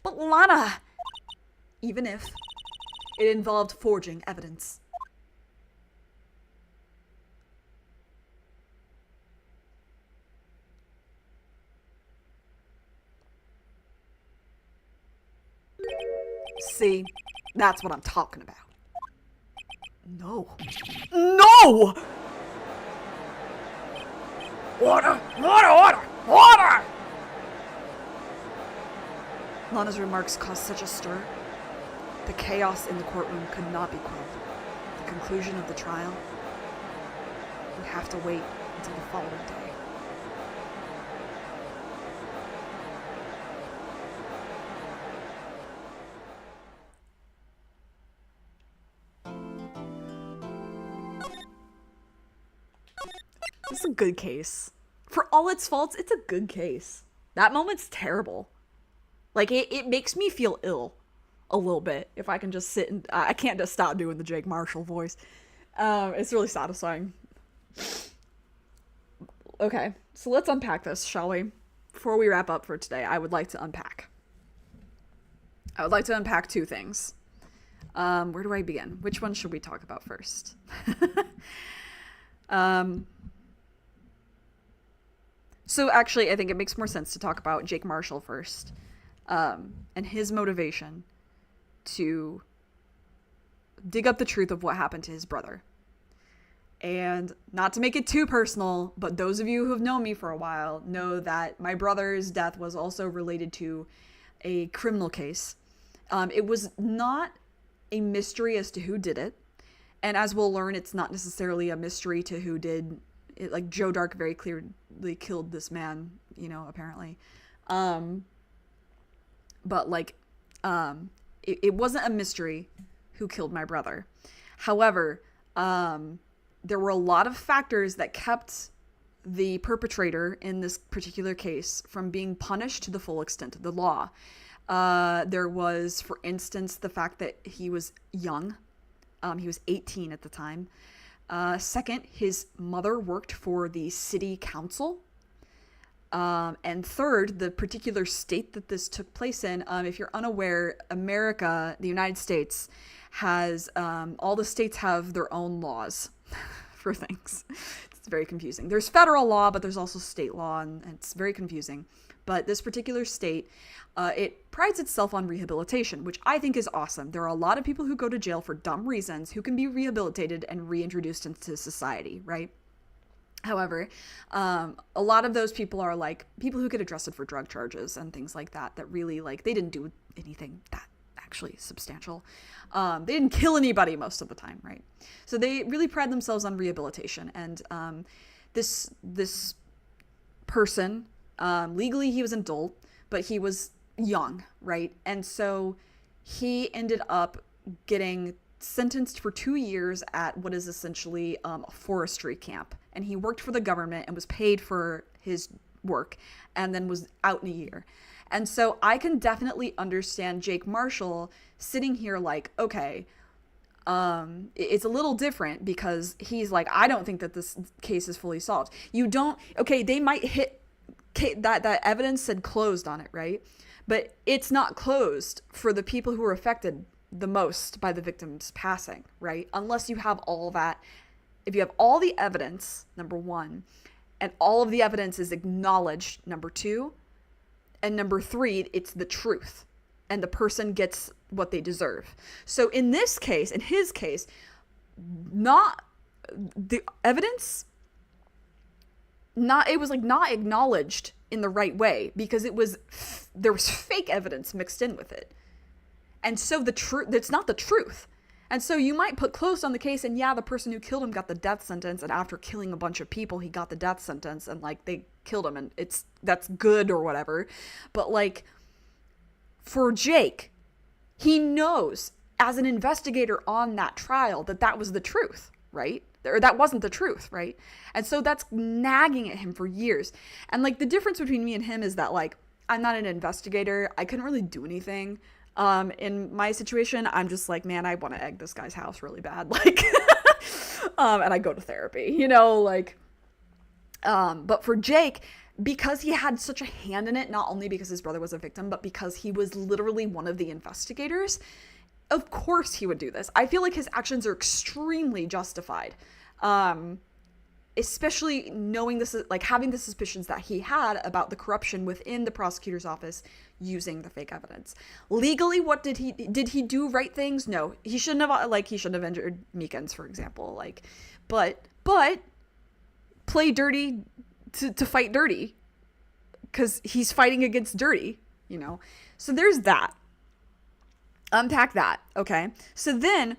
But Lana! Even if it involved forging evidence. See, that's what I'm talking about. No. No! Order! Order! Order! Order! Lana's remarks caused such a stir. The chaos in the courtroom could not be quelled. The conclusion of the trial would have to wait until the following day. This is a good case. For all its faults, it's a good case. That moment's terrible. Like, it makes me feel ill a little bit if I can just sit and... I can't just stop doing the Jake Marshall voice. It's really satisfying. Okay, so let's unpack this, shall we? Before we wrap up for today, I would like to unpack. I would like to unpack two things. Where do I begin? Which one should we talk about first? So actually, I think it makes more sense to talk about Jake Marshall first. And his motivation to dig up the truth of what happened to his brother. And not to make it too personal, but those of you who have known me for a while know that my brother's death was also related to a criminal case. It was not a mystery as to who did it. And as we'll learn, it's not necessarily a mystery to who did it. Like, Joe Dark very clearly killed this man, you know, apparently. But, like, it wasn't a mystery who killed my brother. However, there were a lot of factors that kept the perpetrator in this particular case from being punished to the full extent of the law. There was, for instance, the fact that he was young. He was 18 at the time. Second, his mother worked for the city council. And third, the particular state that this took place in. If you're unaware, America, the United States, has all the states have their own laws for things. It's very confusing. There's federal law, but there's also state law, and it's very confusing. But this particular state, it prides itself on rehabilitation, which I think is awesome. There are a lot of people who go to jail for dumb reasons who can be rehabilitated and reintroduced into society, right? However, a lot of those people are like people who get arrested for drug charges and things like that, that really, like, they didn't do anything that actually substantial. They didn't kill anybody most of the time, right? So they really pride themselves on rehabilitation. And this person, legally he was an adult, but he was young, right? And so he ended up getting sentenced for 2 years at what is essentially a forestry camp. And he worked for the government and was paid for his work and then was out in a year. And so I can definitely understand Jake Marshall sitting here like, okay, it's a little different because he's like, I don't think that this case is fully solved. You don't, okay, they might hit that evidence said closed on it, right? But it's not closed for the people who were affected the most by the victim's passing, right? Unless you have all that. If you have all the evidence, number one, and all of the evidence is acknowledged, number two, and number three, it's the truth, and the person gets what they deserve. So in this case, in his case, not the evidence, it was like not acknowledged in the right way because there was fake evidence mixed in with it. And so it's not the truth. And so you might put closed on the case and yeah, the person who killed him got the death sentence, and after killing a bunch of people, he got the death sentence, and like they killed him, and that's good or whatever. But like for Jake, he knows as an investigator on that trial that was the truth, right? Or that wasn't the truth, right? And so that's nagging at him for years. And like the difference between me and him is that like I'm not an investigator. I couldn't really do anything. In my situation, I'm just like, man, I want to egg this guy's house really bad. Like, and I go to therapy, you know, like, but for Jake, because he had such a hand in it, not only because his brother was a victim, but because he was literally one of the investigators, of course he would do this. I feel like his actions are extremely justified. Especially knowing this, like having the suspicions that he had about the corruption within the prosecutor's office using the fake evidence. Legally, what did he do right things? No, he shouldn't have entered Meekins, for example, like, but play dirty to fight dirty because he's fighting against dirty, you know? So there's that. Unpack that. Okay. So then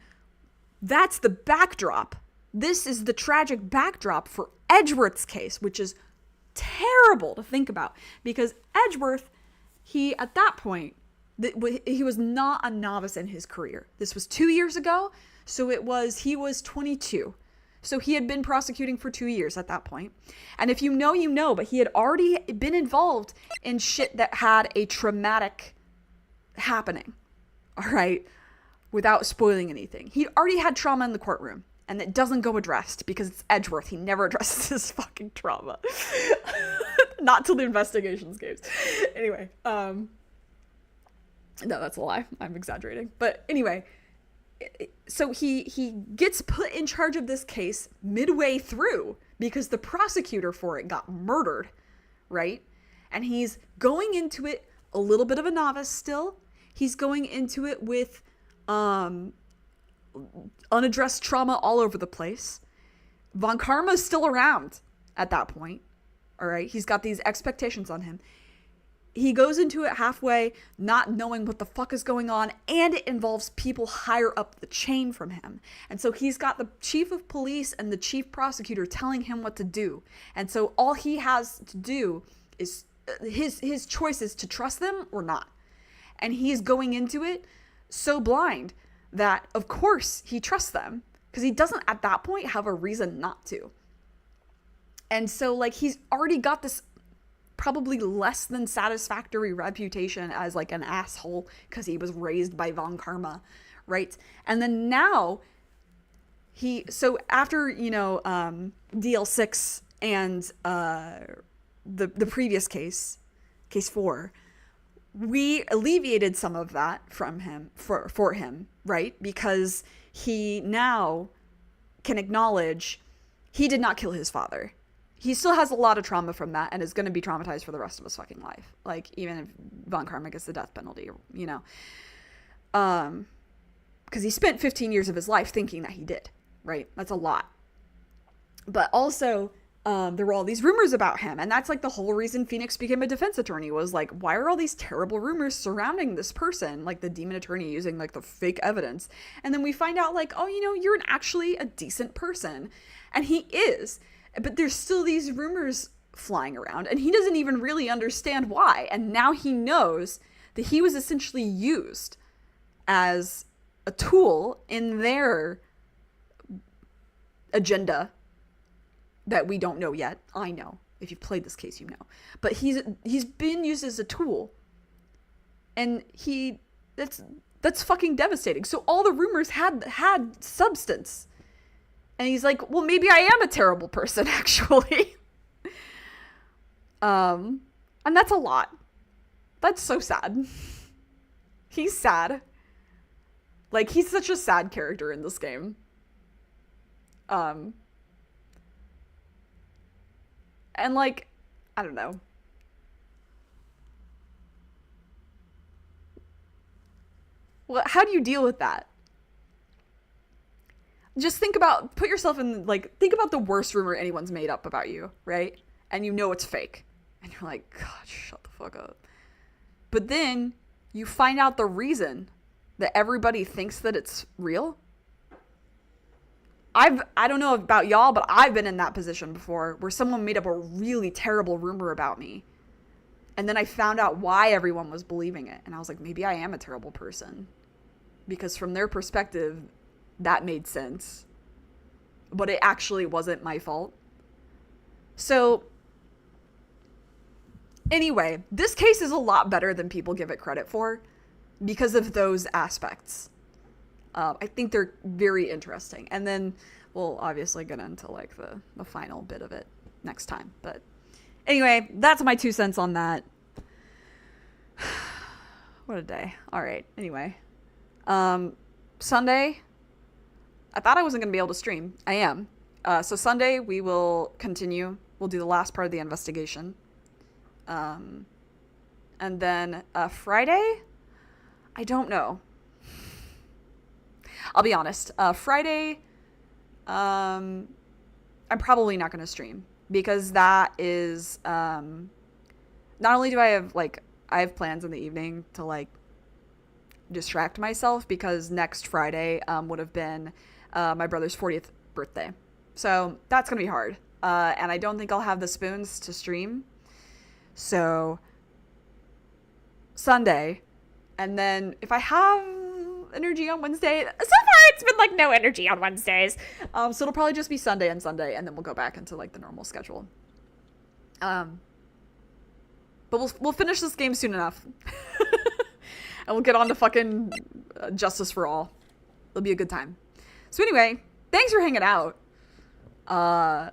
that's the backdrop. This is the tragic backdrop for Edgeworth's case, which is terrible to think about because Edgeworth, at that point, he was not a novice in his career. This was 2 years ago, so he was 22. So he had been prosecuting for 2 years at that point. And if you know, you know, but he had already been involved in shit that had a traumatic happening, all right, without spoiling anything. He'd already had trauma in the courtroom. And it doesn't go addressed because it's Edgeworth. He never addresses his fucking trauma. Not till the investigations case. Anyway, no, that's a lie. I'm exaggerating. But anyway, so he gets put in charge of this case midway through because the prosecutor for it got murdered, right? And he's going into it a little bit of a novice still. He's going into it with unaddressed trauma all over the place. Von Karma's still around at that point. All right. He's got these expectations on him. He goes into it halfway, not knowing what the fuck is going on. And it involves people higher up the chain from him. And so he's got the chief of police and the chief prosecutor telling him what to do. And so all he has to do is his choice is to trust them or not. And he's going into it so blind that of course he trusts them because he doesn't at that point have a reason not to. And so like he's already got this probably less than satisfactory reputation as like an asshole because he was raised by Von Karma, right? And then now so after, you know, DL6 and the previous case 4, we alleviated some of that from him for him, right? Because he now can acknowledge he did not kill his father. He still has a lot of trauma from that and is going to be traumatized for the rest of his fucking life. Like, even if Von Karma gets the death penalty, you know. Because he spent 15 years of his life thinking that he did, right? That's a lot. But also, there were all these rumors about him. And that's like the whole reason Phoenix became a defense attorney, was like, why are all these terrible rumors surrounding this person? Like the demon attorney using like the fake evidence. And then we find out like, oh, you know, you're actually a decent person. And he is. But there's still these rumors flying around. And he doesn't even really understand why. And now he knows that he was essentially used as a tool in their agenda that we don't know yet. I know. If you've played this case, you know. But he's been used as a tool. And that's fucking devastating. So all the rumors had substance. And he's like, well, maybe I am a terrible person, actually. And that's a lot. That's so sad. He's sad. Like, he's such a sad character in this game. And like, I don't know. Well, how do you deal with that? Just think about the worst rumor anyone's made up about you, right? And you know it's fake. And you're like, God, shut the fuck up. But then you find out the reason that everybody thinks that it's real. I don't know about y'all, but I've been in that position before where someone made up a really terrible rumor about me. And then I found out why everyone was believing it. And I was like, maybe I am a terrible person. Because from their perspective, that made sense. But it actually wasn't my fault. So, anyway, this case is a lot better than people give it credit for because of those aspects. I think they're very interesting. And then we'll obviously get into like the final bit of it next time. But anyway, that's my 2 cents on that. What a day. All right. Anyway, Sunday, I thought I wasn't going to be able to stream. I am. So Sunday we will continue. We'll do the last part of the investigation. And then Friday, I don't know. I'll be honest. Friday, I'm probably not going to stream because that is, not only do I have plans in the evening to like distract myself because next Friday, would have been, my brother's 40th birthday. So that's going to be hard. And I don't think I'll have the spoons to stream. So Sunday, and then if I have energy on Wednesday, so far it's been like no energy on Wednesdays. So it'll probably just be Sunday and Sunday, and then we'll go back into like the normal schedule. But we'll finish this game soon enough. And we'll get on to fucking Justice for All. It'll be a good time. So anyway, thanks for hanging out. I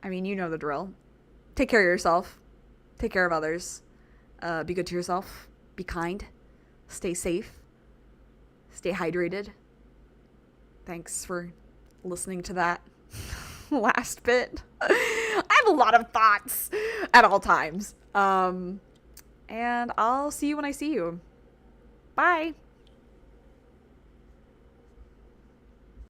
mean, you know the drill. Take care of yourself. Take care of others. Be good to yourself. Be kind. Stay safe. Stay hydrated. Thanks for listening to that last bit. I have a lot of thoughts at all times. And I'll see you when I see you. Bye.